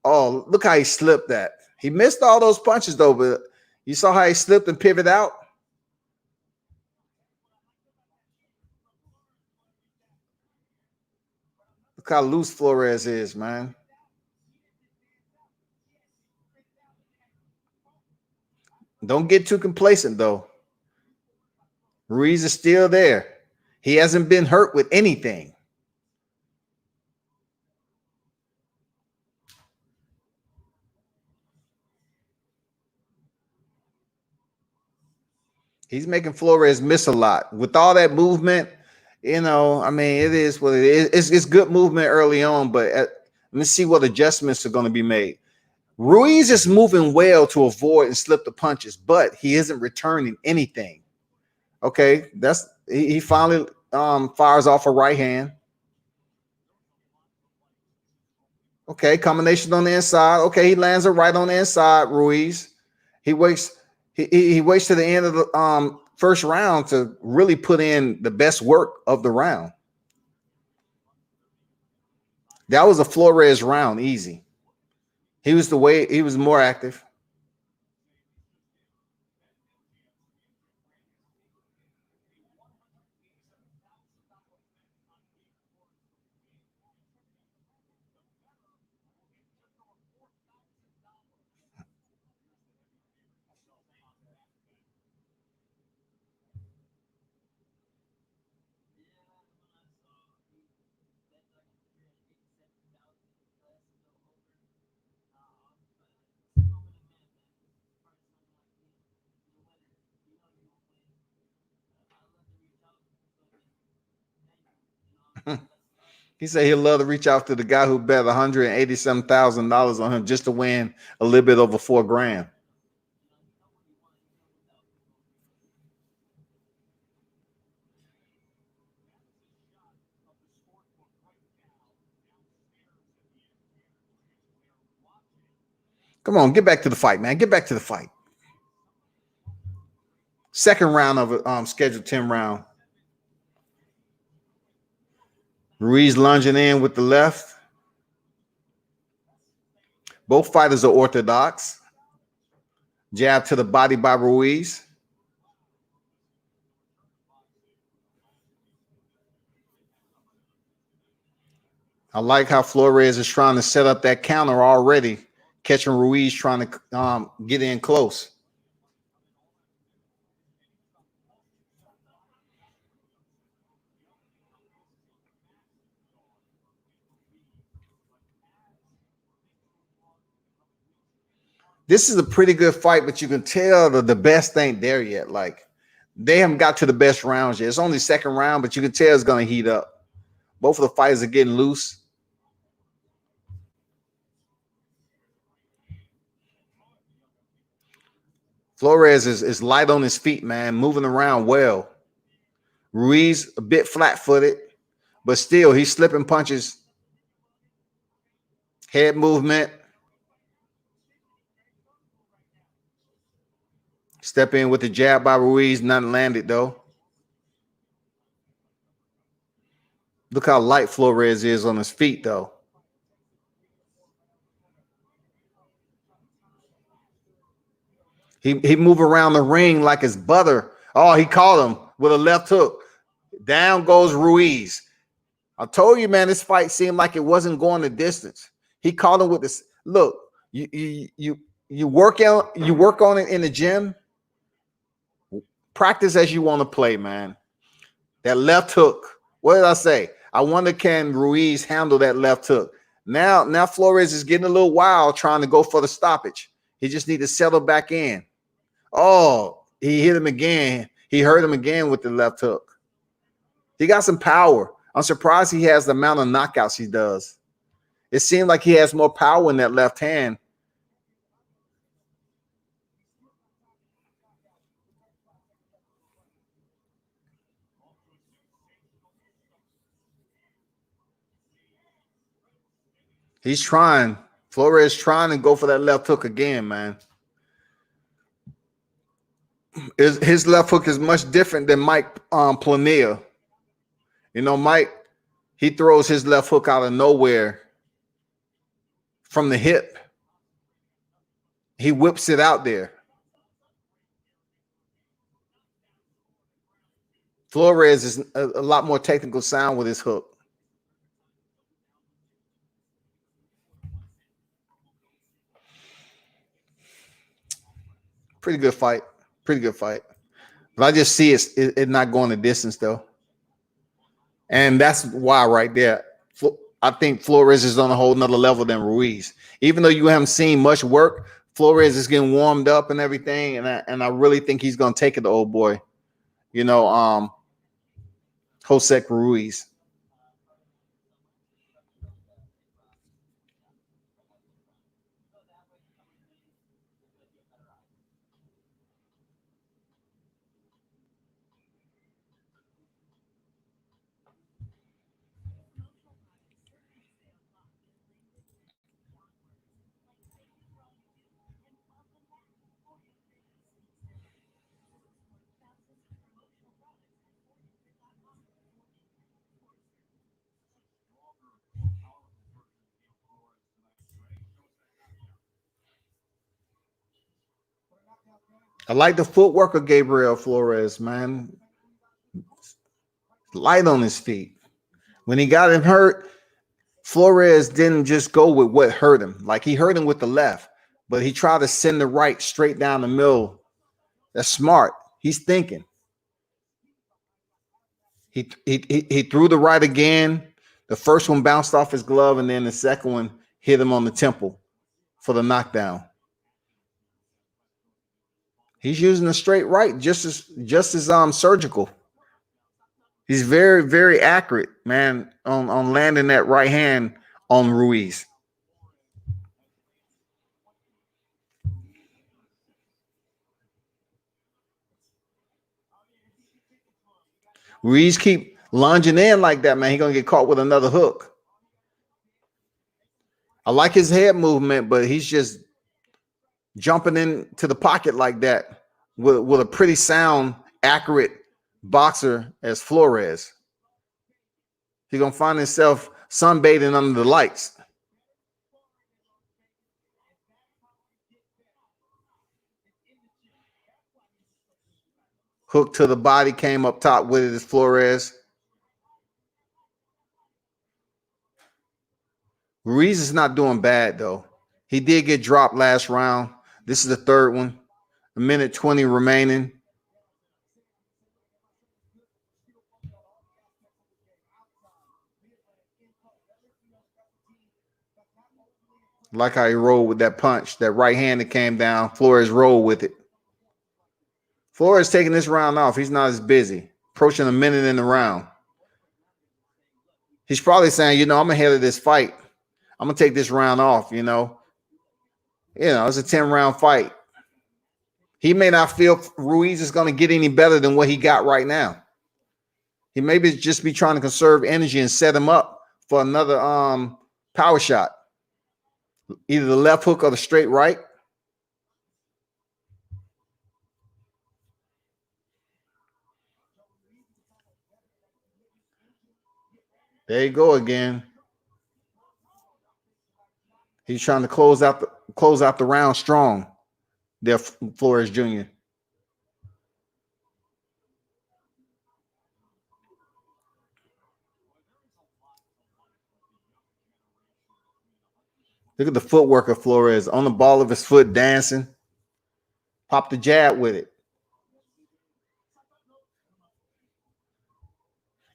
S1: Oh, look how he slipped that. He missed all those punches though, but you saw how he slipped and pivoted out. Look how loose Flores is, man. Don't get too complacent though. Ruiz is still there. He hasn't been hurt with anything. He's making Flores miss a lot with all that movement. You know, I mean, it is what it is. It's good movement early on, but let me see what adjustments are going to be made. Ruiz is moving well to avoid and slip the punches, but he isn't returning anything. Okay, he finally fires off a right hand. Okay, combination on the inside. Okay, he lands a right on the inside. Ruiz. He waits. He waits to the end of the first round to really put in the best work of the round. That was a Flores round, easy. He was more active. He said he'd love to reach out to the guy who bet $187,000 on him just to win a little bit over $4,000. Come on, get back to the fight, man. Get back to the fight. Second round of scheduled 10 round. Ruiz lunging in with the left. Both fighters are orthodox. Jab to the body by Ruiz. I like how Flores is trying to set up that counter already, catching Ruiz trying to get in close. This is a pretty good fight, but you can tell the best ain't there yet. Like, they haven't got to the best rounds yet. It's only second round, but you can tell it's going to heat up. Both of the fighters are getting loose. Flores is light on his feet, man, moving around well. Ruiz a bit flat-footed, but still he's slipping punches. Head movement. Step in with the jab by Ruiz. Nothing landed, though. Look how light Flores is on his feet, though. He move around the ring like it's butter. Oh, he caught him with a left hook. Down goes Ruiz. I told you, man, this fight seemed like it wasn't going the distance. He caught him with this. Look, you work on it in the gym. Practice as you want to play, man. That left hook. What did I say? I wonder, can Ruiz handle that left hook? Now Flores is getting a little wild trying to go for the stoppage. He just need to settle back in. Oh, he hit him again. He hurt him again with the left hook. He got some power. I'm surprised he has the amount of knockouts he does. It seemed like he has more power in that left hand. He's trying. Flores trying to go for that left hook again, man. His left hook is much different than Mike Plania. You know, Mike, he throws his left hook out of nowhere from the hip. He whips it out there. Flores is a lot more technical sound with his hook. Pretty good fight. Pretty good fight. But I just see it not going the distance, though. And that's why right there, I think Flores is on a whole nother level than Ruiz. Even though you haven't seen much work, Flores is getting warmed up and everything. And I really think he's going to take it, the old boy. You know, Josec Ruiz. I like the footwork of Gabriel Flores, man. Light on his feet. When he got him hurt, Flores didn't just go with what hurt him. Like, he hurt him with the left, but he tried to send the right straight down the middle. That's smart. He's thinking. He threw the right again. The first one bounced off his glove, and then the second one hit him on the temple for the knockdown. He's using the straight right, just as surgical. He's very, very accurate, man, on landing that right hand on Ruiz. Ruiz keep lunging in like that, man. He's gonna get caught with another hook. I like his head movement, but he's just jumping into the pocket like that with a pretty sound, accurate boxer as Flores. He's gonna find himself sunbathing under the lights. Hook to the body, came up top with it as Flores. Ruiz is not doing bad, though. He did get dropped last round. This is the third one. 1:20 remaining. Like how he rolled with that punch, that right hand that came down. Flores rolled with it. Flores taking this round off. He's not as busy. Approaching a minute in the round. He's probably saying, I'm ahead of this fight. I'm going to take this round off, it's a 10-round fight. He may not feel Ruiz is going to get any better than what he got right now. He may just be trying to conserve energy and set him up for another power shot. Either the left hook or the straight right. There you go again. He's trying to close out the round strong. There, Flores Jr. Look at the footwork of Flores on the ball of his foot, dancing. Pop the jab with it.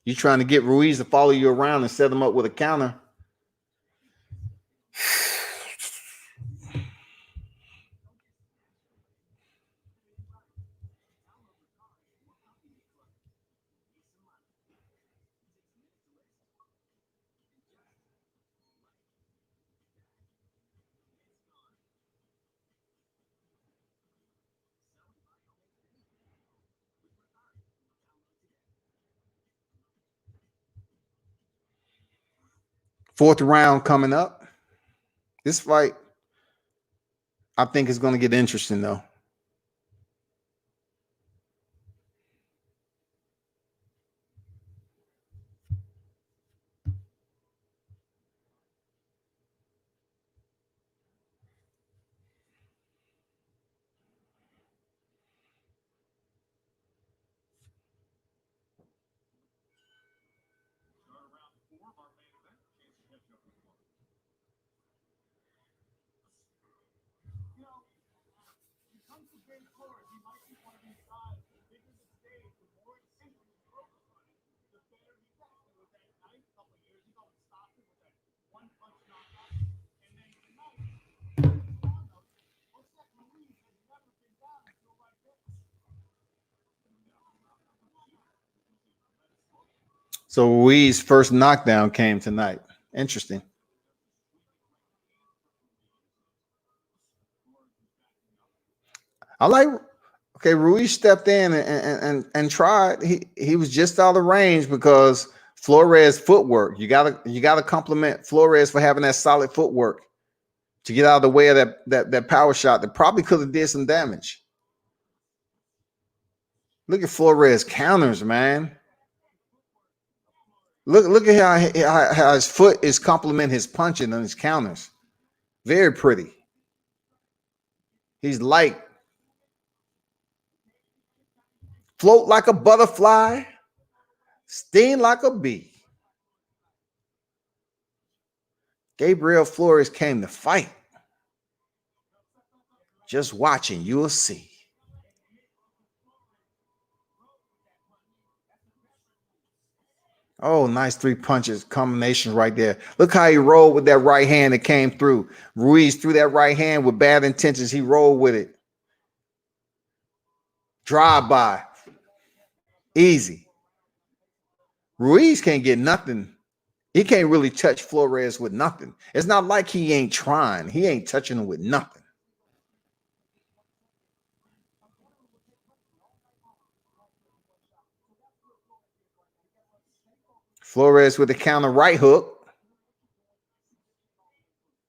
S1: You're trying to get Ruiz to follow you around and set him up with a counter. Fourth round coming up. This fight, I think, is going to get interesting, though. So Ruiz's first knockdown came tonight. Interesting. Ruiz stepped in and tried. He was just out of range because Flores' footwork. You gotta compliment Flores for having that solid footwork to get out of the way of that power shot that probably could have did some damage. Look at Flores' counters, man. Look at how his foot is complementing his punching on his counters. Very pretty. He's light. Float like a butterfly. Sting like a bee. Gabriel Flores came to fight. Just watching, you will see. Oh, nice 3 punches combination right there. Look how he rolled with that right hand that came through. Ruiz threw that right hand with bad intentions. He rolled with it. Drive by. Easy. Ruiz can't get nothing. He can't really touch Flores with nothing. It's not like he ain't trying. He ain't touching him with nothing. Flores with the counter right hook.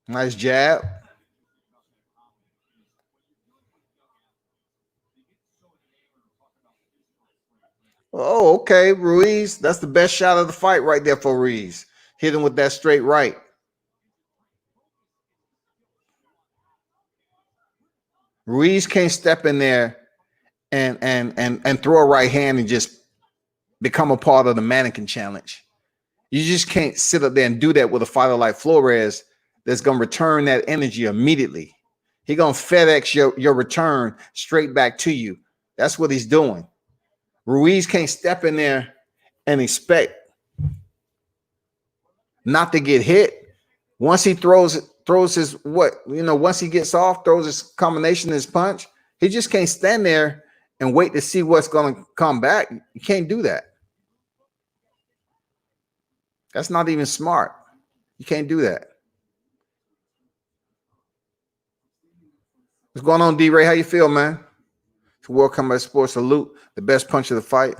S1: Nice jab. Oh, okay, Ruiz. That's the best shot of the fight right there for Ruiz. Hit him with that straight right. Ruiz can't step in there and throw a right hand and just become a part of the mannequin challenge. You just can't sit up there and do that with a fighter like Flores that's going to return that energy immediately. He's going to FedEx your return straight back to you. That's what he's doing. Ruiz can't step in there and expect not to get hit. Once he throws his once he gets off, throws his combination, his punch, he just can't stand there and wait to see what's going to come back. You can't do that. That's not even smart. You can't do that. What's going on, D-Ray? How you feel, man? It's World Combat Sports Salute, the best punch of the fight.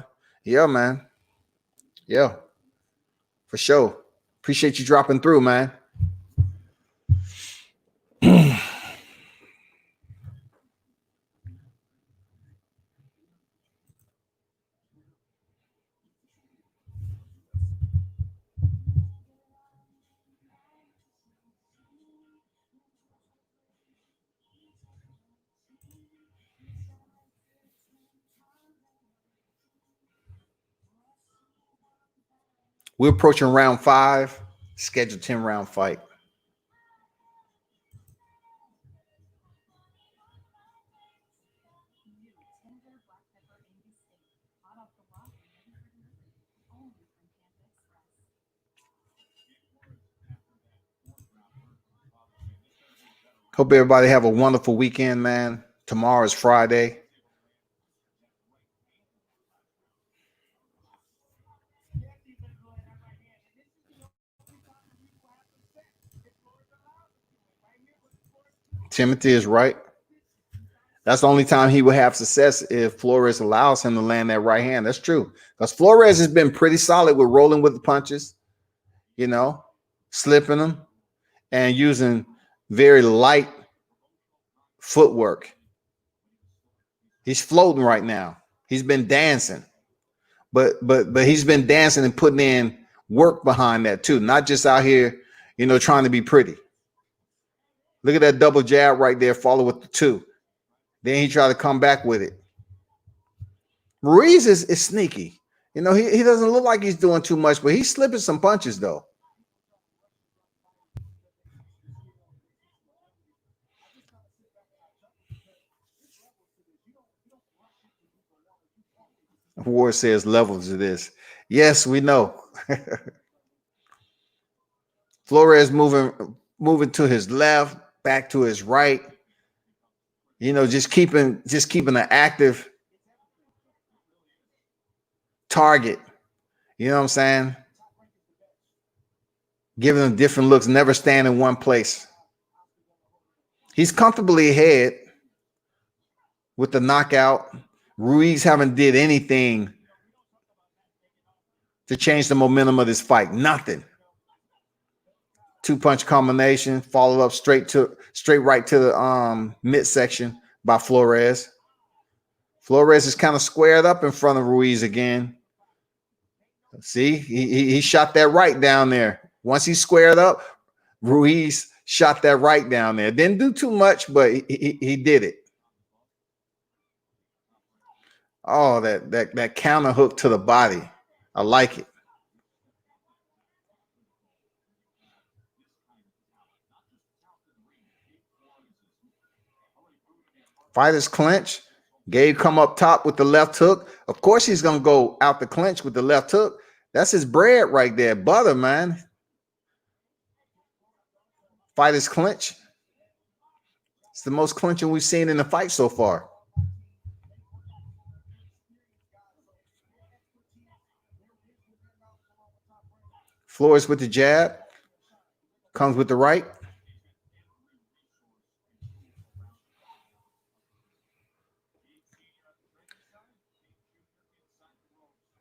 S1: Yeah, man. Yeah, for sure. Appreciate you dropping through, man. We're approaching round 5, scheduled 10-round fight. Hope everybody have a wonderful weekend, man. Tomorrow is Friday. Timothy is right. That's the only time he will have success if Flores allows him to land that right hand. That's true. Because Flores has been pretty solid with rolling with the punches, slipping them and using very light footwork. He's floating right now. He's been dancing. But he's been dancing and putting in work behind that too, not just out here, trying to be pretty. Look at that double jab right there, follow with the 2. Then he tried to come back with it. Ruiz is sneaky. He doesn't look like he's doing too much, but he's slipping some punches though. Ward says levels of this. Yes, we know. Flores moving to his left, back to his right. Just keeping an active target. You know what I'm saying? Giving them different looks, never staying in one place. He's comfortably ahead with the knockout. Ruiz haven't did anything to change the momentum of this fight. Nothing. 2-punch combination, followed up straight right to the midsection by Flores. Flores is kind of squared up in front of Ruiz again. See, he shot that right down there. Once he squared up, Ruiz shot that right down there. Didn't do too much, but he did it. Oh, that counter hook to the body. I like it. Fighters clinch. Gabe come up top with the left hook. Of course, he's going to go out the clinch with the left hook. That's his bread right there. Butter, man. Fighters clinch. It's the most clinching we've seen in the fight so far. Flores with the jab. Comes with the right.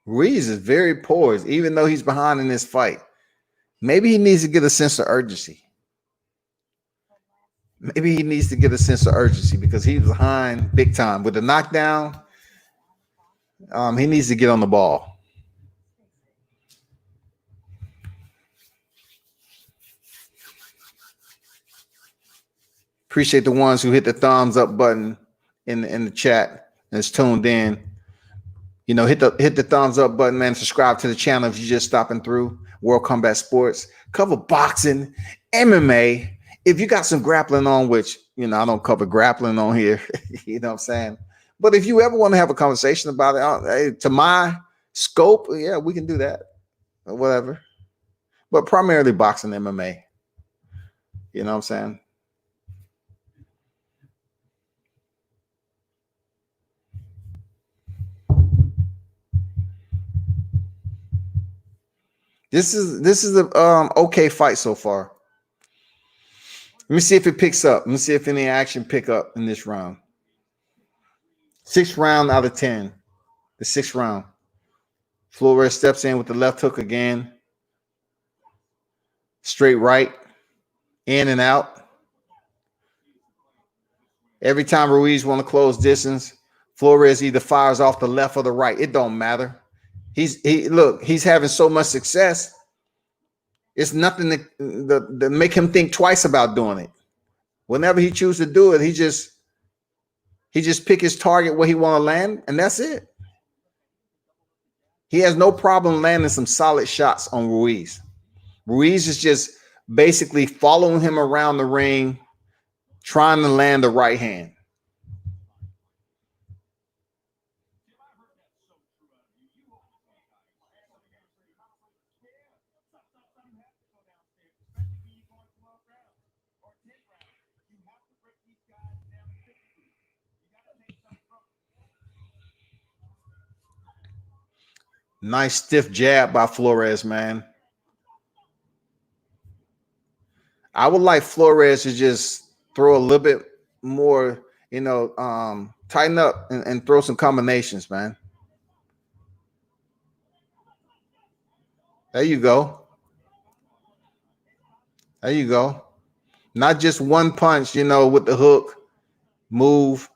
S1: Ruiz is very poised, even though he's behind in this fight. Maybe he needs to get a sense of urgency. Because he's behind big time. With the knockdown, he needs to get on the ball. Appreciate the ones who hit the thumbs up button in the chat that's tuned in, you know, hit the thumbs up button, man. Subscribe to the channel if you're just stopping through. World Combat Sports, cover boxing, MMA. If you got some grappling on, which, you know, I don't cover grappling on here, you know what I'm saying? But if you ever want to have a conversation about it, to my scope, yeah, we can do that or whatever. But primarily boxing, MMA. You know what I'm saying? This is a okay fight so far. Let me see if it picks up. Let me see if any action pick up in this round. 6th round out of 10. The 6th round. Flores steps in with the left hook again. Straight right. In and out. Every time Ruiz want to close distance, Flores either fires off the left or the right. It don't matter. He's having so much success. It's nothing to make him think twice about doing it. Whenever he chooses to do it, he just pick his target where he want to land, and that's it. He has no problem landing some solid shots on Ruiz. Ruiz is just basically following him around the ring, trying to land the right hand. Nice stiff jab by Flores, man. I would like Flores to just throw a little bit more, you know, tighten up and throw some combinations, man. There you go. There you go. Not just one punch, you know, with the hook, move.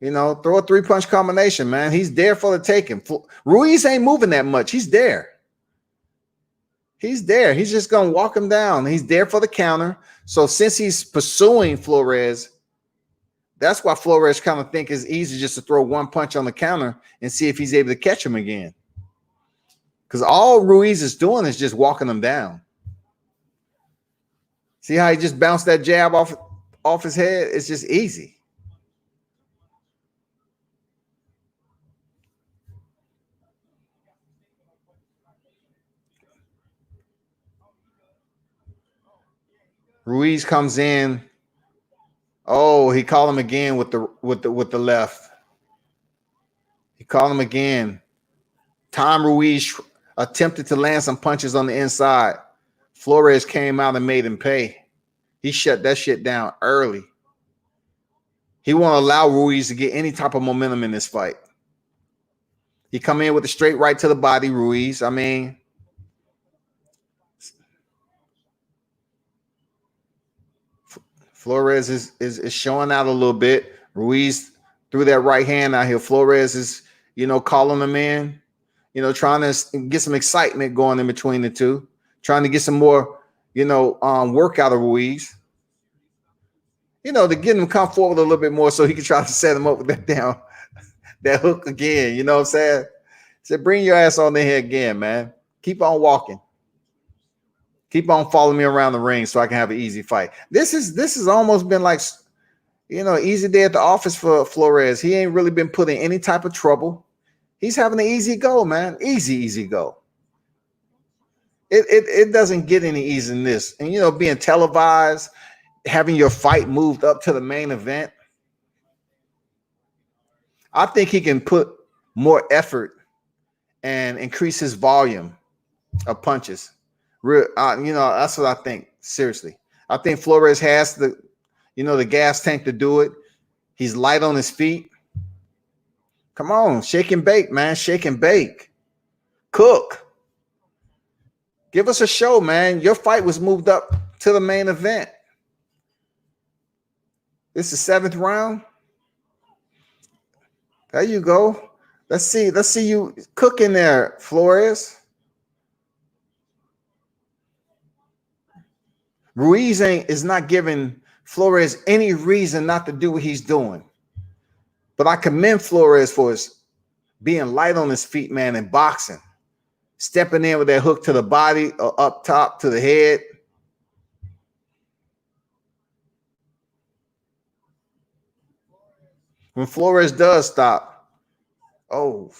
S1: You know, throw a 3-punch combination, man. He's there for the taking. Ruiz ain't moving that much. He's there. He's there. He's just going to walk him down. He's there for the counter. So since he's pursuing Flores, that's why Flores kind of think it's easy just to throw one punch on the counter and see if he's able to catch him again. Because all Ruiz is doing is just walking him down. See how he just bounced that jab off his head? It's just easy. Ruiz comes in. Oh, he called him again with the left. He called him again. Tom Ruiz attempted to land some punches on the inside. Flores came out and made him pay. He shut that shit down early. He won't allow Ruiz to get any type of momentum in this fight. He come in with a straight right to the body, Ruiz. I mean, Flores is showing out a little bit. Ruiz threw that right hand out here. Flores is, you know, calling him in, you know, trying to get some excitement going in between the two, trying to get some more, you know, work out of Ruiz. You know, to get him to come forward a little bit more so he can try to set him up with that hook again. You know what I'm saying? Said, bring your ass on in here again, man. Keep on walking. Keep on following me around the ring so I can have an easy fight. This has almost been like, you know, easy day at the office for Flores. He ain't really been put in any type of trouble. He's having an easy go, man. Easy go. It doesn't get any easier than this. And, you know, being televised, having your fight moved up to the main event, I think he can put more effort and increase his volume of punches. You know, that's what I think. Seriously, I think Flores has the, you know, the gas tank to do it. He's light on his feet. Come on, shake and bake, man. Shake and bake. Cook. Give us a show, man. Your fight was moved up to the main event. This is the 7th round. There you go. Let's see you cooking there, Flores. Ruiz is not giving Flores any reason not to do what he's doing. But I commend Flores for his being light on his feet, man, in boxing. Stepping in with that hook to the body or up top to the head. When Flores does stop, oh,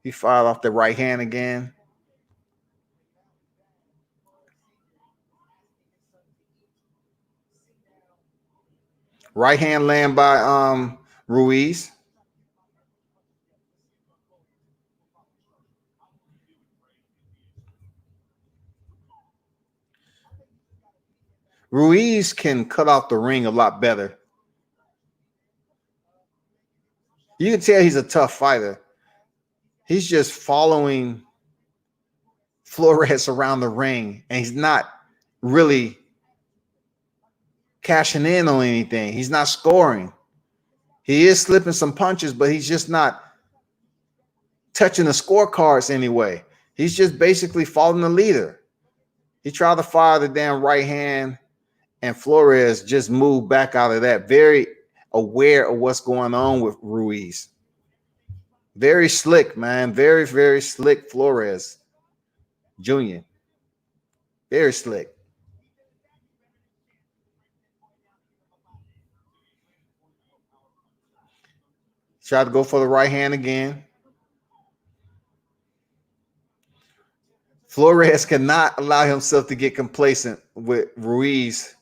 S1: he fired off the right hand again. Right hand land by Ruiz. Ruiz can cut off the ring a lot better. You can tell he's a tough fighter. He's just following Flores around the ring, and he's not really cashing in on anything. He's not scoring. He is slipping some punches, but he's just not touching the scorecards anyway. He's just basically following the leader. He tried to fire the damn right hand, and Flores just moved back out of that, very aware of what's going on with Ruiz. Very slick, man. Very, very slick Flores Jr. Very slick. Tried to go for the right hand again. Flores cannot allow himself to get complacent with Ruiz,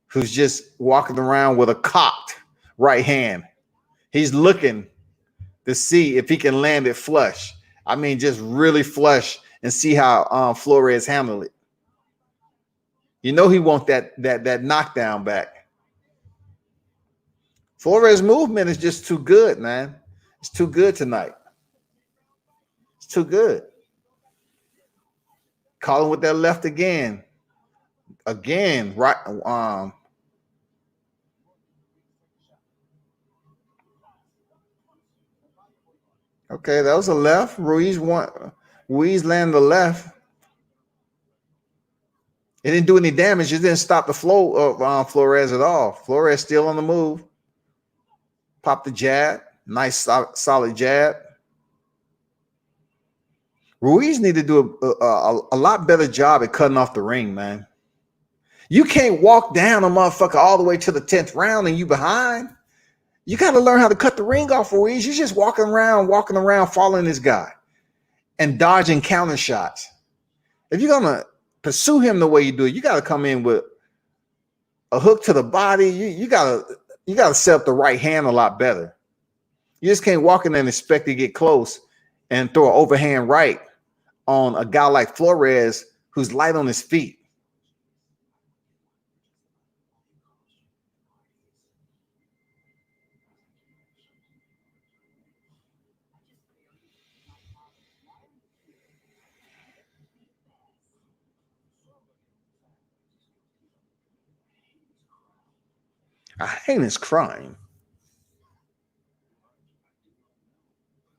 S1: who's just walking around with a cocked right hand. He's looking to see if he can land it flush. I mean, just really flush and see how Flores handled it. You know he wants that knockdown back. Flores' movement is just too good, man. It's too good tonight. It's too good. Calling with that left again. Again, right. Okay, that was a left. Ruiz landed the left. It didn't do any damage. It didn't stop the flow of Flores at all. Flores still on the move. Pop the jab. Nice, solid jab. Ruiz need to do a lot better job at cutting off the ring, man. You can't walk down a motherfucker all the way to the 10th round and you behind. You got to learn how to cut the ring off, Ruiz. You're just walking around, following this guy and dodging counter shots. If you're going to pursue him the way you do it, you got to come in with a hook to the body. You got to set up the right hand a lot better. You just can't walk in there and expect to get close and throw an overhand right on a guy like Flores who's light on his feet. A heinous crime.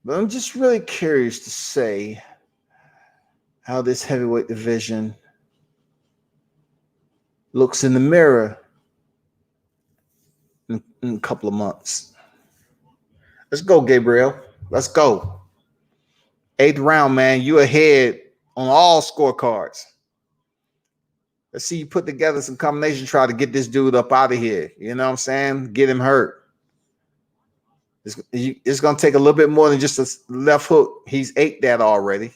S1: But I'm just really curious to say how this heavyweight division looks in the mirror in a couple of months. Let's go, Gabriel. Let's go. 8th round, man. You ahead on all scorecards. Let's see you put together some combination, try to get this dude up out of here. You know what I'm saying? Get him hurt. It's going to take a little bit more than just a left hook. He's ate that already.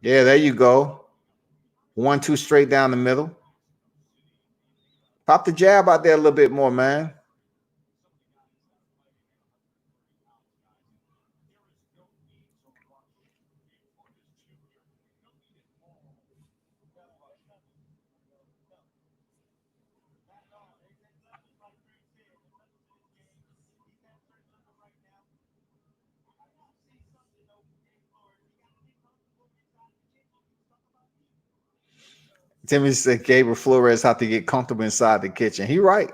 S1: Yeah, there you go. 1-2 straight down the middle. Pop the jab out there a little bit more, man. Timmy said Gabriel Flores had to get comfortable inside the kitchen. He right.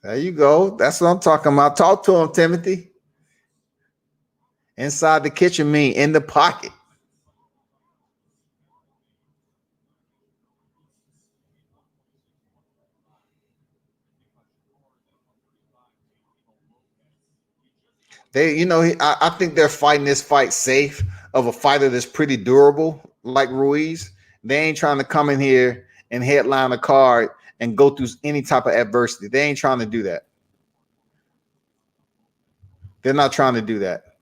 S1: There you go. That's what I'm talking about. Talk to him, Timothy. Inside the kitchen mean in the pocket. I think they're fighting this fight safe of a fighter that's pretty durable, like Ruiz. They ain't trying to come in here and headline a card and go through any type of adversity. They ain't trying to do that. They're not trying to do that.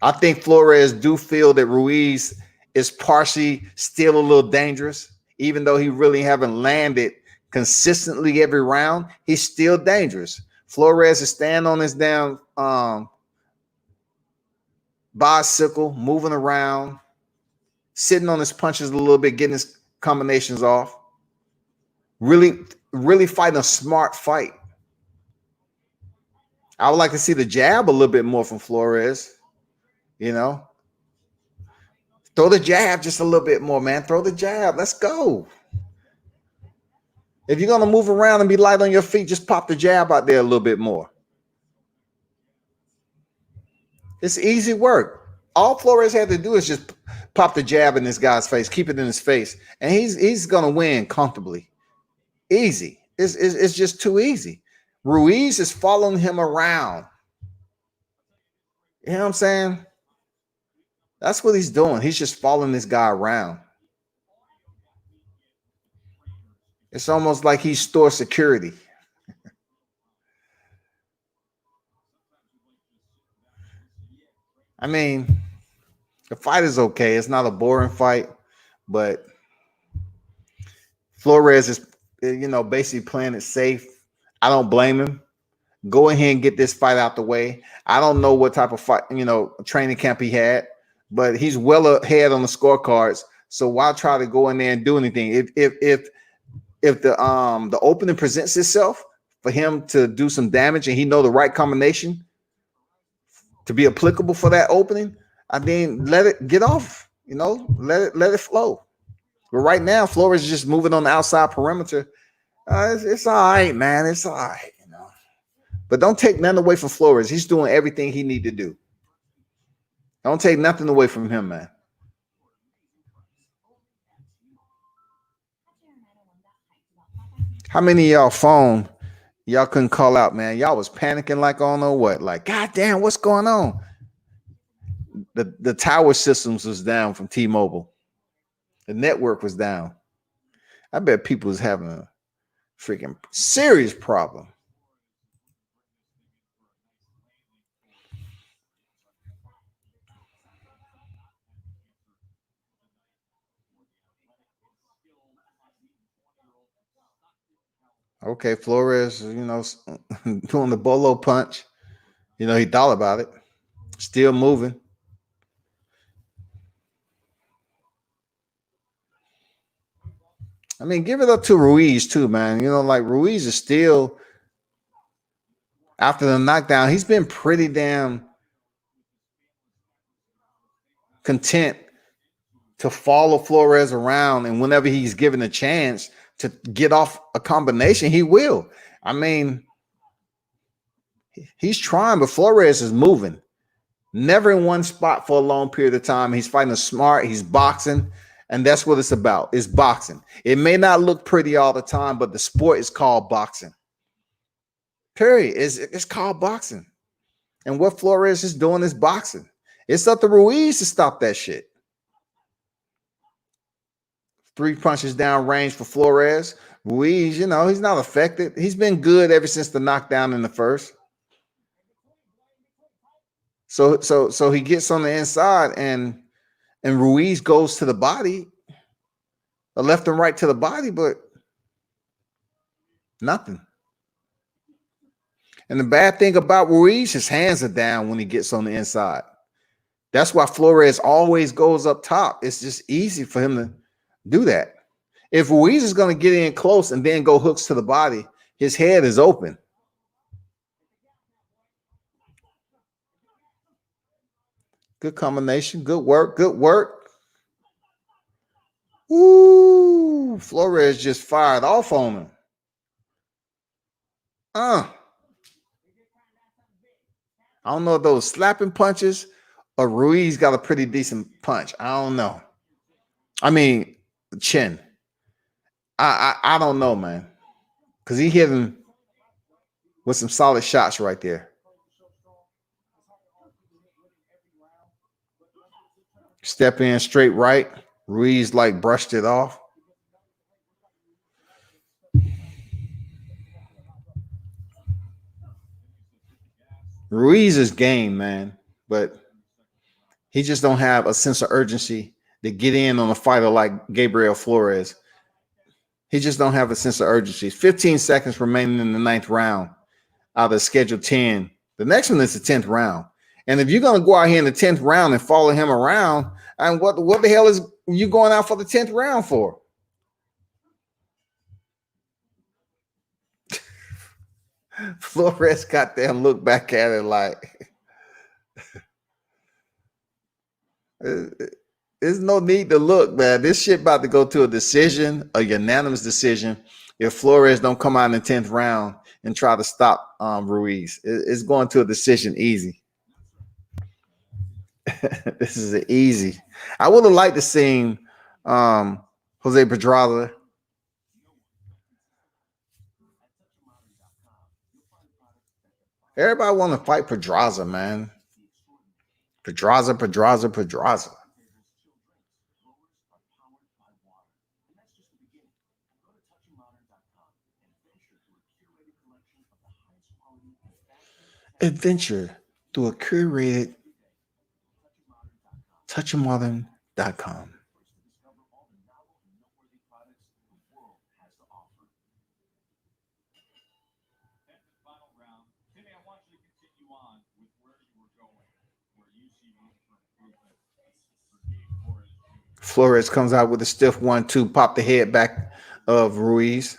S1: I think Flores do feel that Ruiz is partially still a little dangerous, even though he really haven't landed consistently every round. He's still dangerous. Flores is standing on his damn bicycle, moving around, sitting on his punches a little bit, getting his combinations off. Really, really fighting a smart fight. I would like to see the jab a little bit more from Flores. Throw the jab just a little bit more, man. Throw the jab. Let's go. If you're going to move around and be light on your feet, just pop the jab out there a little bit more. It's easy work. All Flores had to do is just pop the jab in this guy's face, keep it in his face, and he's going to win comfortably. Easy. It's just too easy. Ruiz is following him around. You know what I'm saying? That's what he's doing. He's just following this guy around. It's almost like he's store security. I mean, the fight is okay. It's not a boring fight, but Flores is, basically playing it safe. I don't blame him. Go ahead and get this fight out the way. I don't know what type of fight, training camp he had, but he's well ahead on the scorecards. So why try to go in there and do anything? If the opening presents itself for him to do some damage and he know the right combination to be applicable for that opening, I mean, let it get off. Let it flow. But right now, Flores is just moving on the outside perimeter. It's all right, man. It's all right, But don't take nothing away from Flores. He's doing everything he need to do. Don't take nothing away from him, man. How many of y'all phone y'all couldn't call out, man? Y'all was panicking like I don't know what. Like, God damn, what's going on? The tower systems was down from T-Mobile. The network was down. I bet people was having a freaking serious problem. Okay, Flores, doing the bolo punch. He thought about it. Still moving. I mean, give it up to Ruiz too, man. Like Ruiz is still, after the knockdown, he's been pretty damn content to follow Flores around, and whenever he's given a chance to get off a combination, he will. I mean, he's trying, but Flores is moving. Never in one spot for a long period of time. He's fighting smart. He's boxing, and that's what it's about. It's boxing. It may not look pretty all the time, but the sport is called boxing. Period. It's called boxing. And what Flores is doing is boxing. It's up to Ruiz to stop that shit. 3 punches down range for Flores. Ruiz, he's not affected. He's been good ever since the knockdown in the first. So he gets on the inside and Ruiz goes to the body, a left and right to the body, but nothing. And the bad thing about Ruiz, his hands are down when he gets on the inside. That's why Flores always goes up top. It's just easy for him to do that. If Ruiz is going to get in close and then go hooks to the body, his head is open. Good combination. Good work. Good work. Ooh, Flores just fired off on him. I don't know if those slapping punches or Ruiz got a pretty decent punch. I don't know. I mean, chin. I don't know, man. Because he hit him with some solid shots right there. Step in straight right. Ruiz like brushed it off. Ruiz is game, man, but he just don't have a sense of urgency to get in on a fighter like Gabriel Flores. He just don't have a sense of urgency. 15 seconds remaining in the 9th round out of schedule 10. The next one is the 10th round. And if you're going to go out here in the 10th round and follow him around, and what the hell is you going out for the 10th round for? Flores got there and looked back at it like, there's no need to look, man. This shit about to go to a decision, a unanimous decision. If Flores don't come out in the 10th round and try to stop Ruiz, it's going to a decision easy. This is an easy. I would have liked to see Jose Pedraza. Everybody want to fight Pedraza, man. Pedraza. Adventure through a curated touchmodern.com. Flores comes out with a stiff 1-2, pop the head back of Ruiz.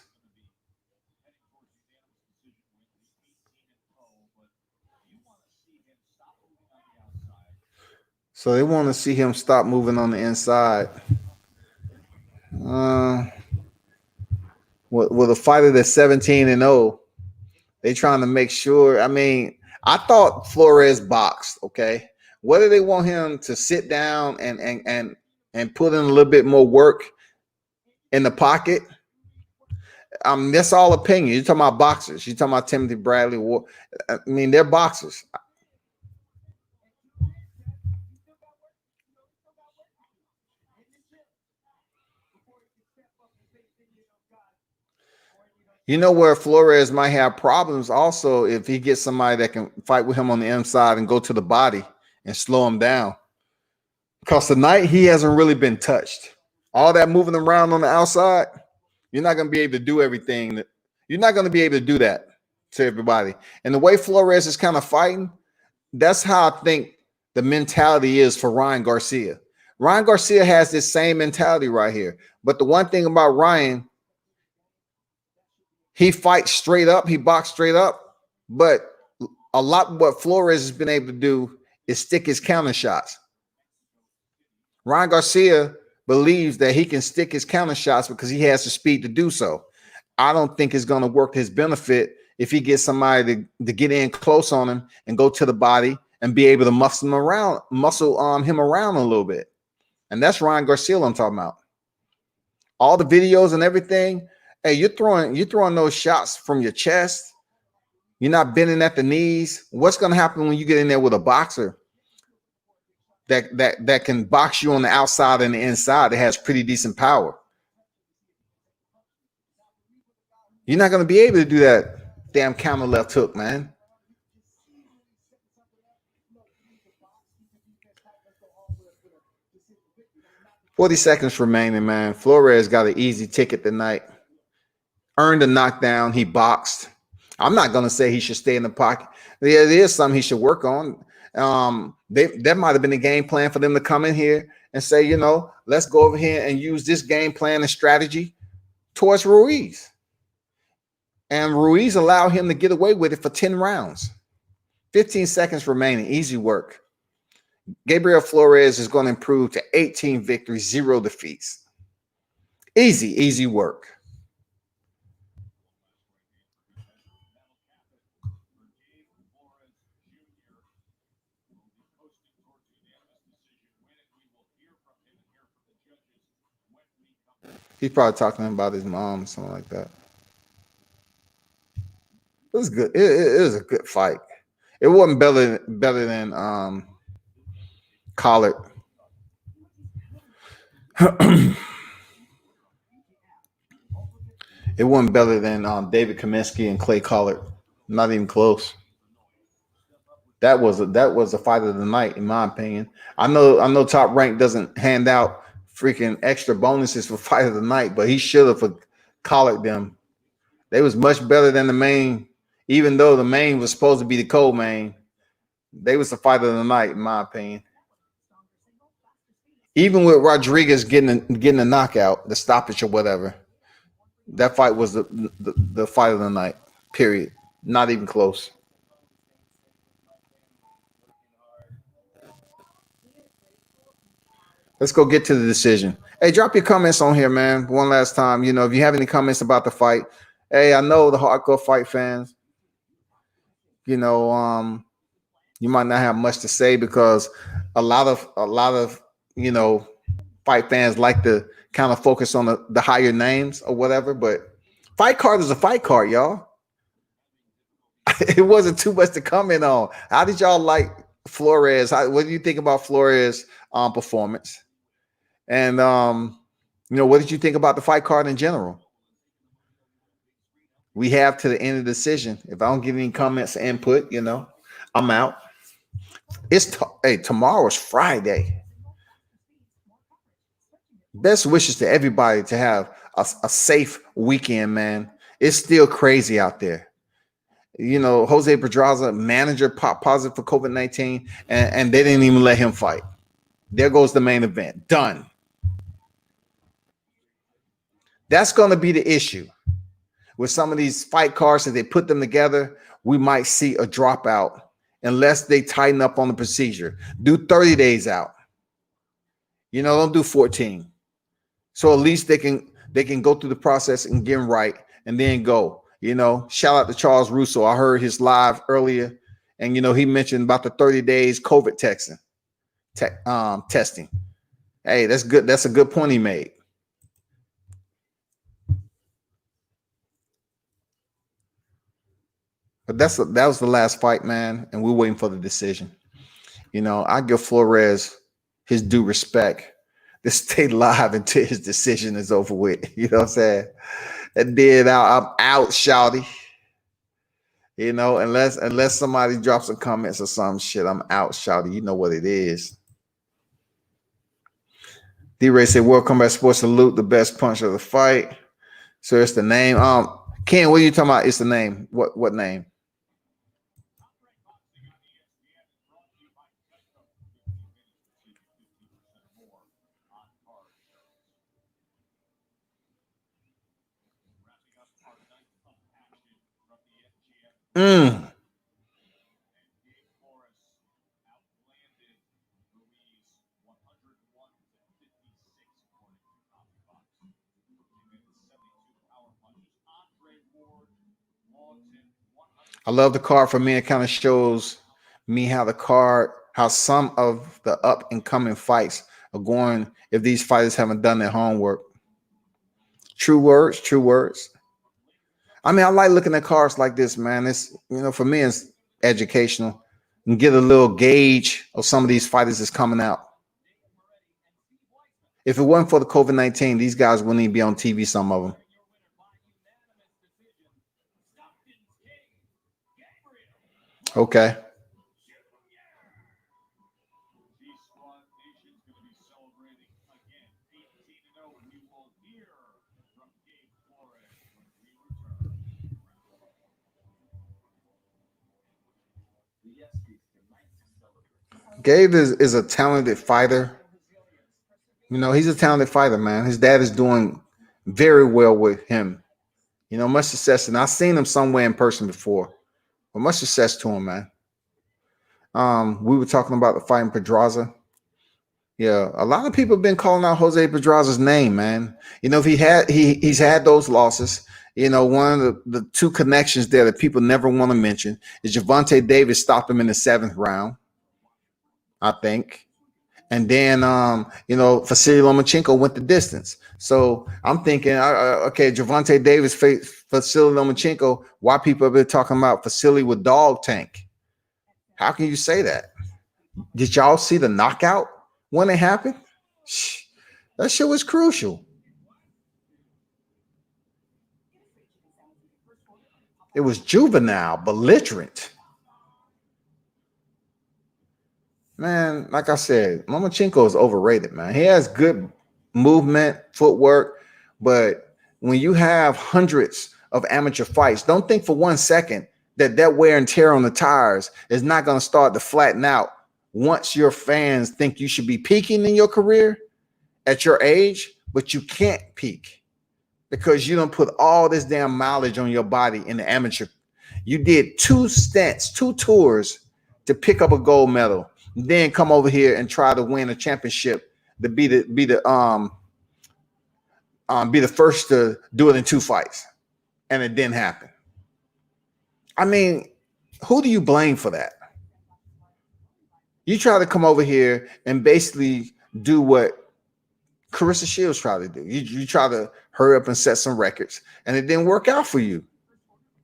S1: So they want to see him stop moving on the inside. With a fighter that's 17-0, they trying to make sure. I mean, I thought Flores boxed. Okay, whether they want him to sit down and put in a little bit more work in the pocket, that's all opinion. You're talking about boxers. You're talking about Timothy Bradley. I mean, they're boxers. You know where Flores might have problems also if he gets somebody that can fight with him on the inside and go to the body and slow him down. Because tonight he hasn't really been touched. All that moving around on the outside, you're not going to be able to do everything. You're not going to be able to do that to everybody. And the way Flores is kind of fighting, that's how I think the mentality is for Ryan Garcia. Ryan Garcia has this same mentality right here. But the one thing about Ryan, he fights straight up. He boxes straight up. But a lot of what Flores has been able to do is stick his counter shots. Ryan Garcia believes that he can stick his counter shots because he has the speed to do so. I don't think it's going to work to his benefit if he gets somebody to get in close on him and go to the body and be able to muscle him around a little bit. And that's Ryan Garcia I'm talking about. All the videos and everything. Hey, you're throwing those shots from your chest. You're not bending at the knees. What's going to happen when you get in there with a boxer that can box you on the outside and the inside that has pretty decent power? You're not going to be able to do that damn counter left hook, man. $40 seconds remaining, man. Flores got an easy ticket tonight. Earned a knockdown. He boxed. I'm not going to say he should stay in the pocket. There is something he should work on. That might have been a game plan for them to come in here and say, you know, let's go over here and use this game plan and strategy towards Ruiz. And Ruiz allowed him to get away with it for 10 rounds. 15 seconds remaining. Easy work. Gabriel Flores is going to improve to 18 victories, 0 defeats. Easy work. He's probably talking about his mom or something like that. It was good. It was a good fight. It wasn't better than Collard. It wasn't better than David Kaminsky and Clay Collard. Not even close. That was a fight of the night, in my opinion. I know Top Rank doesn't hand out freaking extra bonuses for fight of the night, but he should have collared them. They was much better than the main, even though the main was supposed to be the co-main. They was the fight of the night, in my opinion. Even with Rodriguez getting a knockout, the stoppage or whatever, that fight was the fight of the night. Period. Not even close. Let's go get to the decision. Hey, drop your comments on here, man. One last time. If you have any comments about the fight, hey, I know the hardcore fight fans, you know, you might not have much to say because a lot of fight fans like to kind of focus on the higher names or whatever. But fight card is a fight card, y'all. It wasn't too much to comment on. How did y'all like Flores? What do you think about Flores' performance? And what did you think about the fight card in general? We have to the end of the decision. If I don't give any comments or input, I'm out. Tomorrow's Friday. Best wishes to everybody to have a safe weekend, man. It's still crazy out there. Jose Pedraza, manager, positive for COVID-19, and they didn't even let him fight. There goes the main event. Done. That's going to be the issue. With some of these fight cards, if they put them together, we might see a dropout unless they tighten up on the procedure. Do 30 days out. Don't do 14. So at least they can go through the process and get them right and then go. Shout out to Charles Russo. I heard his live earlier, and he mentioned about the 30 days COVID testing. Hey, that's good. That's a good point he made. But that was the last fight, man, and we're waiting for the decision. I give Flores his due respect to stay live until his decision is over with. You know what I'm saying? And then I'm out, shouty. Unless somebody drops some comments or some shit, I'm out, shouty. You know what it is. D-Ray said, World Combat Sports salute the best punch of the fight. So it's the name. Ken, what are you talking about? It's the name. What name? I love the card for me. It kind of shows me how some of the up and coming fights are going if these fighters haven't done their homework. True words, true words. I mean, I like looking at cards like this, man. It's, for me, it's educational and get a little gauge of some of these fighters that's coming out. If it wasn't for the COVID-19, these guys wouldn't even be on TV, some of them. Okay. Gabe is a talented fighter. He's a talented fighter, man. His dad is doing very well with him. Much success. And I've seen him somewhere in person before. But much success to him, man. We were talking about the fight in Pedraza. Yeah, a lot of people have been calling out Jose Pedraza's name, man. If he's had those losses. One of the two connections there that people never want to mention is Gervonta Davis stopped him in the 7th round, I think. And then, Vasily Lomachenko went the distance. So I'm thinking, okay, Gervonta Davis faced Vasily Lomachenko. Why people have been talking about Vasily with dog tank? How can you say that? Did y'all see the knockout when it happened? That shit was crucial. It was juvenile, belligerent. Man, like I said, Lomachenko is overrated, man. He has good movement, footwork, but when you have hundreds of amateur fights, don't think for 1 second that wear and tear on the tires is not going to start to flatten out once your fans think you should be peaking in your career at your age, but you can't peak because you don't put all this damn mileage on your body in the amateur. You did 2 stints, 2 tours to pick up a gold medal, then come over here and try to win a championship to be the first to do it in 2 fights, and it didn't happen. I mean, who do you blame for that? You try to come over here and basically do what Carissa Shields tried to do. You try to hurry up and set some records, and it didn't work out for you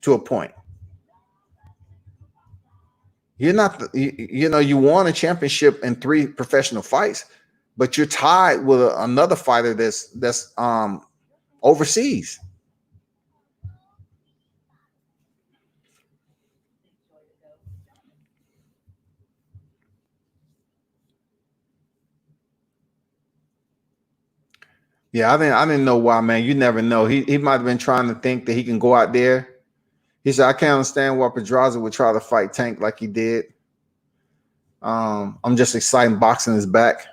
S1: to a point. You're not, you won a championship in 3 professional fights, but you're tied with another fighter that's overseas. Yeah, I didn't know why, man. You never know. He might have been trying to think that he can go out there. He said, I can't understand why Pedraza would try to fight Tank like he did. I'm just excited boxing is back.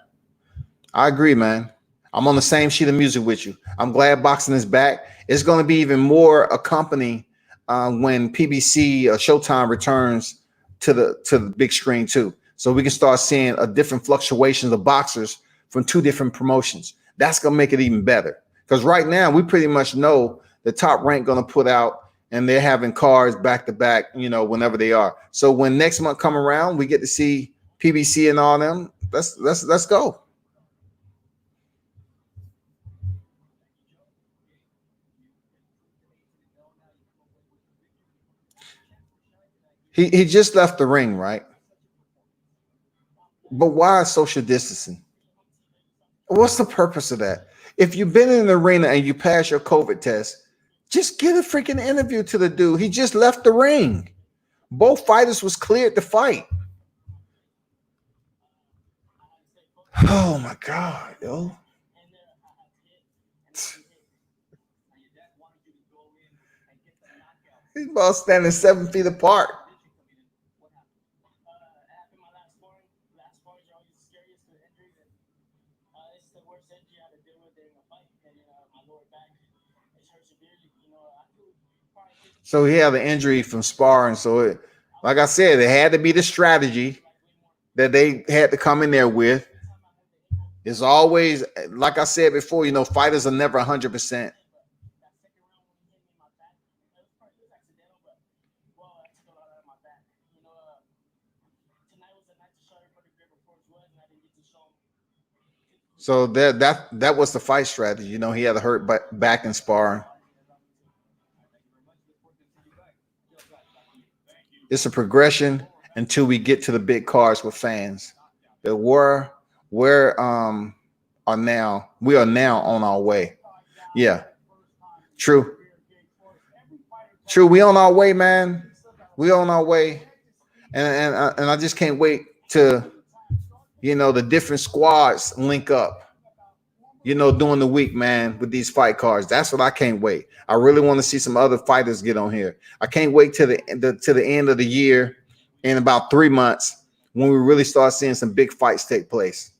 S1: I agree, man. I'm on the same sheet of music with you. I'm glad boxing is back. It's going to be even more accompanying when PBC or Showtime returns to the big screen too. So we can start seeing a different fluctuations of boxers from 2 different promotions. That's going to make it even better. Because right now we pretty much know the Top Rank going to put out, and they're having cards back to back, whenever they are. So when next month come around, we get to see PBC and all them. Let's go. He just left the ring, right? But why social distancing? What's the purpose of that? If you've been in the arena and you pass your COVID test, just get a freaking interview to the dude. He just left the ring. Both fighters was cleared to fight. Oh my God, yo. These balls standing 7 feet apart. So he had an injury from sparring. So like I said, it had to be the strategy that they had to come in there with. It's always, like I said before, fighters are never 100%. So that was the fight strategy. He had a hurt back in sparring. It's a progression until we get to the big cards with fans. That we are now on our way. Yeah, true. We on our way, man. We on our way, and I just can't wait to the different squads link up. During the week, man, with these fight cards. That's what I can't wait. I really want to see some other fighters get on here. I can't wait to the end of the year in about 3 months when we really start seeing some big fights take place.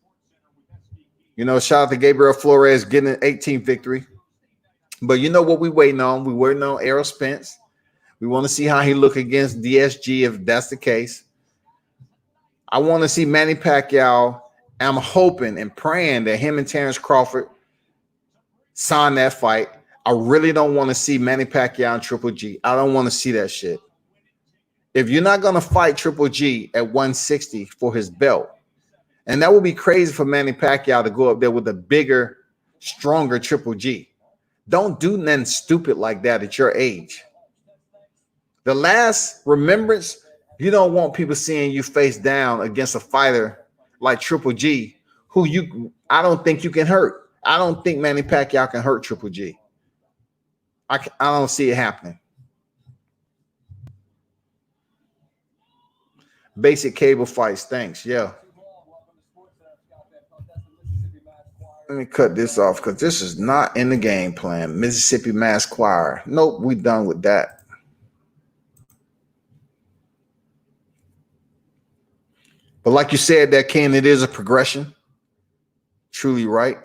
S1: Shout out to Gabriel Flores getting an 18th victory. But you know what we waiting on? We waiting on Errol Spence. We want to see how he look against DSG if that's the case. I want to see Manny Pacquiao. I'm hoping and praying that him and Terrence Crawford sign that fight. I really don't want to see Manny Pacquiao and Triple G. I don't want to see that shit. If you're not going to fight Triple G at 160 for his belt, and that would be crazy for Manny Pacquiao to go up there with a bigger, stronger Triple G. Don't do nothing stupid like that at your age. The last remembrance, you don't want people seeing you face down against a fighter like Triple G, who I don't think you can hurt. I don't think Manny Pacquiao can hurt Triple G. I don't see it happening. Basic cable fights. Thanks. Yeah. Let me cut this off because this is not in the game plan. Mississippi Mass Choir. Nope, we done with that. But like you said, that Ken, it is a progression. Truly right.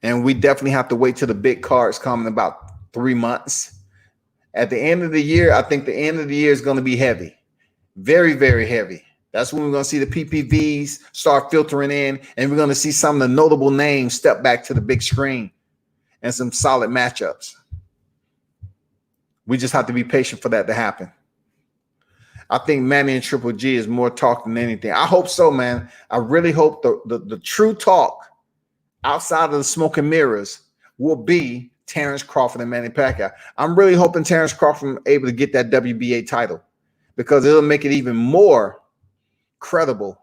S1: And we definitely have to wait till the big cards come in about 3 months. At the end of the year, I think the end of the year is going to be heavy. Very, very heavy. That's when we're going to see the PPVs start filtering in, and we're going to see some of the notable names step back to the big screen and some solid matchups. We just have to be patient for that to happen. I think Manny and Triple G is more talk than anything. I hope so, man. I really hope the true talk outside of the smoke and mirrors will be Terrence Crawford and Manny Pacquiao. I'm really hoping Terrence Crawford is able to get that WBA title because it'll make it even more credible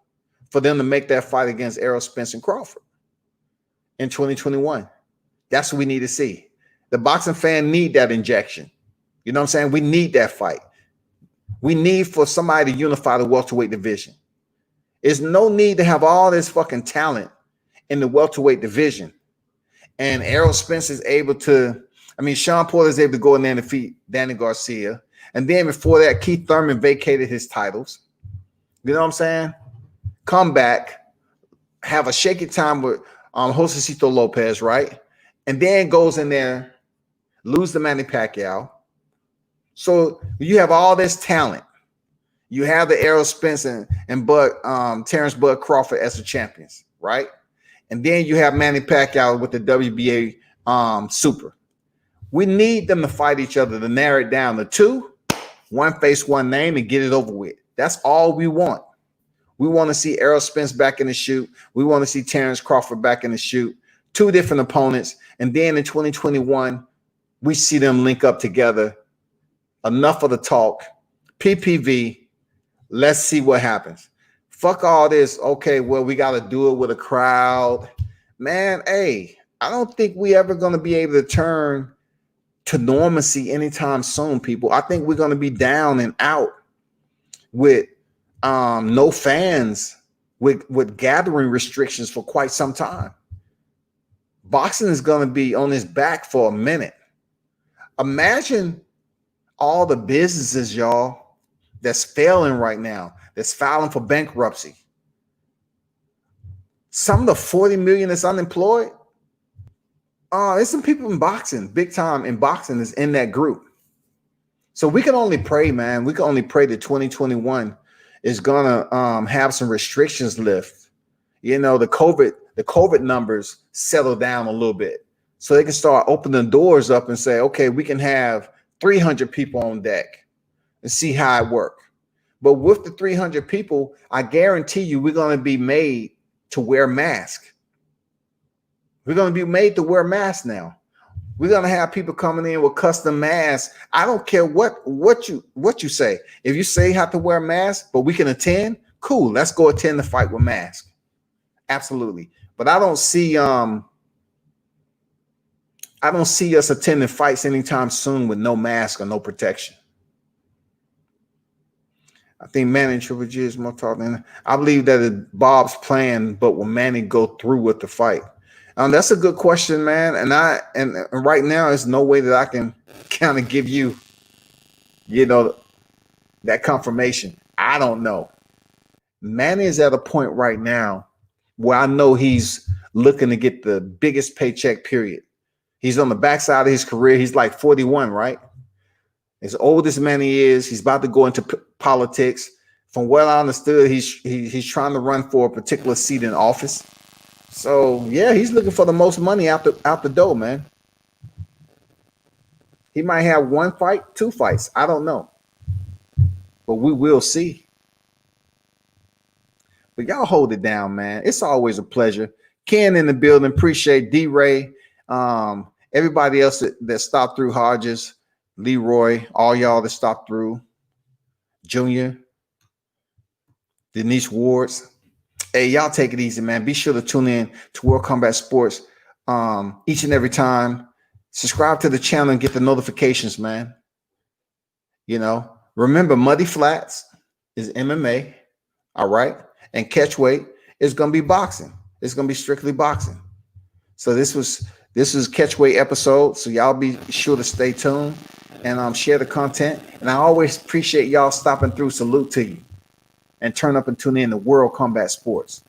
S1: for them to make that fight against Errol Spence and Crawford in 2021. That's what we need to see. The boxing fan need that injection. You know what I'm saying? We need that fight. We need for somebody to unify the welterweight division. There's no need to have all this fucking talent in the welterweight division. And Errol Spence is able to, Sean Porter is able to go in there and defeat Danny Garcia. And then before that, Keith Thurman vacated his titles. You know what I'm saying? Come back, have a shaky time with Josecito Lopez, right? And then goes in there, lose to Manny Pacquiao. So you have all this talent. You have the Errol Spence and Terrence Bud Crawford as the champions, right? And then you have Manny Pacquiao with the WBA Super. We need them to fight each other to narrow it down to two, one face, one name, and get it over with. That's all we want. We want to see Errol Spence back in the shoot. We want to see Terrence Crawford back in the shoot. Two different opponents. And then in 2021, we see them link up together. Enough of the talk. PPV. Let's see what happens. Fuck all this. Okay, well, we got to do it with a crowd. Man, hey, I don't think we ever going to be able to turn to normalcy anytime soon, people. I think we're going to be down and out with no fans, with gathering restrictions for quite some time. Boxing is going to be on its back for a minute. Imagine all the businesses, y'all, that's failing right now, that's filing for bankruptcy. Some of the 40 million that's unemployed. There's some people in boxing, big time in boxing, is in that group. So we can only pray, man. We can only pray that 2021 is gonna have some restrictions lift. You know, the COVID numbers settle down a little bit, so they can start opening doors up and say, okay, we can have 300 people on deck and see how it works. But with the 300 people, I guarantee you we're going to be made to wear masks. We're going to be made to wear masks now. We're going to have people coming in with custom masks. I don't care what you say. If you say you have to wear a mask, but we can attend, cool. Let's go attend the fight with masks. Absolutely. But I don't see us attending fights anytime soon with no mask or no protection. I think Manny and Triple G is more talking. I believe that it's Bob's plan, but will Manny go through with the fight? That's a good question, man. And right now, there's no way that I can kind of give you, that confirmation. I don't know. Manny is at a point right now where I know he's looking to get the biggest paycheck, period. He's on the backside of his career. He's like 41, right? As old as Manny is, he's about to go into politics. From what I understood, he's trying to run for a particular seat in office. So yeah, he's looking for the most money out the door, man. He might have one fight, two fights. I don't know, but we will see. But y'all hold it down, man. It's always a pleasure. Ken in the building. Appreciate D-Ray. Everybody else that stopped through, Hodges, Leroy, all y'all that stopped through, Junior, Denise Wards. Hey, y'all take it easy, man. Be sure to tune in to World Combat Sports each and every time. Subscribe to the channel and get the notifications, man. You know, remember, Muddy Flats is MMA, all right? And Catchweight is going to be boxing. It's going to be strictly boxing. So this is Catchweight episode. So y'all be sure to stay tuned and share the content. And I always appreciate y'all stopping through. Salute to you. And turn up and tune in to World Combat Sports.